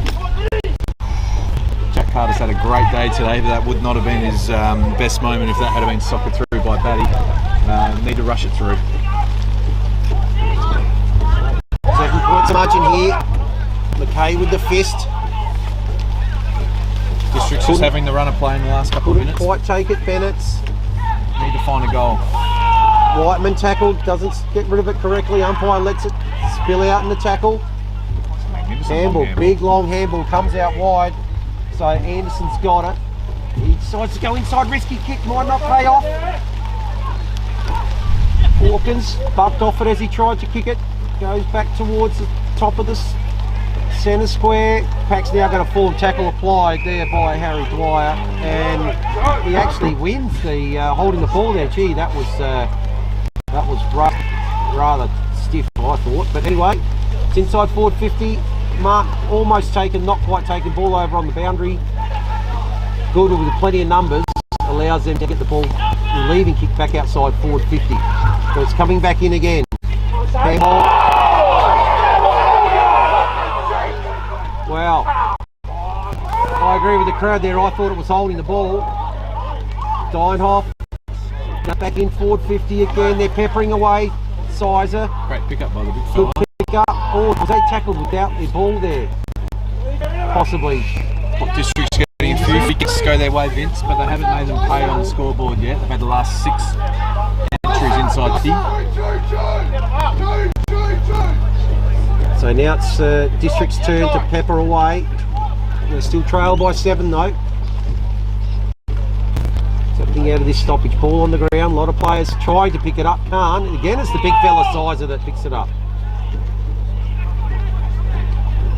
Jack Carter's had a great day today, but that would not have been his best moment if that had been soccer through by Batty. Need to rush it through. 7 points margin here. McKay with the fist. Districts just having the run of play in the last couple of minutes. Quite take it, Bennett's. Need to find a goal. Whiteman tackled, doesn't get rid of it correctly. Umpire lets it spill out in the tackle. Handball, big long handball, comes out wide. So Anderson's got it. He decides to go inside, risky kick, might not pay off. Hawkins bucked off it as he tried to kick it. Goes back towards the top of the centre square. Pack's now going to fall. Tackle applied there by Harry Dwyer. And he actually wins the holding the ball there. Gee, that was rough, rather stiff, I thought. But anyway, it's inside forward 50. Mark almost taken, not quite taken. Ball over on the boundary. Goodwood with plenty of numbers allows them to get the ball, leaving kick back outside forward 50. So it's coming back in again. Handball. Wow. I agree with the crowd there. I thought it was holding the ball. Deinhoff. Back in forward 50 again. They're peppering away. Sizer. Great pickup by the big Good fella. pick up. Oh, was they tackled without their ball there? Possibly. What District's getting a few wickets go their way, Vince, but they haven't made them pay on the scoreboard yet. They've had the last 6 entries inside 50. So now it's District's turn to pepper away. They're still trailed by 7 though. Something out of this stoppage. Ball on the ground. A lot of players trying to pick it up. Can't. And again, it's the big fella Sizer that picks it up.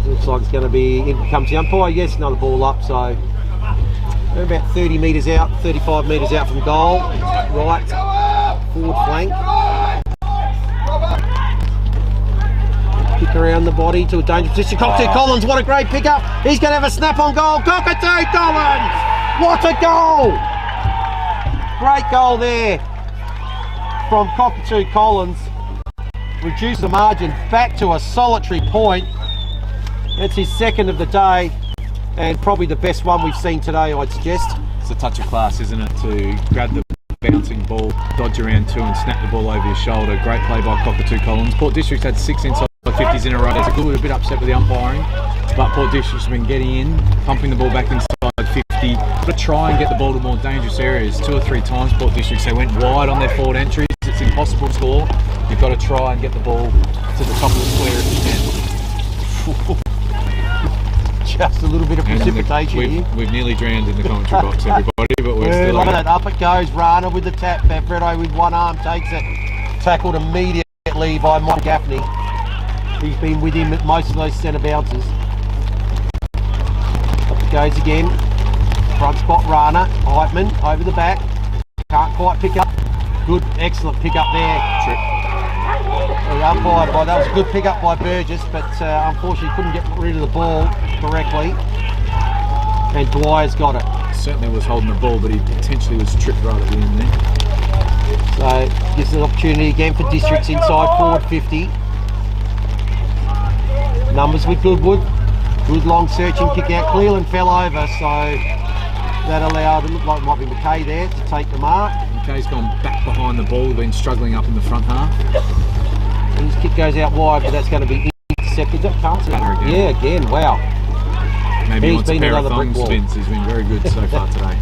Looks like it's going to be, in comes the umpire. Yes, another ball up. So They're about 30 metres out, 35 metres out from goal. Right, forward flank. Kick around the body to a dangerous position. Cockatoo Collins, what a great pickup. He's going to have a snap on goal. Cockatoo Collins! What a goal! Great goal there from Cockatoo Collins. Reduce the margin back to a solitary point. That's his second of the day and probably the best one we've seen today, I'd suggest. It's a touch of class, isn't it, to grab the bouncing ball, dodge around two and snap the ball over your shoulder. Great play by Cockatoo Collins. Port District's had 6 inside 50s in a row. It's a Goodwood a bit upset with the umpiring, but Port District's been getting in, pumping the ball back inside 50. But try and get the ball to more dangerous areas. 2 or 3 times Port Districts, they went wide on their forward entries. It's impossible to score. You've got to try and get the ball to the top of the square if you can. Just a little bit of precipitation here. We've nearly drowned in the commentary box, everybody, but we're still look on at it. Up it goes. Rana with the tap. Fabretto with one arm takes it. Tackled immediately by Mike Gaffney. He's been with him at most of those centre bounces. Up it goes again. Front spot Rana. Heitman over the back. Can't quite pick up. Good, excellent pick up there. Umpired by, that was a good pick up by Burgess, but unfortunately couldn't get rid of the ball correctly. And Dwyer's got it. Certainly was holding the ball, but he potentially was tripped right at the end there. So gives an opportunity again for Districts inside forward 50. Numbers with Goodwood. Good long searching kick out. Cleland fell over, so that allowed, it looked like it might be McKay there to take the mark. McKay's gone back behind the ball, been struggling up in the front half. And his kick goes out wide, but that's going to be intercepted. Can't see. Yeah, again, wow. Maybe he's he wants a been pair of another brick thongs, wall. Vince. He's been very good so far today.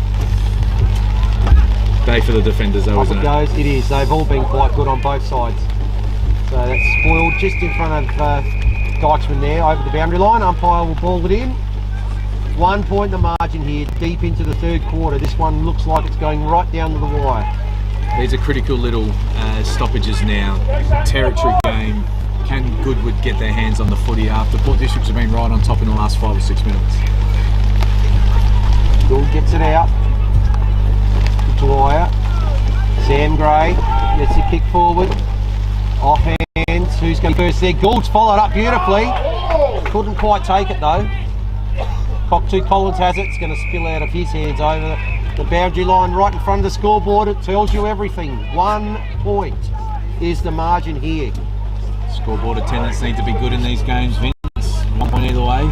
Day for the defenders though, Off isn't it it? goes. It is. They've all been quite good on both sides. So that's spoiled just in front of Dykesman there over the boundary line. Umpire will ball it in. 1 point the margin here, deep into the third quarter. This one looks like it's going right down to the wire. These are critical little stoppages now. Territory game. Can Goodwood get their hands on the footy after Port Districts have been right on top in the last 5 or 6 minutes? Gould gets it out. Dwyer. Sam Gray lets it kick forward. Off hands. Who's going first there? Gould's followed up beautifully. Couldn't quite take it though. Cockatoo Collins has it. It's going to spill out of his hands over the boundary line right in front of the scoreboard. It tells you everything. 1 point is the margin here. Scoreboard attendance need to be good in these games, Vince. 1 point either way.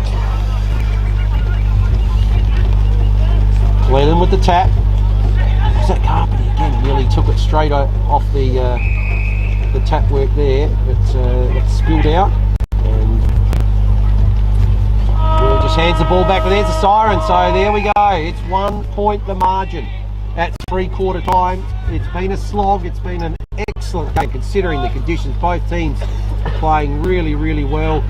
Leland with the tap. Was that Carpenter again? Nearly took it straight off the tap work there. It's spilled out. And just hands the ball back, but there's a siren, so there we go. It's 1 point the margin at 3/4 time. It's been a slog. It's been an excellent game considering the conditions. Both teams playing really, really well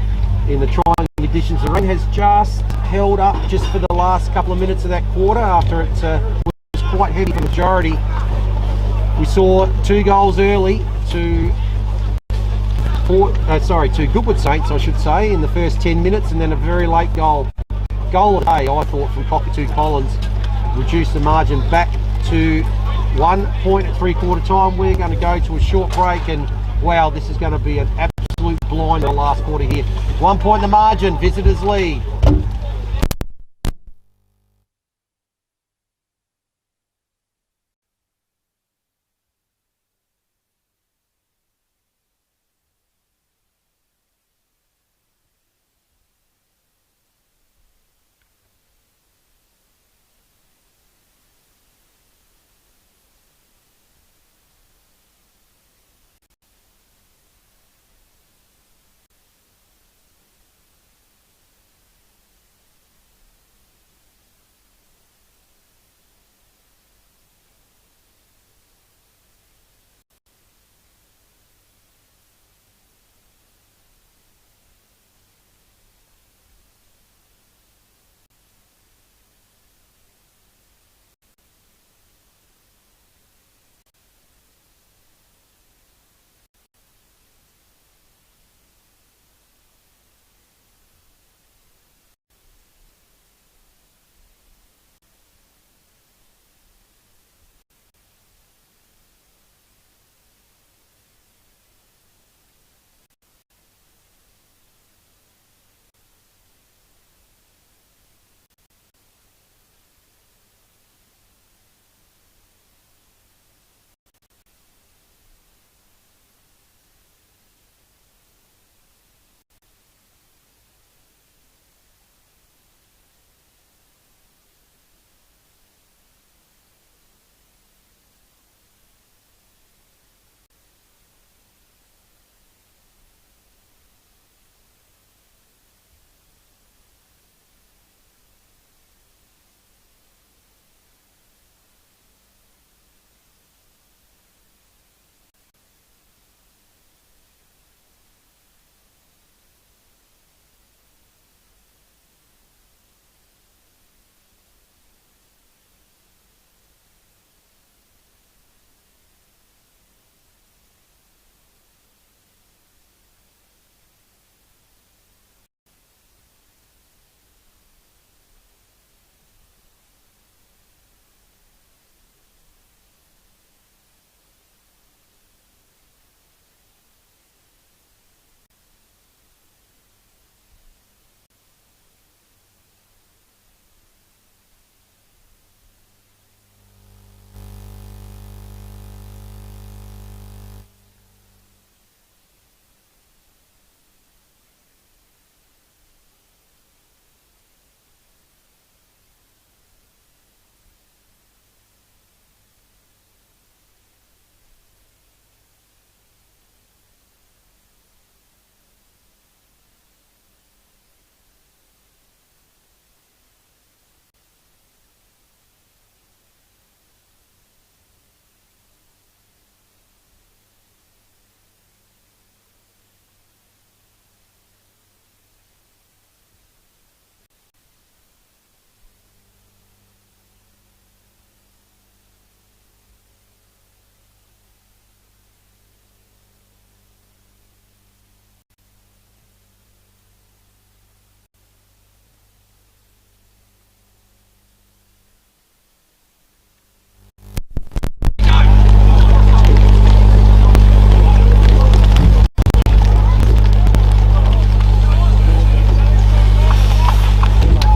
in the trying conditions. The rain has just held up just for the last couple of minutes of that quarter after it was quite heavy for the majority. We saw 2 goals early to Goodwood Saints, I should say, in the first 10 minutes, and then a very late goal. Goal of the day, I thought, from Cockatoo Collins. Reduced the margin back to 1 point at 3/4 time. We're going to go to a short break, and wow, this is going to be an absolute blind in the last quarter here. 1 point the margin, visitors lead.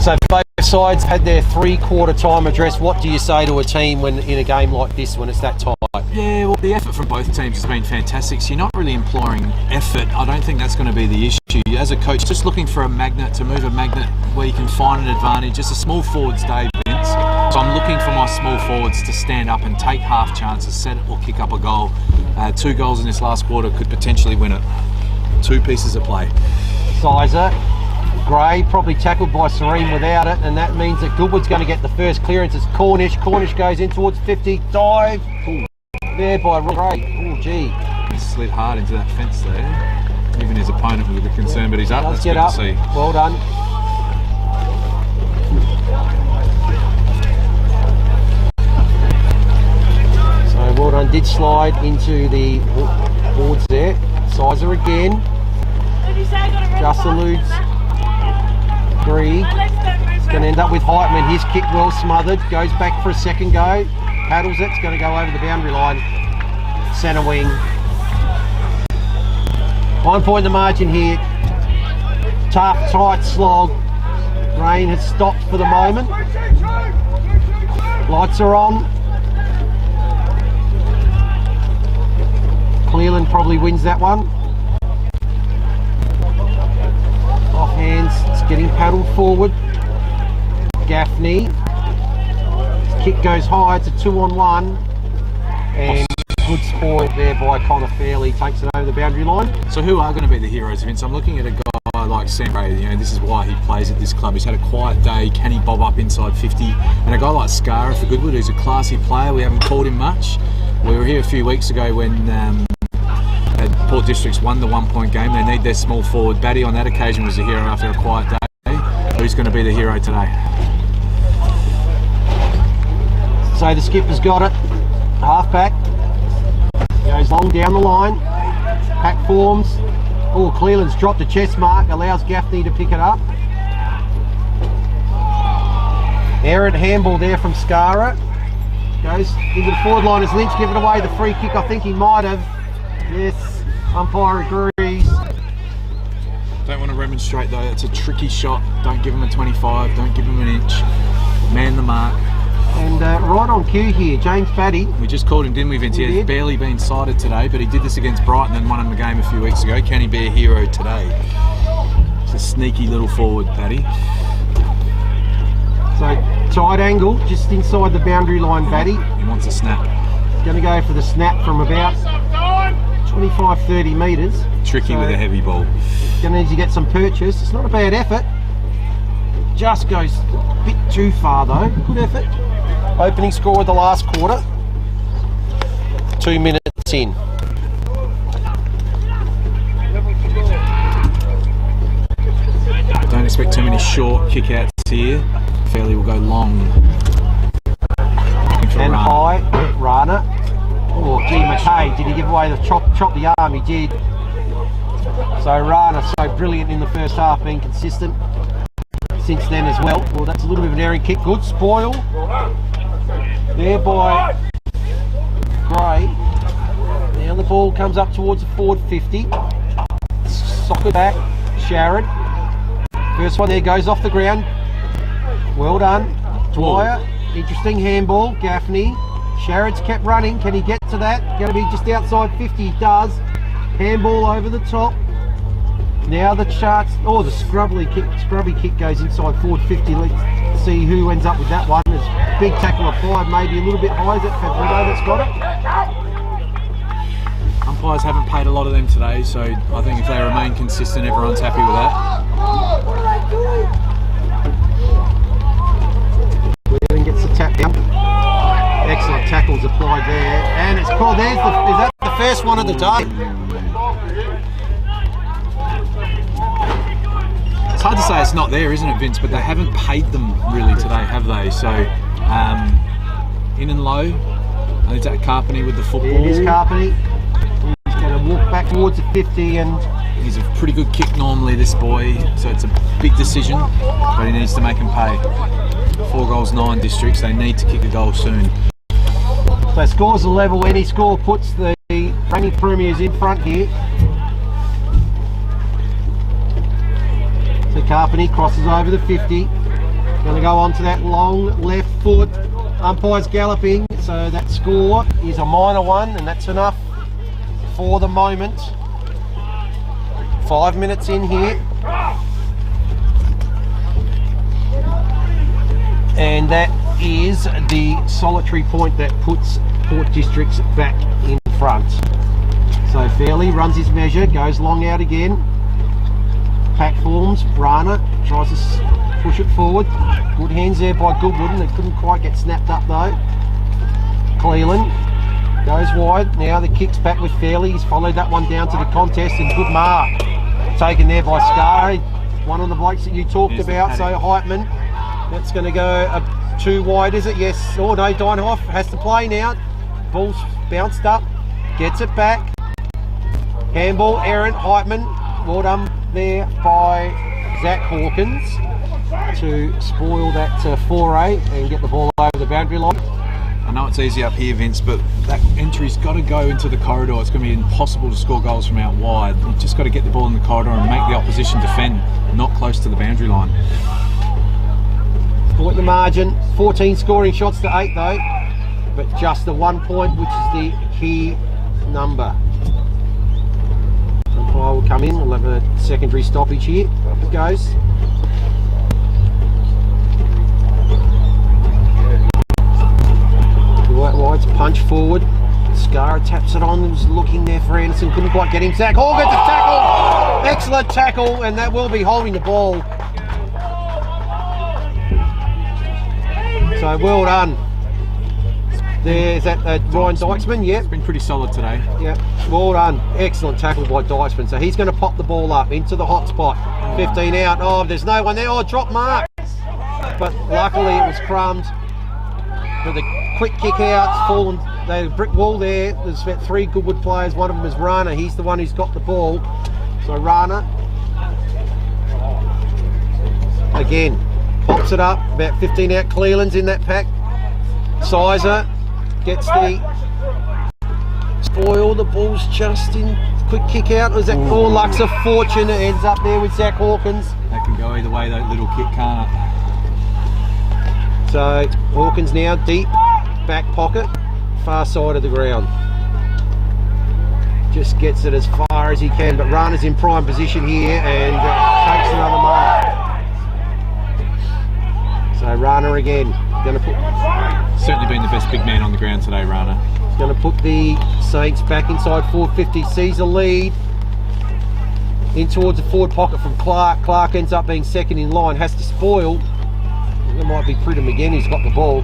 So both sides had their three-quarter time address. What do you say to a team when in a game like this when it's that tight? Yeah, well, the effort from both teams has been fantastic. So you're not really imploring effort. I don't think that's going to be the issue. As a coach, just looking for a magnet, to move a magnet where you can find an advantage. It's a small forwards day, Vince. So I'm looking for my small forwards to stand up and take half chances, set it or kick up a goal. 2 goals in this last quarter could potentially win it. 2 pieces of play. Sizer, Gray probably tackled by Serene without it, and that means that Goodwood's going to get the first clearance. It's Cornish. Cornish goes in towards 50. Dive. Ooh, there by Gray. Oh, gee. He slid hard into that fence there. Even his opponent was a bit concerned, but he's up. That's get good up. to see. Well done. So well done. Did slide into the boards there. Sizer again. Just eludes Gree. It's going to end up with Heitman. His kick well smothered. Goes back for a second go. Paddles it. It's going to go over the boundary line. Centre wing. 1 point in the margin here. Tough, tight slog. Rain has stopped for the moment. Lights are on. Cleveland probably wins that one. Off hands, it's getting paddled forward. Gaffney. His kick goes high, it's a 2-on-1. And good spoil there by Connor Fairley, takes it over the boundary line. So who are going to be the heroes, Vince? I'm looking at a guy like Sam Ray. You know, this is why he plays at this club. He's had a quiet day. Can he bob up inside 50? And a guy like Scara for Goodwood, who's a classy player. We haven't called him much. We were here a few weeks ago when Port Districts won the 1 point game. They need their small forward. Batty on that occasion was a hero after a quiet day. Who's going to be the hero today? So the skipper's got it. Half back. Goes long down the line. Pack forms. Oh, Cleland's dropped a chest mark. Allows Gaffney to pick it up. Errant handball there from Scara. Goes into the forward line as Lynch giving away the free kick. I think he might have. Yes, umpire agrees. Don't want to remonstrate though. It's a tricky shot. Don't give him a 25. Don't give him an inch. Man the mark. And right on cue here, James Batty. We just called him, didn't we, Vince? He has barely been sighted today, but he did this against Brighton and won him the game a few weeks ago. Can he be a hero today? It's a sneaky little forward, Batty. So tight angle, just inside the boundary line, Batty. He wants a snap. He's going to go for the snap from about 25-30 metres. Tricky with a heavy ball. Going to need to get some purchase. It's not a bad effort. Just goes a bit too far though. Good effort. Opening score of the last quarter. 2 minutes in. Don't expect too many short kick-outs here. Fairley will go long. And high, Rana. Oh, gee, McKay, did he give away the chop the arm? He did. So Rana, so brilliant in the first half, being consistent since then as well. Well, that's a little bit of an erring kick. Good spoil. There by Gray. Now the ball comes up towards the forward 50. Soccer back, Sharrod. First one there goes off the ground. Well done. Dwyer. Interesting handball. Gaffney. Sharrod's kept running. Can he get to that? Going to be just outside 50. He does. Handball over the top. Now the charts. Oh, the scrubby kick goes inside forward 50. Let's see who ends up with that one. There's a big tackle applied, maybe a little bit high. Is it Fabredo that's got it? Umpires haven't paid a lot of them today, so I think if they remain consistent, everyone's happy with that. Whelan gets the tap down. Excellent tackles applied there, and it's called. Is that the first one of the day? It's hard to say it's not there, isn't it, Vince? But they haven't paid them really today, have they? So, in and low. I think that Carpeney with the football. It is Carpeney. He's going to walk back towards the 50, and he's a pretty good kick normally, this boy. So it's a big decision, but he needs to make him pay. 4 goals, 9 districts. They need to kick a goal soon. So scores a level. Any score puts the reigning premiers in front here. So Carpeney crosses over the 50. Going to go on to that long left foot. Umpire's galloping, so that score is a minor one, and that's enough for the moment. 5 minutes in here. And that is the solitary point that puts Port Districts back in front. So Fairley runs his measure, goes long out again. Pack forms, Rana tries to push it forward. Good hands there by Goodwood, and it couldn't quite get snapped up though. Cleland goes wide, now the kick's back with Fairley. He's followed that one down to the contest, and good mark. Taken there by Scar, one of the blokes that you talked about, so Heitman. That's going to go too wide, is it? Yes. Oh no, Deinhoff has to play now. Ball's bounced up, gets it back. Handball, errant, Heitman. Well done there by Zach Hawkins to spoil that foray and get the ball over the boundary line. I know it's easy up here, Vince, but that entry's got to go into the corridor. It's going to be impossible to score goals from out wide. You've just got to get the ball in the corridor and make the opposition defend, not close to the boundary line. Point the margin, 14 scoring shots to 8 though, but just the 1 point, which is the key number. Umpire will come in, we'll have a secondary stoppage here. Up it goes. Wide's punch forward. Scar taps it on, was looking there for Anderson, couldn't quite get him. Zach Hawkins a tackle! Excellent tackle, and that will be holding the ball. So well done. There's that Ryan Dykesman, yeah. It's been pretty solid today. Yeah, well done. Excellent tackle by Dykesman. So he's going to pop the ball up into the hot spot. 15 out. Oh, there's no one there. Oh, drop mark. But luckily it was crumbed. But the quick kick out, fallen. They had a brick wall there. There's about 3 Goodwood players. One of them is Rana. He's the one who's got the ball. So Rana again. Pops it up, about 15 out. Cleland's in that pack. Sizer gets the spoil. The ball's just in. Quick kick out. Was that all luck's of fortune? It ends up there with Zach Hawkins. That can go either way, that little kick, can't it? So Hawkins now deep, back pocket, far side of the ground. Just gets it as far as he can, but Rana's in prime position here and takes another mark. So Rana again, going to put... Certainly been the best big man on the ground today, Rana. Going to put the Saints back inside 450, sees a lead. In towards the forward pocket from Clark. Clark ends up being second in line, has to spoil. It might be Pridham again, he's got the ball.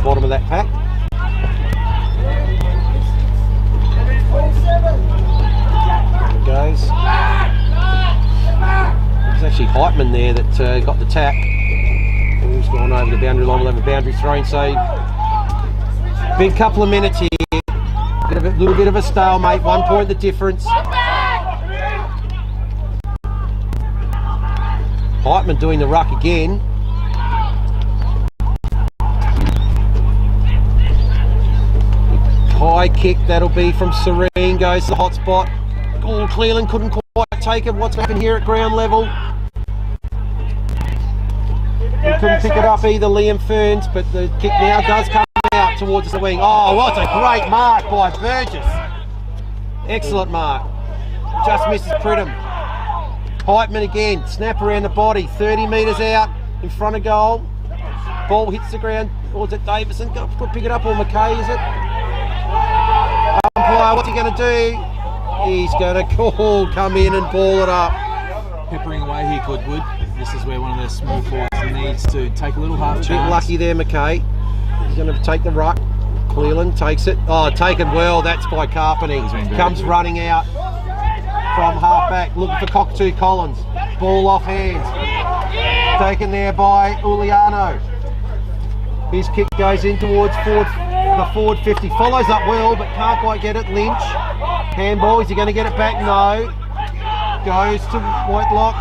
Bottom of that pack. There it goes. It was actually Heitman there that got the tap. Ball's gone over the boundary line, we'll have a boundary thrown. So, big couple of minutes here. A little bit of a stalemate, 1 point the difference. Heitman doing the ruck again. High kick, that'll be from Serene, goes to the hot spot. Oh, Cleland couldn't quite take it. What's happened here at ground level? He couldn't pick it up either, Liam Ferns, but the kick now does come out towards the wing. Oh, what a great mark by Burgess. Excellent mark. Just misses Pridham. Heitman again, snap around the body, 30 metres out in front of goal. Ball hits the ground, or is it Davison? Could pick it up, or McKay, is it? Umpire, what's he going to do? He's going to come in and ball it up. Peppering away here, Goodwood. This is where one of their small forwards needs to take a little half chance. A bit lucky there, McKay. He's going to take the ruck. Cleland takes it. Oh, taken well. That's by Carpenter. Comes running out from half back, looking for Cockatoo Collins. Ball off hands. Taken there by Uliano. His kick goes in towards the forward 50. Follows up well, but can't quite get it. Lynch. Handball. Is he going to get it back? No. Goes to Whitelock.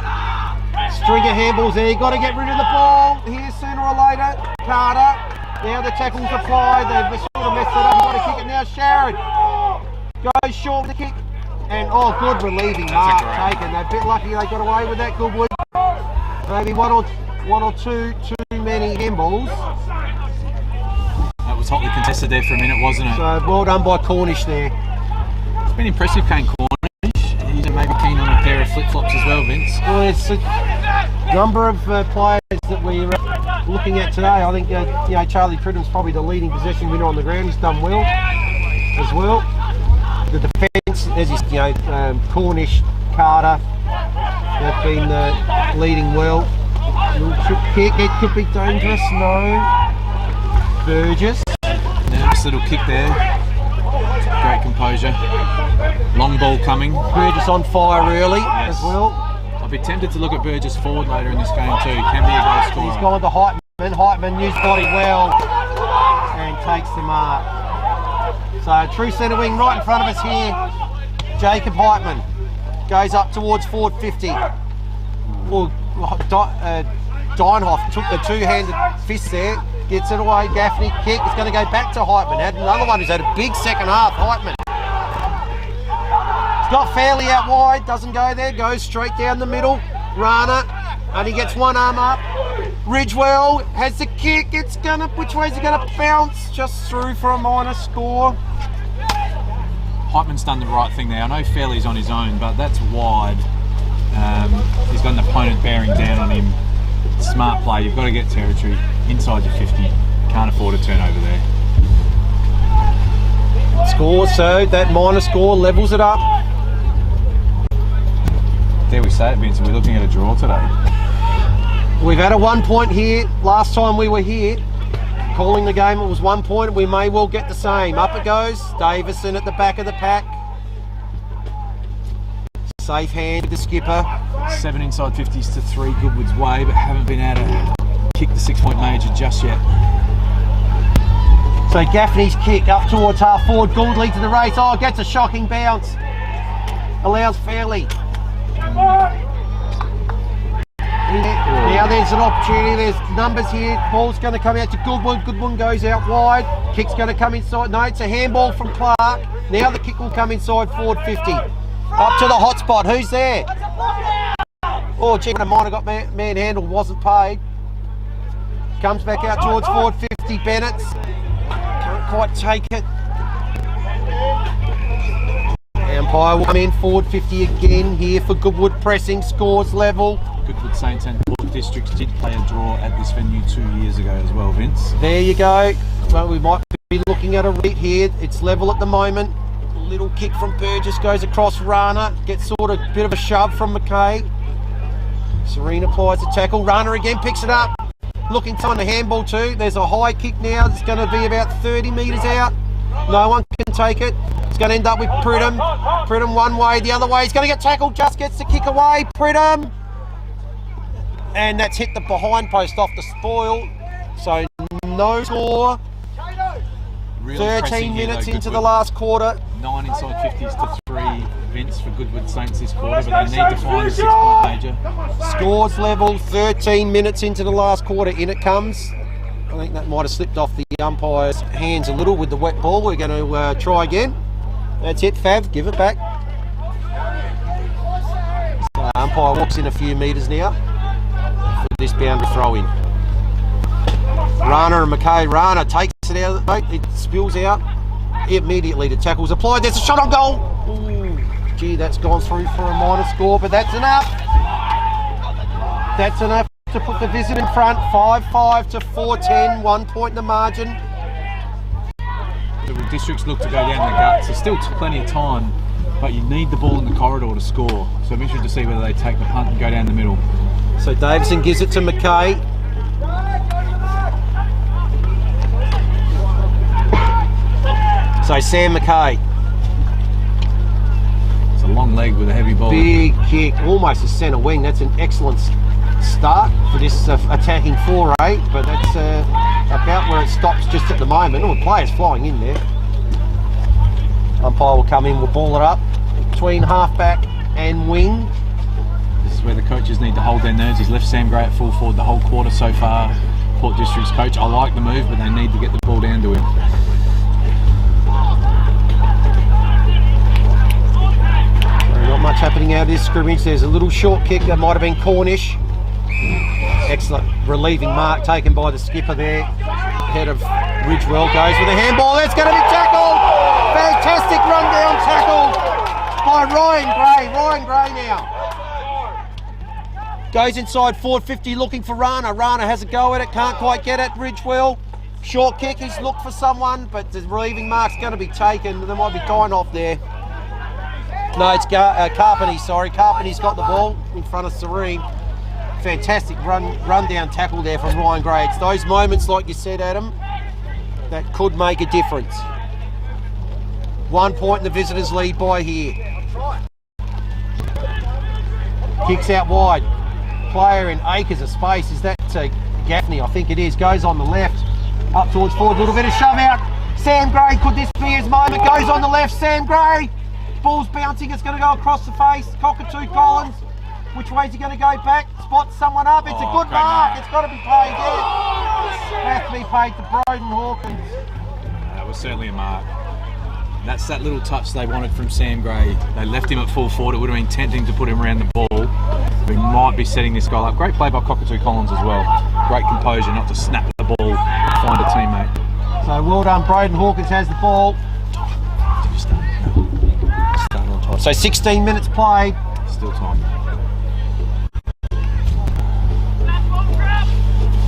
String of handballs there. Got to get rid of the ball here sooner or later. Carter. Now the tackle's applied. They've sort of messed it up. Got to kick it now. Sharon goes short with the kick. And oh, good relieving mark taken. They're a bit lucky they got away with that, Goodwood. Maybe one or one or two too many handballs. That was hotly contested there for a minute, wasn't it? So well done by Cornish there. It's been impressive, Kane Cornish. He's maybe keen on a pair of flip-flops as well, Vince. Well, it's a number of players that we're looking at today. I think Charlie Pridham's probably the leading possession winner on the ground. He's done well as well. The defence, as Cornish, Carter, they've been leading well. Little trip kick, it could be dangerous. No. Burgess. Nice little kick there. Great composure. Long ball coming. Burgess on fire early as well. I'll be tempted to look at Burgess forward later in this game too. Can be a goal scorer. He's gone to Heitman. Heitman used body well and takes the mark. So true centre wing right in front of us here. Jacob Heitman goes up towards forward 50. Well, Deinhoff took the two-handed fist there. Gets it away. Gaffney kick. It's going to go back to Heitman. Had another one who's had a big second half. Heitman. It's got Fairley out wide. Doesn't go there. Goes straight down the middle. Rana. And he gets one arm up. Ridgewell has the kick. It's gonna. Which way is it going to bounce? Just through for a minor score. Heitman's done the right thing there. I know Fairley's on his own, but that's wide. He's got an opponent bearing down on him. Smart play. You've got to get territory inside your 50. Can't afford a turnover there. Score, so that minor score levels it up. There we say it, Vince. We're looking at a draw today. We've had a 1 point here. Last time we were here, calling the game, it was 1 point. We may well get the same. Up it goes. Davison at the back of the pack. Safe hand with the skipper. 7 inside 50s to 3 Goodwood's way, but haven't been able to kick the 6 point major just yet. So Gaffney's kick up towards half forward. Gould leads the race. Oh, gets a shocking bounce. Allows Fairley. Now there's an opportunity. There's numbers here. Ball's going to come out to Goodwood. Goodwood goes out wide. Kick's going to come inside. No, it's a handball from Clark. Now the kick will come inside forward 50. Up to the hot spot. Who's there? Oh, chicken of mine, I got manhandled, wasn't paid. Comes back out towards forward 50. Bennett's. Can't quite take it. Umpire will come in forward 50 again here for Goodwood. Pressing, scores level. Goodwood Saints and Port Districts did play a draw at this venue 2 years ago as well, Vince. There you go. Well, we might be looking at a read here. It's level at the moment. Little kick from Burgess goes across Rana. Gets sort of a bit of a shove from McKay. Serene applies the tackle. Rana again picks it up. Looking to find the handball too. There's a high kick now. It's going to be about 30 metres out. No one can take it. It's going to end up with Pridham. Pridham one way, the other way. He's going to get tackled. Just gets the kick away. Pridham. And that's hit the behind post off the spoil. So no score. Really 13 minutes into the last quarter. 9 inside 50s to 3 Vince for Goodwood Saints this quarter, but they need to find the 6 point major. Scores level, 13 minutes into the last quarter. In it comes. I think that might have slipped off the umpire's hands a little with the wet ball. We're going to try again. That's it, Fav. Give it back. So umpire walks in a few metres now for this boundary throw in. Rana and McKay. Rana takes it out of the boat. It spills out. Immediately the tackle's applied. There's a shot on goal. Ooh, gee, that's gone through for a minor score, but that's enough. That's enough to put the Visit in front. 5-5 to 4-10. 1 point in the margin. The Districts look to go down the guts. There's still plenty of time, but you need the ball in the corridor to score. So I'm interested to see whether they take the punt and go down the middle. So Davison gives it to McKay. So Sam McKay. It's a long leg with a heavy ball. Big kick, almost a centre wing. That's an excellent start for this attacking foray, but that's about where it stops just at the moment. Oh, the player's flying in there. Umpire will come in, we'll ball it up between halfback and wing. This is where the coaches need to hold their nerves. He's left Sam Gray at full forward the whole quarter so far. Port District's coach. I like the move, but they need to get the ball down to him. Not much happening out of this scrimmage. There's a little short kick that might have been Cornish. Excellent relieving mark taken by the skipper there. Head of Ridgewell goes with a handball. That's going to be tackled. Fantastic rundown tackle by Ryan Gray. Ryan Gray now goes inside forward 50 looking for Rana. Rana has a go at it, can't quite get it. Ridgewell, short kick, he's looked for someone, but the relieving mark's going to be taken. There might be Dine off there. No, it's Carpeny, sorry. Carpeny's got the ball in front of Serene. Fantastic run-down tackle there from Ryan Gray. It's those moments, like you said, Adam, that could make a difference. 1 point in the visitors' lead by here. Kicks out wide. Player in acres of space. Is that Gaffney? I think it is. Goes on the left. Up towards forward. A little bit of shove out. Sam Gray, could this be his moment? Goes on the left. Sam Gray. Ball's bouncing. It's going to go across the face. Cockatoo Collins. Which way is he going to go back? Spots someone up. It's a good mark. It's got to be paid. Yeah. Has to be paid to Broden Hawkins. That was certainly a mark. That's that little touch they wanted from Sam Gray. They left him at full forward. It would have been tempting to put him around the ball. We might be setting this goal up. Great play by Cockatoo Collins as well. Great composure not to snap the ball and find a teammate. So well done. Broden Hawkins has the ball. So 16 minutes played. Still time.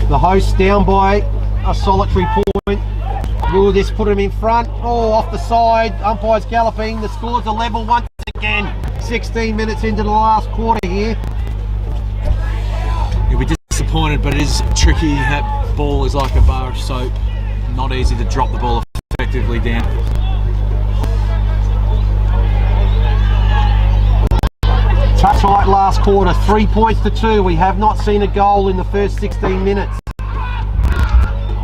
The hosts down by a solitary point. Will this put him in front? Oh, off the side. Umpire's galloping. The scores are level once again. 16 minutes into the last quarter here. You'll be disappointed, but it is tricky. That ball is like a bar of soap. Not easy to drop the ball effectively down. Touch light last quarter. 3 points to 2. We have not seen a goal in the first 16 minutes.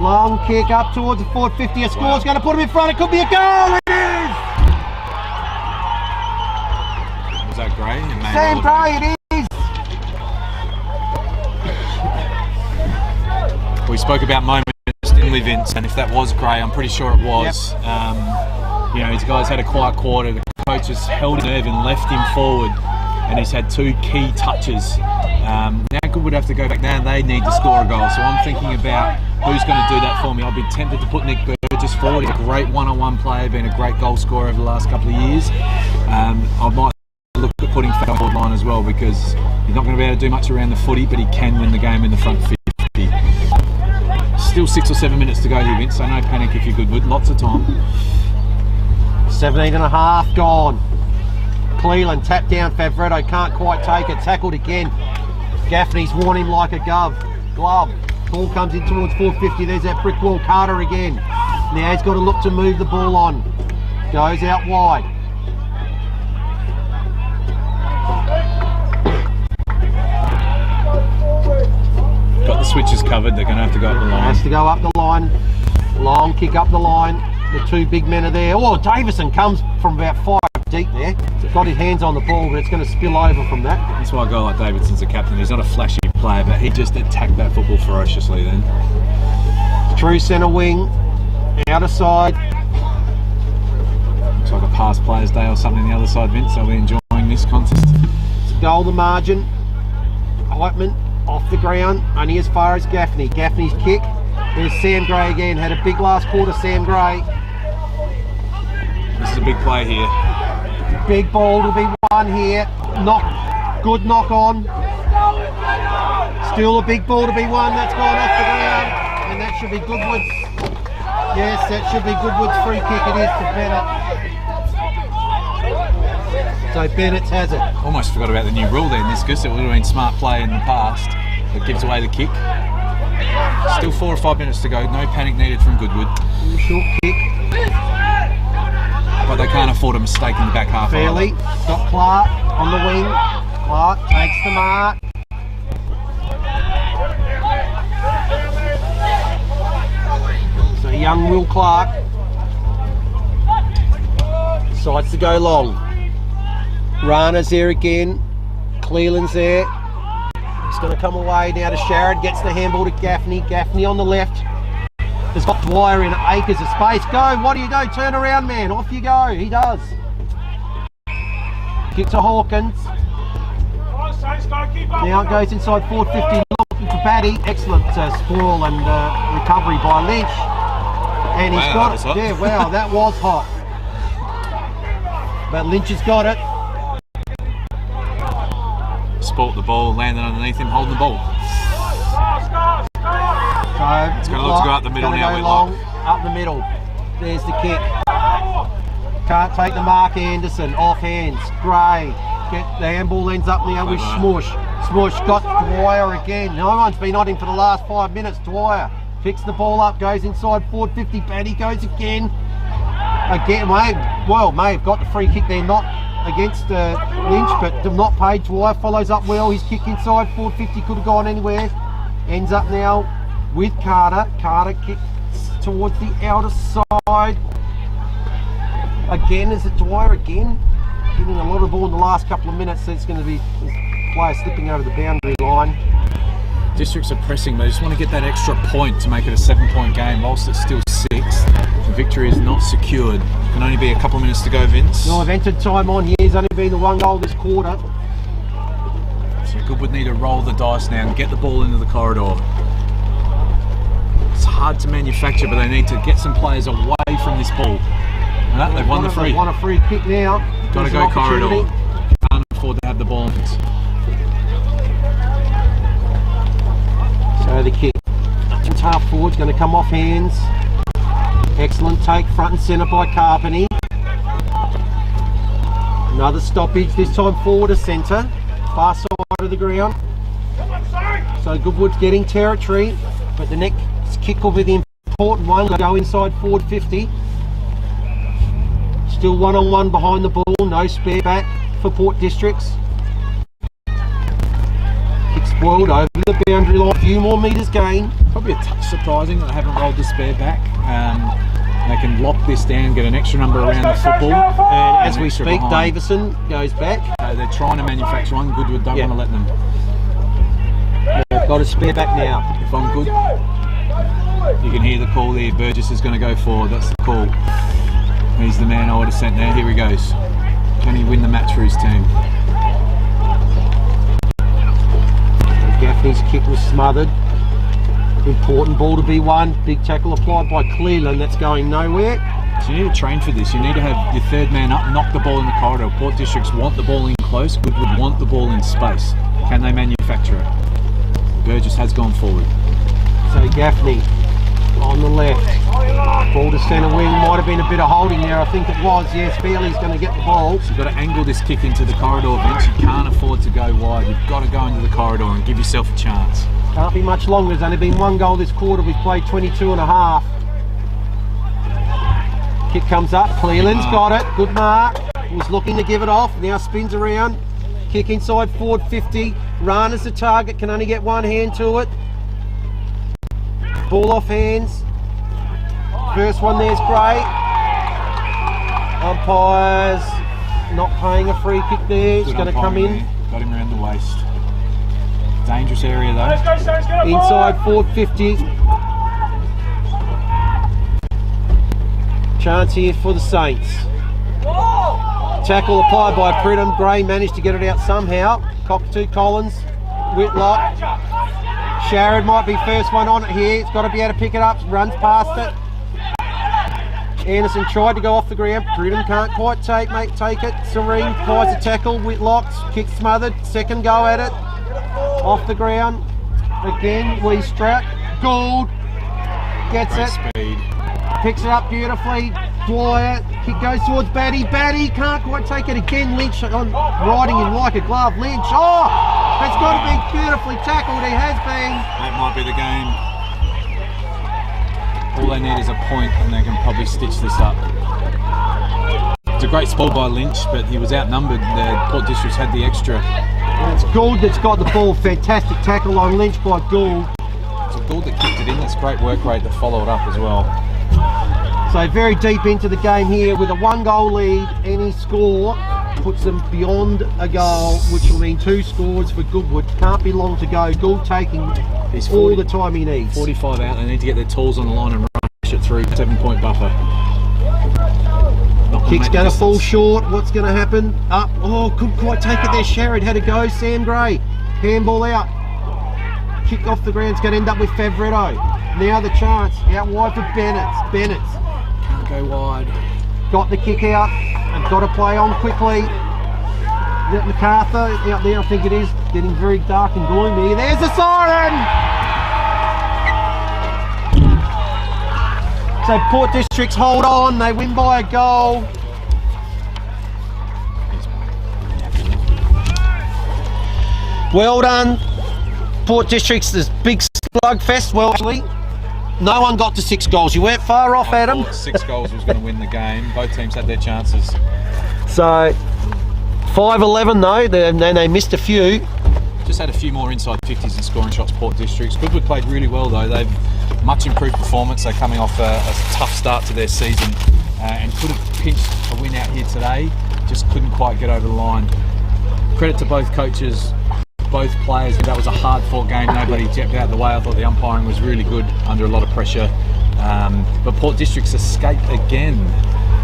Long kick up towards the forward 50. A score's going to put him in front. It could be a goal. It is! Was that Gray? Sam Gray, it is! We spoke about moments, didn't we, Vince? And if that was Gray, I'm pretty sure it was. Yep. You know, his guys had a quiet quarter. The coach has held his nerve and left him forward. And he's had 2 key touches. Now Goodwood have to go back down. They need to score a goal. So I'm thinking about who's going to do that for me. I'll be tempted to put Nick Burgess forward. He's a great one-on-one player, been a great goal scorer over the last couple of years. I might look at putting Fat on board line as well, because he's not going to be able to do much around the footy, but he can win the game in the front 50. Still 6 or 7 minutes to go here, Vince, so no panic if you're Goodwood. Lots of time. 17 and a half gone. Cleland tapped down. Favretto can't quite take it. Tackled again. Gaffney's worn him like a glove. Ball comes in towards 450. There's that brick wall. Carter again. Now he's got to look to move the ball on. Goes out wide. Got the switches covered. They're going to have to go up the line. Has to go up the line. Long kick up the line. The 2 big men are there. Oh, Davison comes from about 5 deep there. Got his hands on the ball, but it's going to spill over from that. That's why a guy like Davidson's a captain. He's not a flashy player, but he just attacked that football ferociously then. True centre wing. Outer side. Looks like a past players' day or something on the other side, Vince. So we're enjoying this contest. It's a goal the margin. Heitman off the ground, only as far as Gaffney. Gaffney's kick. There's Sam Gray again. Had a big last quarter, Sam Gray. This is a big play here. Big ball to be won here. Good knock on. Still a big ball to be won. That's gone off the ground. And that should be Goodwood's. Yes, that should be Goodwood's free kick. It is to Bennett. So Bennett has it. Almost forgot about the new rule there, Niskus. It would have been smart play in the past. It gives away the kick. Still 4 or 5 minutes to go. No panic needed from Goodwood. Short kick. But they can't afford a mistake in the back half. Fairly. Got Clark on the wing. Clark takes the mark. So young Will Clark decides to go long. Rana's there again. Cleland's there. He's going to come away now to Sharrod. Gets the handball to Gaffney. Gaffney on the left. Has got Dwyer in acres of space. Go, what do you do? Turn around, man. Off you go. He does. Kick to Hawkins. Now it goes inside 450. to Batty. Excellent spoil and recovery by Lynch. And he's Wow, got that was it. hot. Yeah, wow, that was hot. But Lynch has got it. Sport the ball, landing underneath him, holding the ball. So It's going to look to go up the middle gonna now, go Whitlock. long, up the middle. There's the kick. Can't take the mark, Anderson. Off hands. Gray. The handball ends up now with Smush. Smush got Dwyer again. No one's been on him for the last 5 minutes. Dwyer picks the ball up, goes inside forward 50. Batty goes again. May have got the free kick there, not against Lynch, but not paid. Dwyer follows up well. His kick inside forward 50 could have gone anywhere. Ends up now with Carter. Carter kicks towards the outer side. Again, is it Dwyer again? Getting a lot of ball in the last couple of minutes. So it's going to be player slipping over the boundary line. Districts are pressing, they just want to get that extra point to make it a 7-point game. Whilst it's still 6, the victory is not secured. Can only be a couple of minutes to go, Vince. No, I've entered time on here. There's only been the 1 goal this quarter. So Goodwood need to roll the dice now and get the ball into the corridor. It's hard to manufacture, but they need to get some players away from this ball. And they've won the free. They've won a free kick now. Got to go corridor. Can't afford to have the ball. So the kick. Half forward's going to come off hands. Excellent take, front and centre by Carpenty. Another stoppage, this time forward to centre. Far side of the ground. So Goodwood's getting territory, but the next kick will be the important one. Go inside forward 50. Still 1-on-1 behind the ball, no spare back for Port Districts. Kick spoiled over the boundary line, a few more metres gained. Probably a touch surprising that they haven't rolled the spare back. They can lock this down, get an extra number around the football. And as we speak, Davison goes back. They're trying to manufacture one. Goodwood don't want to let them. They've got a spare back now. If I'm good, you can hear the call there. Burgess is going to go forward. That's the call. He's the man I would have sent there. Here he goes. Can he win the match for his team? Gaffney's kick was smothered. Important ball to be won. Big tackle applied by Cleland. That's going nowhere. So you need to train for this. You need to have your third man up, knock the ball in the corridor. Port Districts want the ball in close. Goodwood want the ball in space. Can they manufacture it? Burgess has gone forward. So Gaffney on the left. Ball to centre wing. Might have been a bit of holding there. I think it was. Yes, Fairley's going to get the ball. So you've got to angle this kick into the corridor, Vince. You can't afford to go wide. You've got to go into the corridor and give yourself a chance. Can't be much longer. There's only been 1 goal this quarter. We've played 22 and a half. Kick comes up. Cleland's got it. Good mark. Was looking to give it off. Now spins around. Kick inside forward 50. Rana's the target. Can only get one hand to it. Ball off hands. First one there's Gray. Umpires not paying a free kick there. It's going to come in. Got him around the waist. Dangerous area though. Inside forward 50. Chance here for the Saints. Tackle applied by Pridham. Gray managed to get it out somehow. Cockatoo Collins. Whitlock. Sharrod might be first one on it here. It's got to be able to pick it up. Runs past it. Anderson tried to go off the ground. Pridham can't quite take it. Serene applies a tackle. Whitlock's kick smothered. Second go at it. Off the ground. Again, Lee Strat. Gould. Gets it. Speed. Picks it up beautifully. Dwyer. Kick goes towards Batty. Batty can't quite take it again. Lynch on riding him like a glove. Lynch. Oh! It's got to be beautifully tackled. He has been. That might be the game. All they need is a point and they can probably stitch this up. It's a great spoil by Lynch, but he was outnumbered. The Port Districts had the extra. And it's Gould that's got the ball. Fantastic tackle on Lynch by Gould. It's a Gould that kicked it in. That's great work rate to follow it up as well. So very deep into the game here with a 1 goal lead. Any score puts them beyond a goal, which will mean 2 scores for Goodwood. Can't be long to go. Gould taking all the time he needs. 45 out. They need to get their tools on the line and rush it through. 7-point buffer. Kick's going to fall short. What's going to happen? Up. Oh, couldn't quite take it there. Sharrod had to go. Sam Gray. Handball out. kick off the ground. It's going to end up with Favretto. Now the chance out wide for Bennett. Bennett can't go wide. Got the kick out and got to play on quickly. MacArthur out there, I think it is, getting very dark and gloomy. There's the siren! So Port Districts hold on, they win by a goal. Well done, Port Districts, this big slugfest. Well, actually, no one got to 6 goals. You weren't far off, Adam. I thought 6 goals was going to win the game. Both teams had their chances. So 5-11 though, then they missed a few. Just had a few more inside 50s and scoring shots, Port Districts. Goodwood played really well though. They've much improved performance. They're coming off a tough start to their season and could have pinched a win out here today. Just couldn't quite get over the line. Credit to both coaches, both players. That was a hard-fought game. Nobody stepped out of the way. I thought the umpiring was really good under a lot of pressure. But Port Districts escaped again.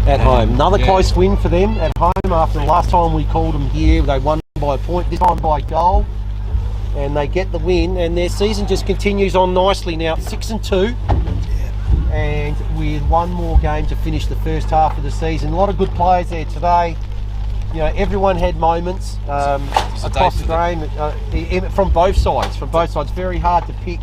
At home. Another close win for them at home after the last time we called them here. They won by a point, this time by a goal. And they get the win, and their season just continues on nicely now. 6-2, and with one more game to finish the first half of the season. A lot of good players there today. You know, everyone had moments across the game from both sides. Very hard to pick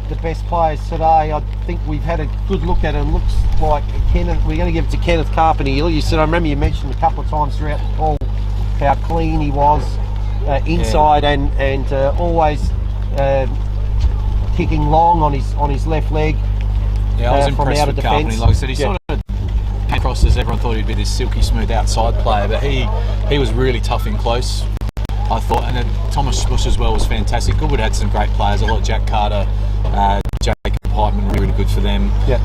the best players today. I think we've had a good look at it. Looks like Kenneth. We're going to give it to Kenneth Carpenter. You said, I remember you mentioned a couple of times throughout the call how clean he was. Inside and always kicking long on his left leg. Yeah, I was impressed with Carpenter. Like I said, he sort of came across as everyone thought he'd be this silky smooth outside player, but he was really tough in close, I thought. And Thomas Bush as well was fantastic. Goodwood had some great players. I thought Jack Carter, Jacob Heitman, really good for them. Yeah.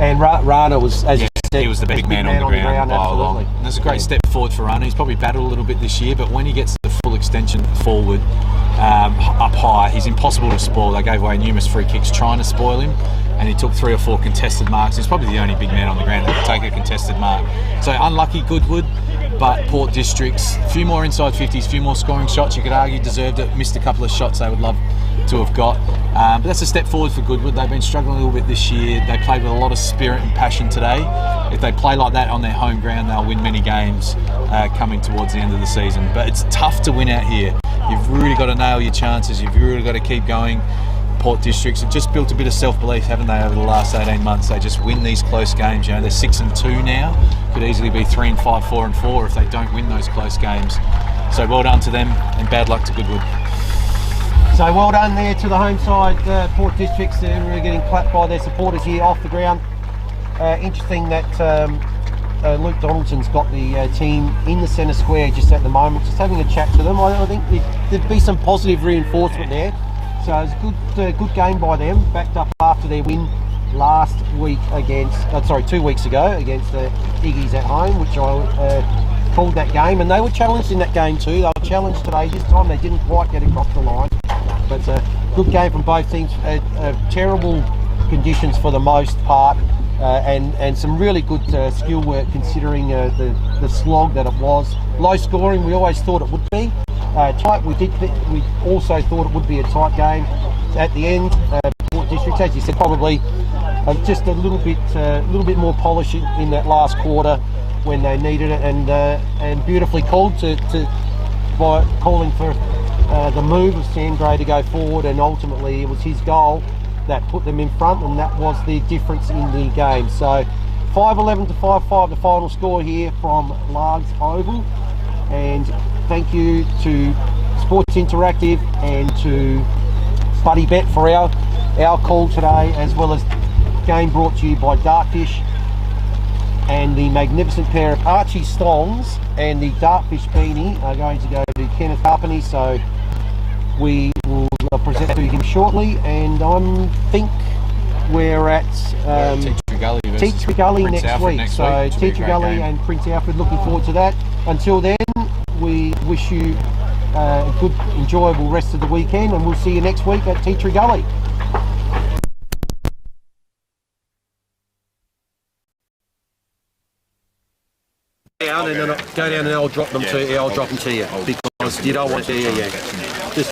And Rana was, as you said, he was the big man on the ground by a long. And there's a great step forward for Rana. He's probably battled a little bit this year, but when he gets the full extension forward, up high, he's impossible to spoil. They gave away numerous free kicks trying to spoil him, and he took 3 or 4 contested marks. He's probably the only big man on the ground that could take a contested mark. So unlucky Goodwood, but Port Districts, a few more inside 50s, a few more scoring shots. You could argue deserved it, missed a couple of shots they would love to have got. But that's a step forward for Goodwood. They've been struggling a little bit this year. They played with a lot of spirit and passion today. If they play like that on their home ground, they'll win many games coming towards the end of the season. But it's tough to win out here. You've really got to nail your chances. You've really got to keep going. Port Districts have just built a bit of self-belief, haven't they, over the last 18 months? They just win these close games. You know, they're 6-2 now. Could easily be 3-5, 4-4 if they don't win those close games. So well done to them, and bad luck to Goodwood. So well done there to the home side, Port Districts. They're really getting clapped by their supporters here off the ground. Interesting that Luke Donaldson's got the team in the centre square just at the moment, just having a chat to them. I think there'd be some positive reinforcement there. So it was a good game by them, backed up after their win last week against, 2 weeks ago against the Iggies at home, which I called that game, and they were challenged in that game too. They were challenged today. This time they didn't quite get across the line, but good game from both teams. Terrible conditions for the most part, and some really good skill work considering the slog that it was. Low scoring, we always thought it would be. Tight, we also thought it would be a tight game. At the end, Port Districts, as you said, probably just a little bit more polish in that last quarter when they needed it, and beautifully called by calling for the move of Sam Gray to go forward, and ultimately it was his goal that put them in front, and that was the difference in the game. So 5-11 to 5-5 the final score here from Largs Oval, and thank you to Sports Interactive and to Buddy Bet for our call today, as well as game brought to you by Dartfish and the magnificent pair of Archie Stongs and the Dartfish beanie are going to go to Kenneth Carpenter, so we will present to him shortly. And I think we're at Teacher Gully next week. So Teacher Gully and Prince Alfred, looking forward to that. Until then, we wish you a good, enjoyable rest of the weekend, and we'll see you next week at Teacher Gully. Go down and I'll drop them to you because you don't want to.